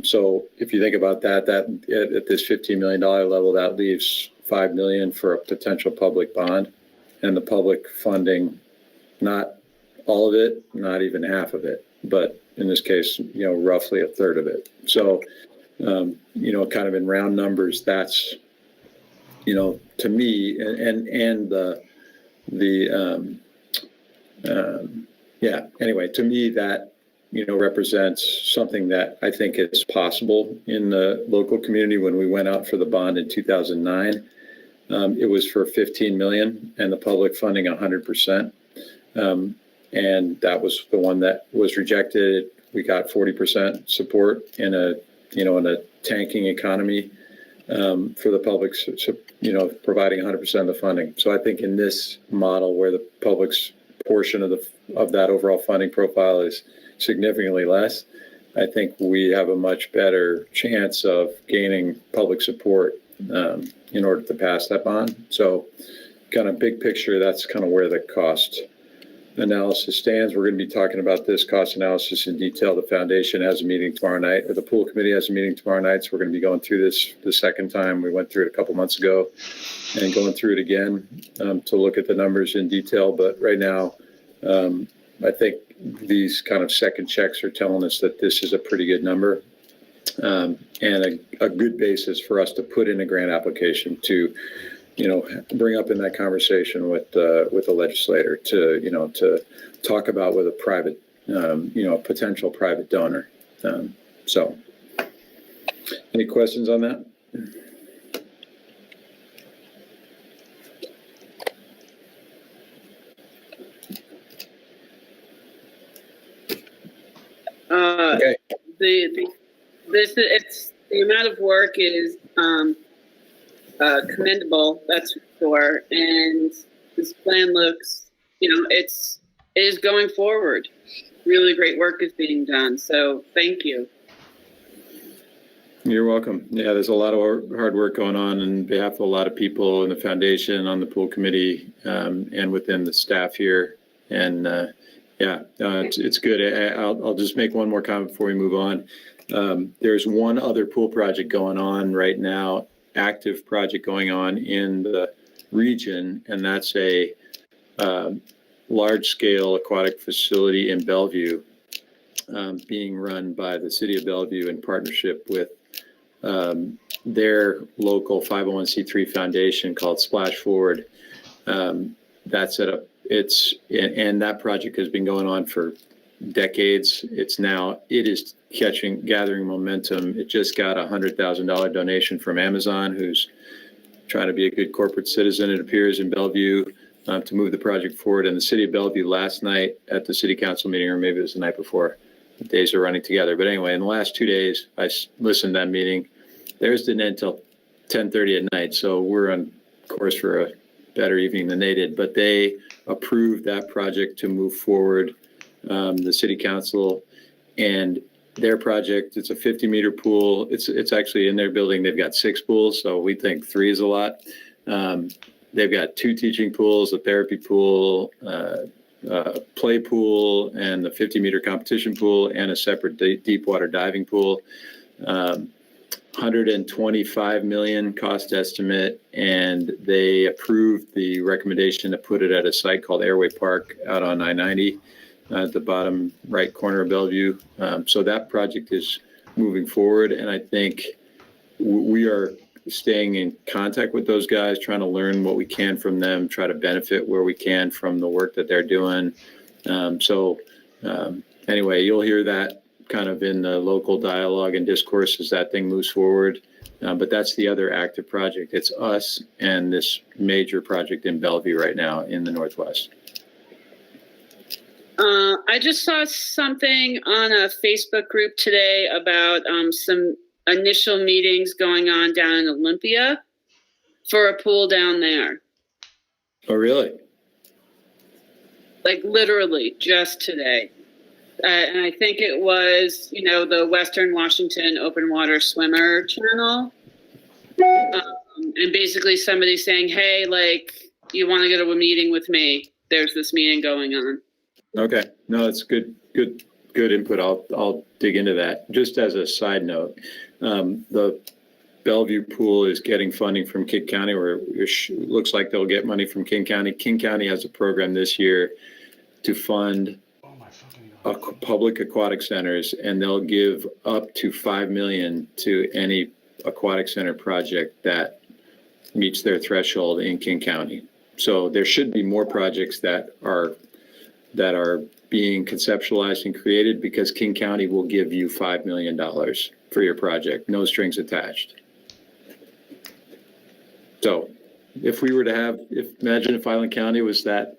So if you think about that at this $15 million level, that leaves 5 million for a potential public bond, and the public funding, not all of it, not even half of it, but in this case, roughly a third of it. So, kind of in round numbers, that's, to me, anyway, to me, that, represents something that I think is possible in the local community. When we went out for the bond in 2009, it was for 15 million and the public funding 100%. And that was the one that was rejected. We got 40% support in a tanking economy for the public, providing 100% of the funding. So I think in this model where the public's portion of that overall funding profile is significantly less, I think we have a much better chance of gaining public support in order to pass that bond. So kind of big picture, that's kind of where the cost analysis stands. We're going to be talking about this cost analysis in detail. The foundation has a meeting tomorrow night, or the pool committee has a meeting tomorrow night. So we're going to be going through this the second time. We went through it a couple months ago. and going through it again to look at the numbers in detail. But right now, I think these kind of second checks are telling us that this is a pretty good number and a good basis for us to put in a grant application to, bring up in that conversation with the legislator to talk about with a private, potential private donor. So, any questions on that? Okay. The amount of work is commendable, that's for sure, and this plan looks, it is going forward. Really great work is being done, so thank you. You're welcome. Yeah, there's a lot of hard work going on behalf of a lot of people in the foundation, on the pool committee, and within the staff here. And it's good. I'll just make one more comment before we move on. There's one other pool project going on right now, active project going on in the region, and that's a large-scale aquatic facility in Bellevue being run by the city of Bellevue in partnership with their local 501c3 foundation called Splash Forward. That's set up. And that project has been going on for decades. It is gathering momentum. It just got a $100,000 donation from Amazon, who's trying to be a good corporate citizen, it appears, in Bellevue to move the project forward. And the city of Bellevue last night at the city council meeting, or maybe it was the night before, the days are running together. But anyway, in the last 2 days, I listened to that meeting. Theirs didn't end until 10:30 at night. So we're on course for a better evening than they did. But they approved that project to move forward, the city council, and their project, it's a 50-meter pool. It's actually in their building. They've got 6 pools, so we think 3 is a lot. They've got 2 teaching pools, a therapy pool, play pool, and the 50-meter competition pool, and a separate deep water diving pool. 125 million cost estimate, and they approved the recommendation to put it at a site called Airway Park out on I-90 at the bottom right corner of Bellevue. So that project is moving forward, and I think we are staying in contact with those guys, trying to learn what we can from them, try to benefit where we can from the work that they're doing. Anyway, you'll hear that kind of in the local dialogue and discourse as that thing moves forward. But that's the other active project. It's us and this major project in Bellevue right now in the Northwest. I just saw something on a Facebook group today about some initial meetings going on down in Olympia for a pool down there. Oh, really? Like literally just today. And I think it was, the Western Washington Open Water Swimmer channel. And basically somebody saying, hey, you want to go to a meeting with me? There's this meeting going on. Okay. No, that's good input. I'll dig into that. Just as a side note, the Bellevue pool is getting funding from King County, or it looks like they'll get money from King County. King County has a program this year to fund public aquatic centers, and they'll give up to $5 million to any aquatic center project that meets their threshold in King County. So there should be more projects that are being conceptualized and created, because King County will give you $5 million for your project, no strings attached. So if we were to imagine if Island County was that,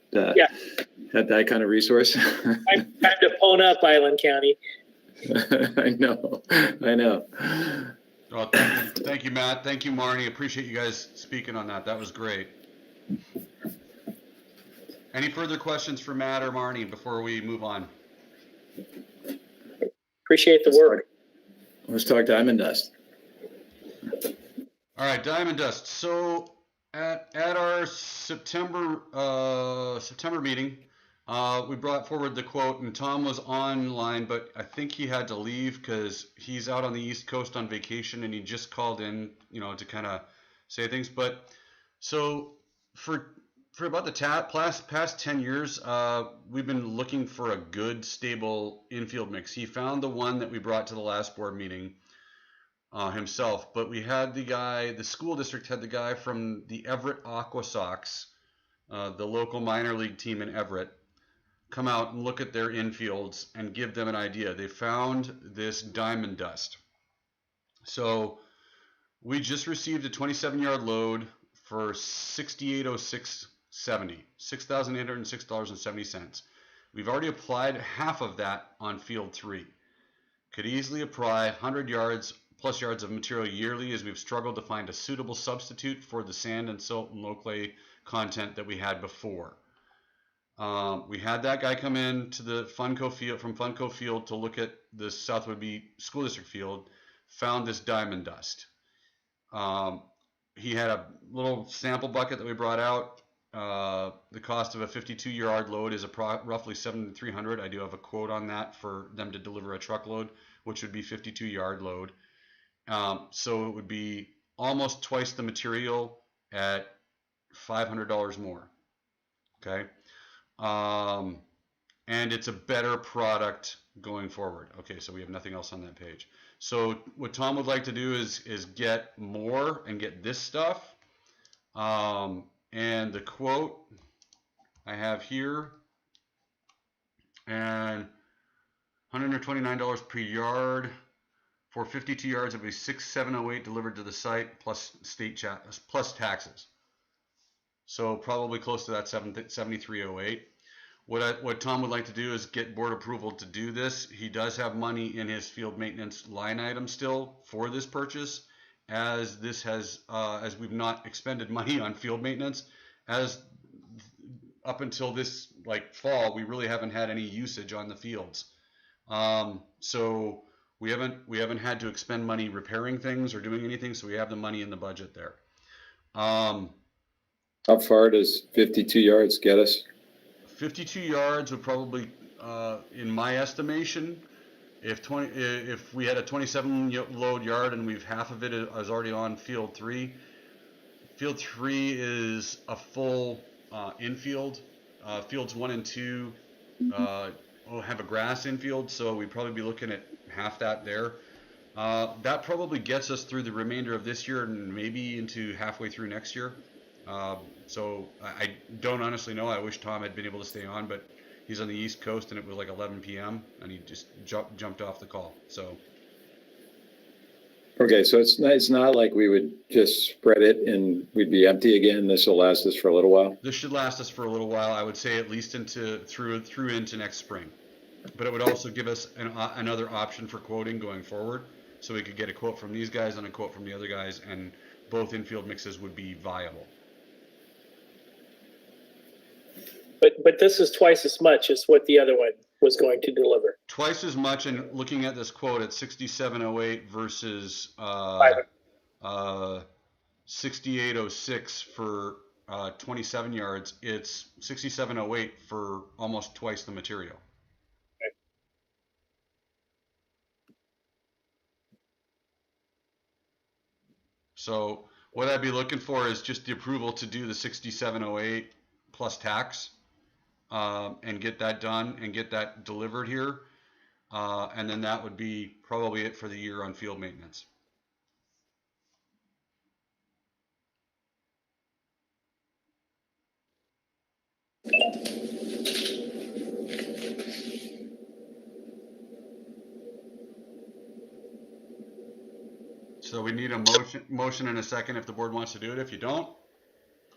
had that kind of resource. Time to pwn up, Island County. I know. Well, thank you, Matt. Thank you, Marnie. Appreciate you guys speaking on that. That was great. Any further questions for Matt or Marnie before we move on? Appreciate the work. Let's talk Diamond Dust. All right, Diamond Dust. So at our September meeting, we brought forward the quote, and Tom was online, but I think he had to leave because he's out on the East Coast on vacation, and he just called in, to kind of say things. But So for about the past 10 years, we've been looking for a good, stable infield mix. He found the one that we brought to the last board meeting himself, but we had the school district had the guy from the Everett Aqua Sox, the local minor league team in Everett, come out and look at their infields and give them an idea. They found this diamond dust. So we just received a 27-yard load for $6806.70, $6,806.70. We've already applied half of that on field 3. Could easily apply 100 yards plus yards of material yearly, as we've struggled to find a suitable substitute for the sand and silt and low clay content that we had before. We had that guy come in to the Funco Field to look at the Southwood School District field, found this diamond dust. He had a little sample bucket that we brought out. The cost of a 52-yard load is roughly $7,300. I do have a quote on that for them to deliver a truckload, which would be 52-yard load. So it would be almost twice the material at $500 more. Okay. And it's a better product going forward. Okay, so we have nothing else on that page. So what Tom would like to do is get more and get this stuff. And the quote I have here, and $129 per yard for 52 yards. It'll be $6,708 delivered to the site plus plus taxes. So probably close to that $7,308. What Tom would like to do is get board approval to do this. He does have money in his field maintenance line item still for this purchase, as we've not expended money on field maintenance. As up until this fall, we really haven't had any usage on the fields. So we haven't had to expend money repairing things or doing anything. So we have the money in the budget there. How far does 52 yards get us? 52 yards would probably, in my estimation, if we had a 27 load yard and we've half of it is already on field 3. Field 3 is a full infield. Fields 1 and 2 have a grass infield, so we'd probably be looking at half that there. That probably gets us through the remainder of this year and maybe into halfway through next year. So I don't honestly know. I wish Tom had been able to stay on, but he's on the East Coast and it was like 11 p.m. and he just jumped off the call. So. Okay, so it's not like we would just spread it and we'd be empty again. This will last us for a little while. This should last us for a little while. I would say at least through into next spring. But it would also give us another option for quoting going forward. So we could get a quote from these guys and a quote from the other guys, and both infield mixes would be viable. But this is twice as much as what the other one was going to deliver. Twice as much, and looking at this quote at 6708 versus 6806 for 27 yards, it's 6708 for almost twice the material. Okay. So what I'd be looking for is just the approval to do the 6708 plus tax. And get that done and get that delivered here. And then that would be probably it for the year on field maintenance. So we need a motion and a second if the board wants to do it. If you don't,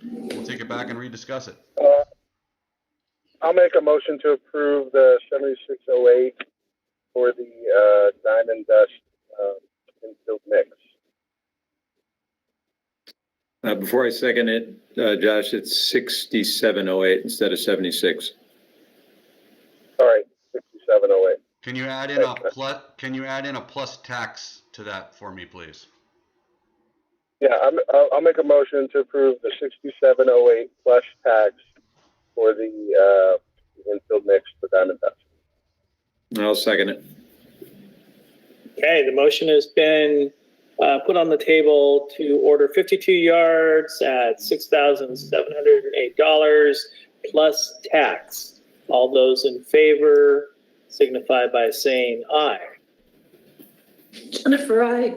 we'll take it back and rediscuss it. I'll make a motion to approve the 7608 for the diamond dust infield mix. Before I second it, Josh, it's 6708 instead of 76. All right, 6708. Can you add in a plus tax to that for me, please? Yeah, I'll make a motion to approve the 6708 plus tax for the infield mix for diamond dust. I'll second it. Okay, the motion has been put on the table to order 52 yards at $6,708 plus tax. All those in favor signify by saying aye. Jennifer, I.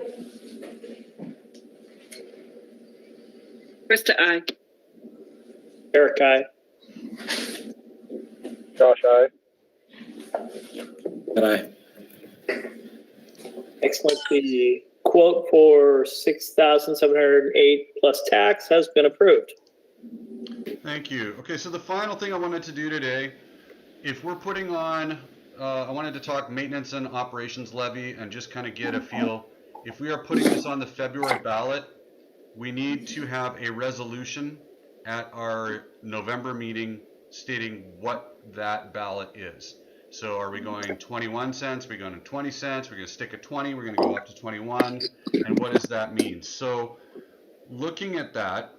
Krista, aye. Eric, aye. Josh, aye. And I, Excellent. The quote for 6,708 plus tax has been approved. Thank you. Okay, so the final thing I wanted to do today, if we're putting on, I wanted to talk maintenance and operations levy and just kind of get a feel. If we are putting this on the February ballot, we need to have a resolution at our November meeting stating what that ballot is. So are we going 21 cents? Are we going to 20 cents? We're going to stick at 20. We're going to go up to 21. And what does that mean? So looking at that,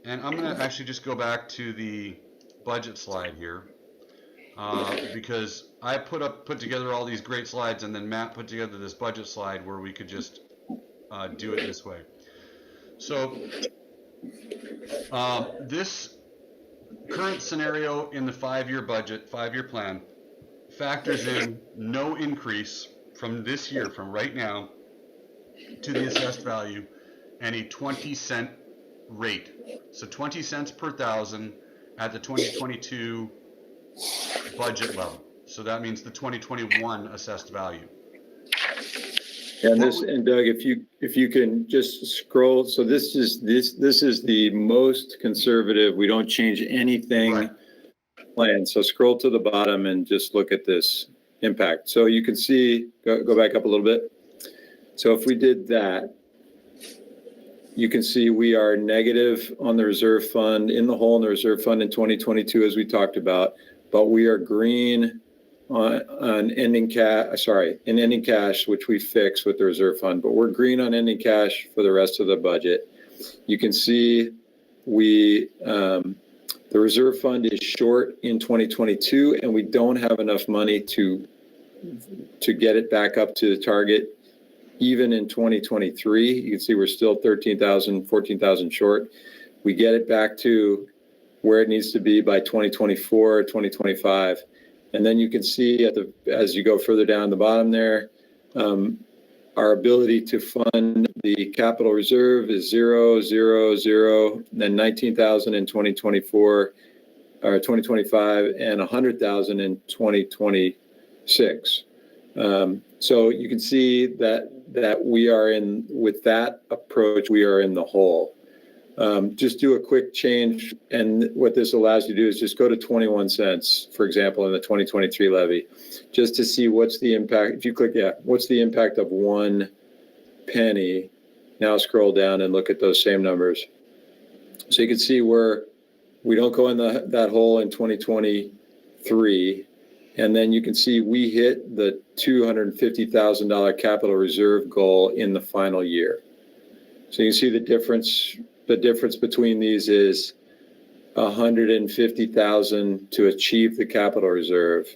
and I'm going to actually just go back to the budget slide here because I put together all these great slides, and then Matt put together this budget slide where we could just do it this way. So this current scenario in the 5-year budget, 5-year plan, factors in no increase from this year, from right now, to the assessed value, and a 20-cent rate. So 20 cents per thousand at the 2022 budget level. So that means the 2021 assessed value. and Doug, if you can just scroll, so this is the most conservative, we don't change anything. Right. Plan. So scroll to the bottom and just look at this impact. So you can see, go back up a little bit. So if we did that, you can see we are negative on the reserve fund, in the hole in the reserve fund in 2022, as we talked about, but we are green on ending cash, in ending cash, which we fix with the reserve fund, but we're green on ending cash for the rest of the budget. You can see the reserve fund is short in 2022, and we don't have enough money to get it back up to the target. Even in 2023, you can see we're still 13,000, 14,000 short. We get it back to where it needs to be by 2024, 2025. And then you can see as you go further down the bottom there, our ability to fund the capital reserve is 0, 0, 0, then 19,000 in 2024 or 2025, and 100,000 in 2026. So you can see that we are in, with that approach, we are in the hole. Just do a quick change, and what this allows you to do is just go to 21 cents, for example, in the 2023 levy, just to see what's the impact. If you click, what's the impact of 1 penny? Now scroll down and look at those same numbers. So you can see where we don't go in that hole in 2023, and then you can see we hit the $250,000 capital reserve goal in the final year. So you can see the difference. The difference between these is 150,000 to achieve the capital reserve.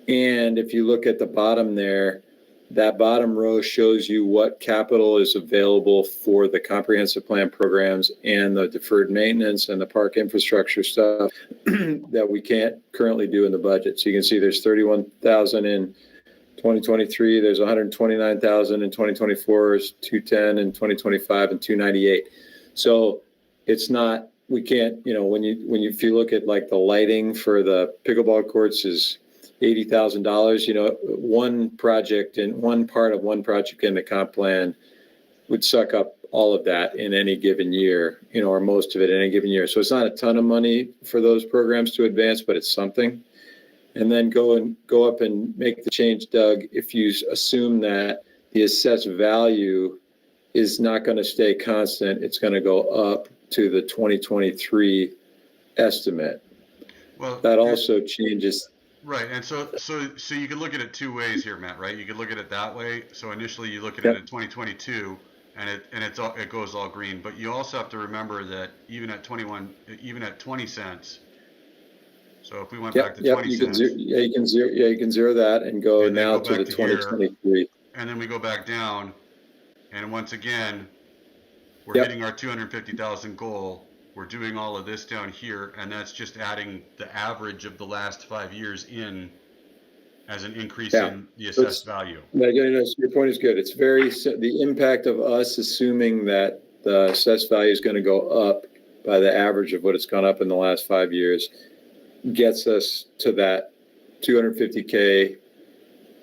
And if you look at the bottom there, that bottom row shows you what capital is available for the comprehensive plan programs and the deferred maintenance and the park infrastructure stuff that we can't currently do in the budget. So you can see there's 31,000 in 2023, there's 129,000 in 2024, there's 210 in 2025, and 298. So it's not, we can't, if you look at like the lighting for the pickleball courts is $80,000, one project and one part of one project in the comp plan would suck up all of that in any given year, or most of it in any given year. So it's not a ton of money for those programs to advance, but it's something. And then go up and make the change, Doug, if you assume that the assessed value is not going to stay constant, it's going to go up to the 2023 estimate. Well, that also changes. Right, and so you can look at it two ways here, Matt. Right, you can look at it that way. So initially, you look at it in 2022, and it goes all green. But you also have to remember that even at 20 cents. So if we went back to 20 cents, you can zero that and go now to the 2023. And then we go back down. And once again, we're Yep. hitting our 250,000 goal. We're doing all of this down here, and that's just adding the average of the last 5 years in as an increase Yeah. in the assessed value. Your point is good. It's the impact of us assuming that the assessed value is going to go up by the average of what it's gone up in the last 5 years gets us to that 250K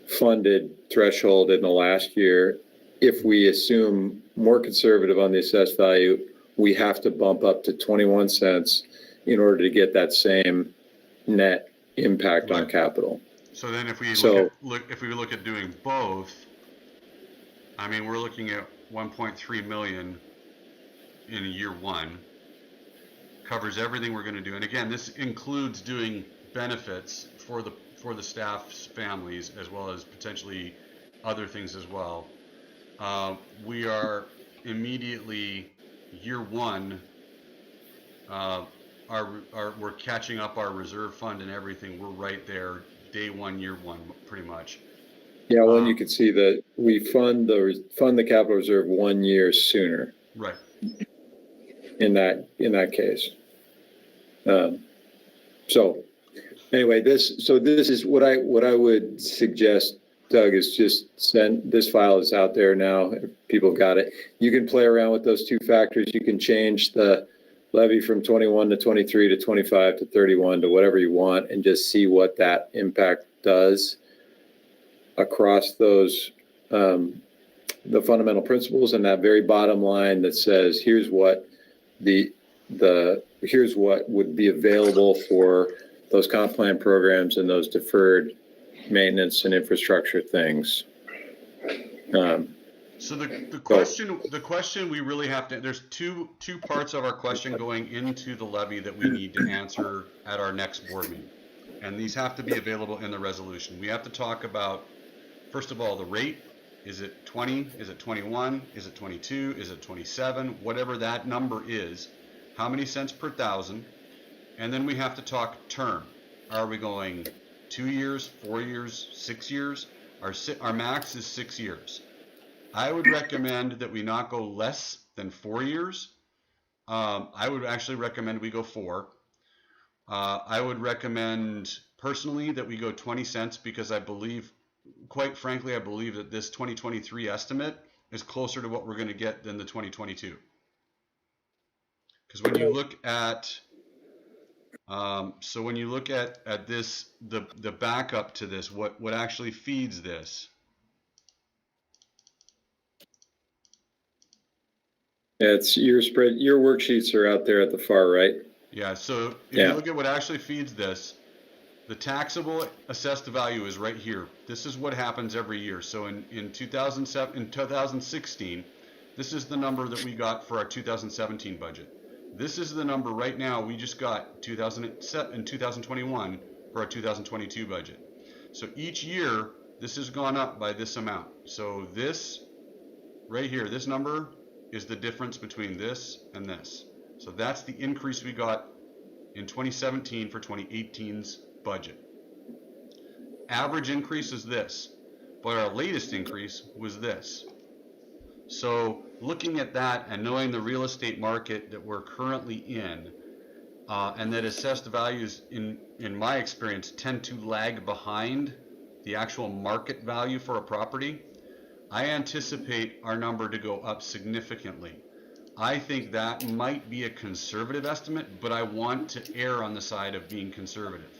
funded threshold in the last year. If we assume more conservative on the assessed value, we have to bump up to 21 cents in order to get that same net impact on capital. So then if we look at doing both, I mean, we're looking at 1.3 million in year one. Covers everything we're going to do. And again, this includes doing benefits for the staff's families, as well as potentially other things as well. We are immediately year one, we're catching up our reserve fund and everything. We're right there day one, year one, pretty much. Yeah, well, you can see that we fund the capital reserve 1 year sooner. Right. In that case. So anyway, this is what I would suggest, Doug, is just send this file is out there now. People have got it. You can play around with those two factors. You can change the levy from 21 to 23 to 25 to 31 to whatever you want and just see what that impact does across those the fundamental principles and that very bottom line that says here's what here's what would be available for those comp plan programs and those deferred maintenance and infrastructure things. So the question we really have to, there's two parts of our question going into the levy that we need to answer at our next board meeting. And these have to be available in the resolution. We have to talk about, first of all, the rate. Is it 20? Is it 21? Is it 22? Is it 27? Whatever that number is, how many cents per thousand? And then we have to talk term. Are we going 2 years, 4 years, 6 years? Our max is 6 years. I would recommend that we not go less than 4 years. I would actually recommend we go 4. I would recommend personally that we go 20 cents because I believe, quite frankly, I believe that this 2023 estimate is closer to what we're going to get than the 2022. Because when you look at, so when you look at this, the backup to this, what actually feeds this. Yeah, it's your spread. Your worksheets are out there at the far right. Yeah. So if you look at what actually feeds this, the taxable assessed value is right here. This is what happens every year. So in 2016, this is the number that we got for our 2017 budget. This is the number right now we just got in 2021 for our 2022 budget. So each year, this has gone up by this amount. So this right here, this number is the difference between this and this. So that's the increase we got in 2017 for 2018's budget. Average increase is this, but our latest increase was this. So looking at that and knowing the real estate market that we're currently in, and that assessed values in my experience tend to lag behind the actual market value for a property, I anticipate our number to go up significantly. I think that might be a conservative estimate, but I want to err on the side of being conservative.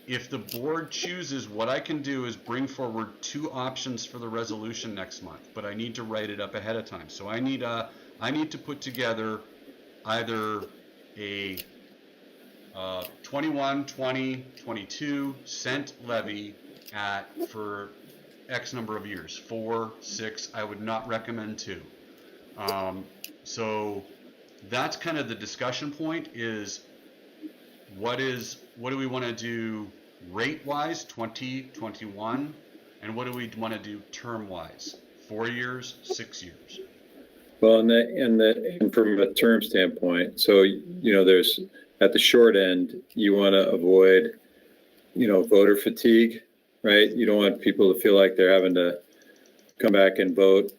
If the board chooses, what I can do is bring forward 2 options for the resolution next month, but I need to write it up ahead of time. So I need to put together either a 21, 20, 22 cent levy for X number of years, 4, 6. I would not recommend 2. So that's kind of the discussion point, is what do we want to do rate wise, 2021, and what do we want to do term wise, 4 years, 6 years? Well, and from a term standpoint, so there's at the short end, you want to avoid voter fatigue, right? You don't want people to feel like they're having to come back and vote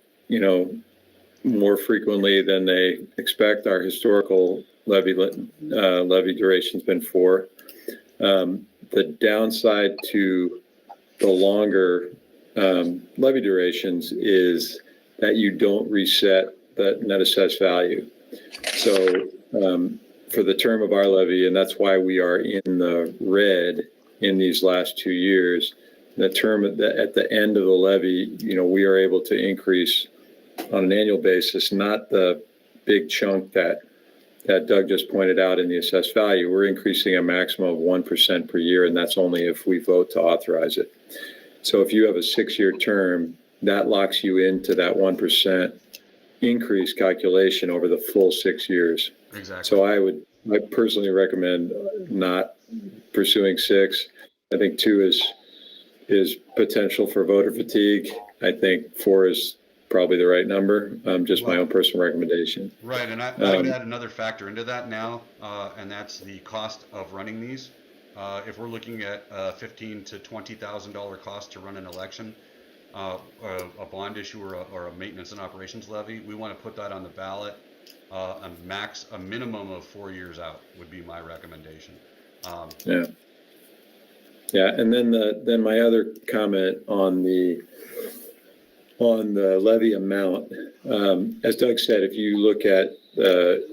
more frequently than they expect. Our historical levy duration's been 4. The downside to the longer levy durations is that you don't reset the net assessed value. So for the term of our levy, and that's why we are in the red in these last 2 years, the term at the end of the levy, we are able to increase on an annual basis, not the big chunk that Doug just pointed out in the assessed value. We're increasing a maximum of 1% per year, and that's only if we vote to authorize it. So if you have a 6-year term, that locks you into that 1% increase calculation over the full 6 years. Exactly. So I personally recommend not pursuing 6. I think 2 is potential for voter fatigue. I think 4 is probably the right number. Just my own personal recommendation. Right, and I would add another factor into that now, and that's the cost of running these. If we're looking at a $15,000 to $20,000 cost to run an election, a bond issue or a maintenance and operations levy, we want to put that on the ballot. A minimum of 4 years out would be my recommendation. Yeah, and then my other comment on the levy amount, as Doug said, if you look at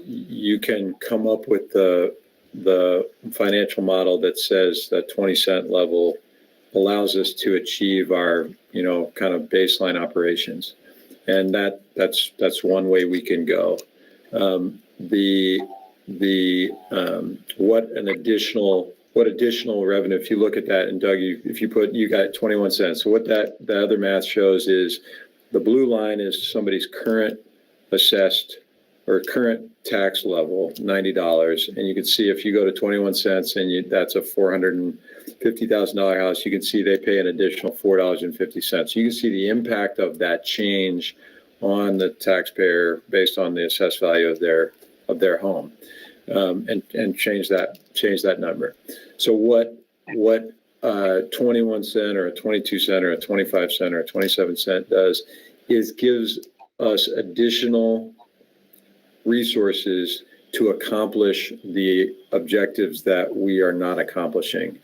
you can come up with the financial model that says that 20-cent level allows us to achieve our kind of baseline operations, and that's one way we can go. What additional revenue, if you look at that, and Doug, you got 21 cents. So what the other math shows is the blue line is somebody's current assessed or current tax level, $90. And you can see if you go to 21 cents and that's a $450,000 house, you can see they pay an additional $4.50. You can see the impact of that change on the taxpayer based on the assessed value of their home. And change that number. So what 21 cent or a 22 cent or a 25 cent or a 27 cent does is gives us additional resources to accomplish the objectives that we are not accomplishing.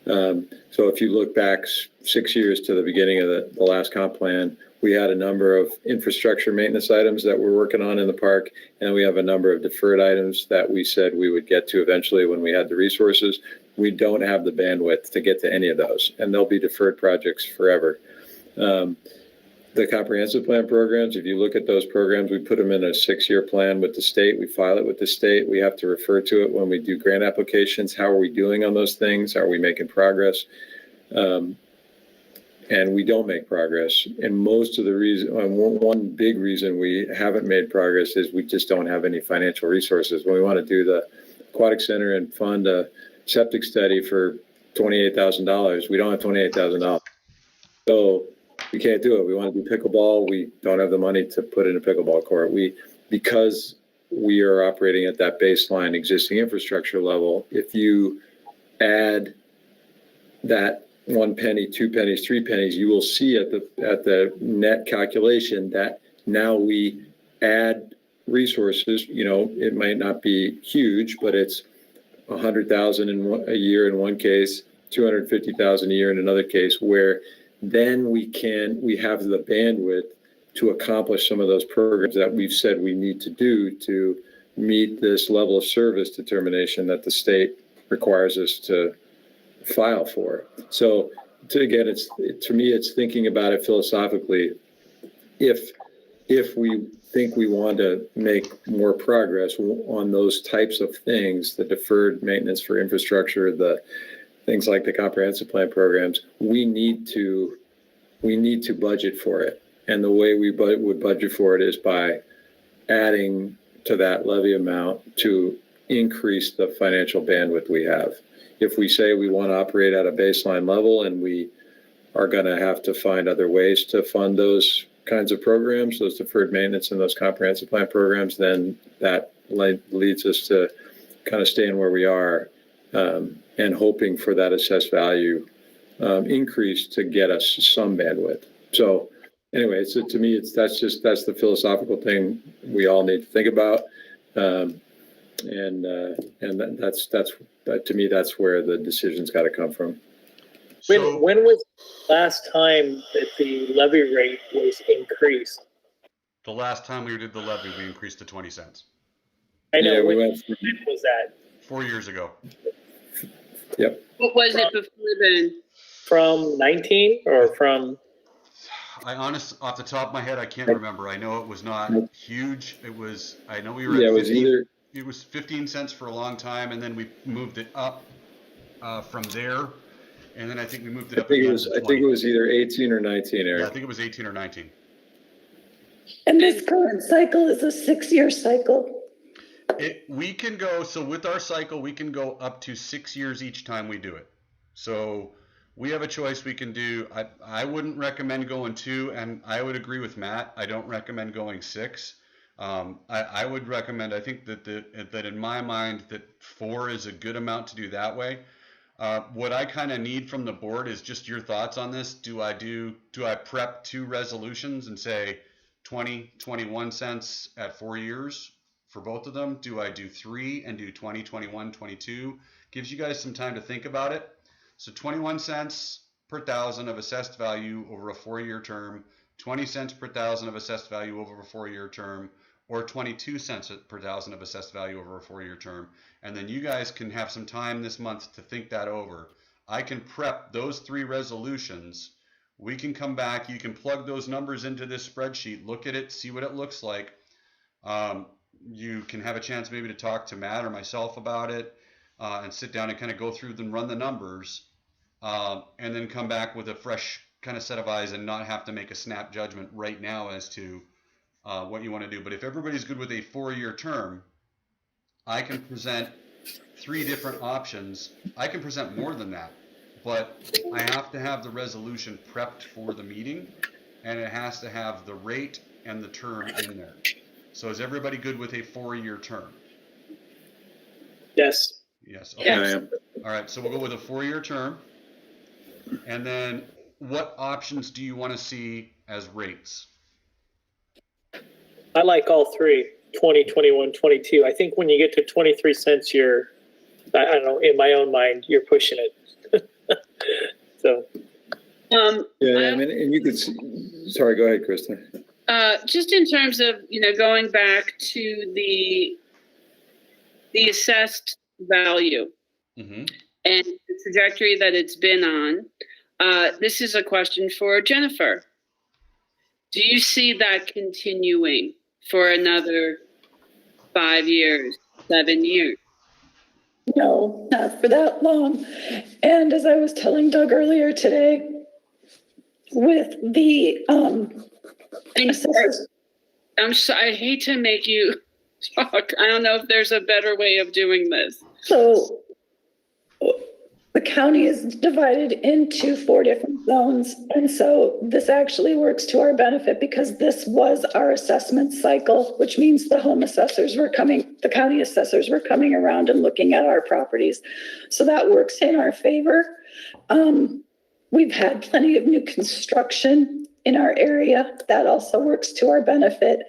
So if you look back 6 years to the beginning of the last comp plan, we had a number of infrastructure maintenance items that we're working on in the park, and we have a number of deferred items that we said we would get to eventually when we had the resources. We don't have the bandwidth to get to any of those, and they'll be deferred projects forever. The comprehensive plan programs, if you look at those programs, we put them in a 6-year plan with the state. We file it with the state. We have to refer to it when we do grant applications. How are we doing on those things? Are we making progress? And we don't make progress. And most of the reason, one big reason we haven't made progress is we just don't have any financial resources. When we want to do the aquatic center and fund a septic study for $28,000, we don't have $28,000. So we can't do it. We want to do pickleball. We don't have the money to put in a pickleball court. Because we are operating at that baseline existing infrastructure level, if you add that 1 penny, 2 pennies, 3 pennies, you will see at the net calculation that now we add resources. It might not be huge, but it's $100,000 a year in one case, $250,000 a year in another case, where then we have the bandwidth to accomplish some of those programs that we've said we need to do to meet this level of service determination that the state requires us to file for. So again, to me, it's thinking about it philosophically. If we think we want to make more progress on those types of things, the deferred maintenance for infrastructure, the things like the comprehensive plan programs, we need to budget for it. And the way we would budget for it is by adding to that levy amount to increase the financial bandwidth we have. If we say we want to operate at a baseline level and we are going to have to find other ways to fund those kinds of programs, those deferred maintenance and those comprehensive plan programs, then that leads us to kind of staying where we are and hoping for that assessed value increase to get us some bandwidth. So anyway, so to me, that's the philosophical thing we all need to think about. And that to me, that's where the decision's got to come from. When was the last time that the levy rate was increased? The last time we did the levy, we increased to 20 cents. I know. Yeah, when we went. was that? 4 years ago. Yep. What was it before then? From 19 or from? Off the top of my head, I can't remember. I know it was not huge. I know we were Yeah, at it was 15, it was 15 cents for a long time, and then we moved it up from there. And then I think we moved it up again to 20. I think it was either 18 or 19, Eric. Yeah, I think it was 18 or 19. And this current cycle is a 6-year cycle. We can go, so with our cycle, we can go up to 6 years each time we do it. So we have a choice we can do. I wouldn't recommend going 2, and I would agree with Matt. I don't recommend going 6. I would recommend, I think that in my mind, that 4 is a good amount to do that way. What I kind of need from the board is just your thoughts on this. Do I prep 2 resolutions and say 20, 21 cents at 4 years for both of them? Do I do 3 and do 20, 21, 22? Gives you guys some time to think about it. So 21 cents per thousand of assessed value over a 4-year term, 20 cents per thousand of assessed value over a 4-year term, or 22 cents per thousand of assessed value over a 4-year term. And then you guys can have some time this month to think that over. I can prep those 3 resolutions. We can come back. You can plug those numbers into this spreadsheet, look at it, see what it looks like. You can have a chance maybe to talk to Matt or myself about it and sit down and kind of go through them, run the numbers, and then come back with a fresh kind of set of eyes and not have to make a snap judgment right now as to what you want to do. But if everybody's good with a 4-year term, I can present 3 different options. I can present more than that, but I have to have the resolution prepped for the meeting, and it has to have the rate and the term in there. So is everybody good with a 4-year term? Yes. Yes. Okay. I am. All right. So we'll go with a 4-year term. And then what options do you want to see as rates? I like all 3, 20, 21, 22. I think when you get to 23 cents, I don't know, in my own mind, you're pushing it. So. Yeah, I mean, and you could see, sorry, go ahead, Krista. Just in terms of, going back to the assessed value and the trajectory that it's been on, this is a question for Jennifer. Do you see that continuing for another 5 years, 7 years? No, not for that long. And as I was telling Doug earlier today, with the I hate to make you talk. I don't know if there's a better way of doing this. So the county is divided into 4 different zones. And so this actually works to our benefit because this was our assessment cycle, which means the county assessors were coming around and looking at our properties. So that works in our favor. We've had plenty of new construction in our area. That also works to our benefit.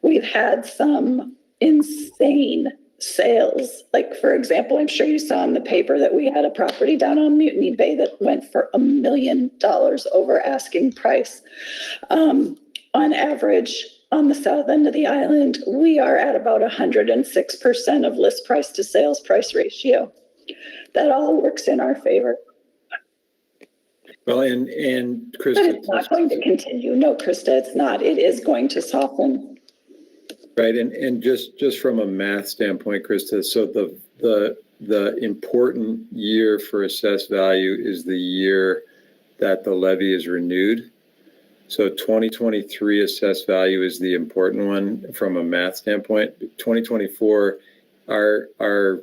We've had some insane sales. Like, for example, I'm sure you saw in the paper that we had a property down on Mutiny Bay that went for $1 million over asking price. On average, on the south end of the island, we are at about 106% of list price to sales price ratio. That all works in our favor. Well, and Krista. But it's not going to continue. No, Krista, it's not. It is going to soften. Right, and just from a math standpoint, Krista, so the important year for assessed value is the year that the levy is renewed. So 2023 assessed value is the important one from a math standpoint. 2024, our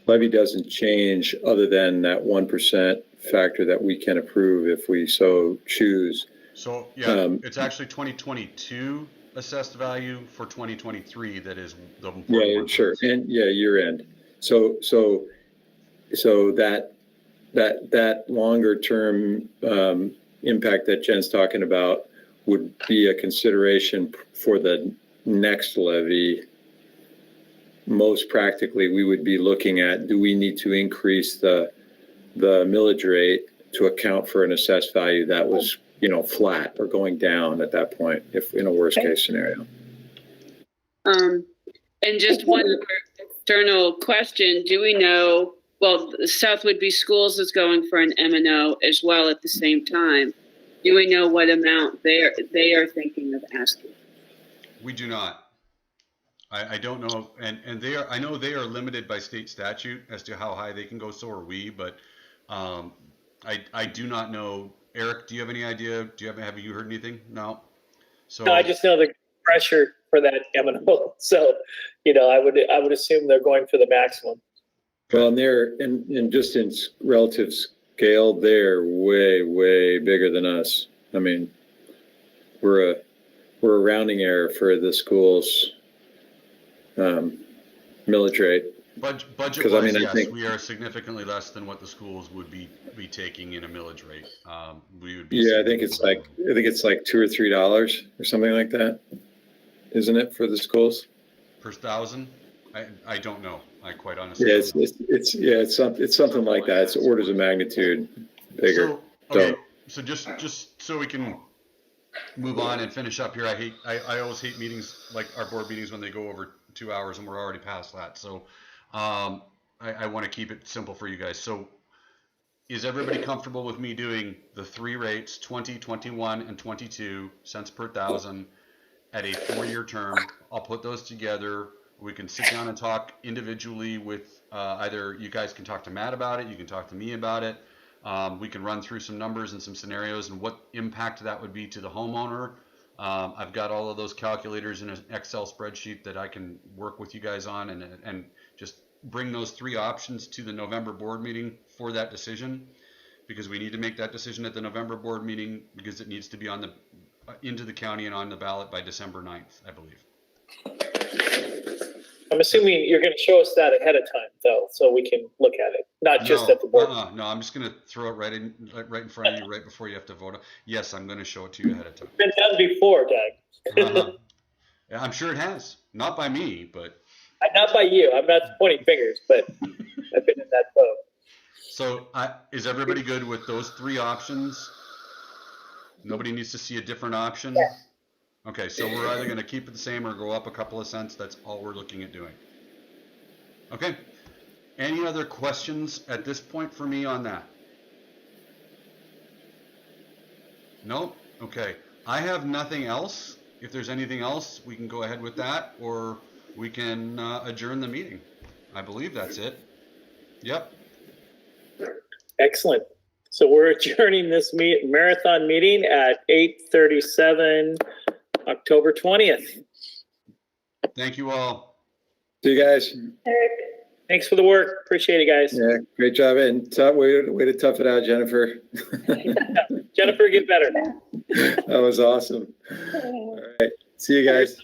levy doesn't change other than that 1% factor that we can approve if we so choose. So yeah, it's actually 2022 assessed value for 2023 that is the important one. Yeah, sure, and yeah, year end. So that longer term impact that Jen's talking about would be a consideration for the next levy. Most practically, we would be looking at, do we need to increase the millage rate to account for an assessed value that was, you know, flat or going down at that point, if in a worst case scenario. And just one external question, do we know, well, South Whitby Schools is going for an M&O as well at the same time. Do we know what amount they are thinking of asking? We do not. I don't know, and they are. I know they are limited by state statute as to how high they can go. So are we, but I do not know. Eric, do you have any idea? Have you heard anything? No. So No, I just know the pressure for that M&O. So, you know, I would assume they're going for the maximum. Well, and they're and just in relative scale, they're way bigger than us. I mean, we're a rounding error for the schools. Millage rate. budget wise, yes, think, we are significantly less than what the schools would be taking in a millage rate. We would be. Yeah, I think it's like $2 or $3 or something like that, isn't it, for the schools? Per thousand? I don't know. I quite honestly. Yeah, it's something like that. It's orders of magnitude bigger. So just so we can move on and finish up here. I always hate meetings like our board meetings when they go over 2 hours and we're already past that. So I want to keep it simple for you guys. So is everybody comfortable with me doing the three rates, 20, 21, and 22 cents per thousand at a 4-year term? I'll put those together. We can sit down and talk individually with either you guys can talk to Matt about it, you can talk to me about it. We can run through some numbers and some scenarios and what impact that would be to the homeowner. I've got all of those calculators in an Excel spreadsheet that I can work with you guys on and just bring those three options to the November board meeting for that decision, because we need to make that decision at the November board meeting because it needs to be on the into the county and on the ballot by December 9th, I believe. I'm assuming you're going to show us that ahead of time, though, so we can look at it, not just at the board. No, I'm just going to throw it right in front of you, right before you have to vote. Yes, I'm going to show it to you ahead of time. It's been done before, Doug. Yeah, I'm sure it has. Not by me, but. Not by you. I'm not pointing fingers, but I've been in that boat. So is everybody good with those three options? Nobody needs to see a different option? Yeah. Okay, so we're either going to keep it the same or go up a couple of cents. That's all we're looking at doing. Okay. Any other questions at this point for me on that? No? Okay. I have nothing else. If there's anything else, we can go ahead with that, or we can adjourn the meeting. I believe that's it. Yep. Excellent. So we're adjourning this marathon meeting at 8:37, October 20th. Thank you all. See you guys. Eric. Thanks for the work. Appreciate it, guys. Yeah, great job. And way to tough it out, Jennifer. Jennifer, get better. That was awesome. All right. See you guys.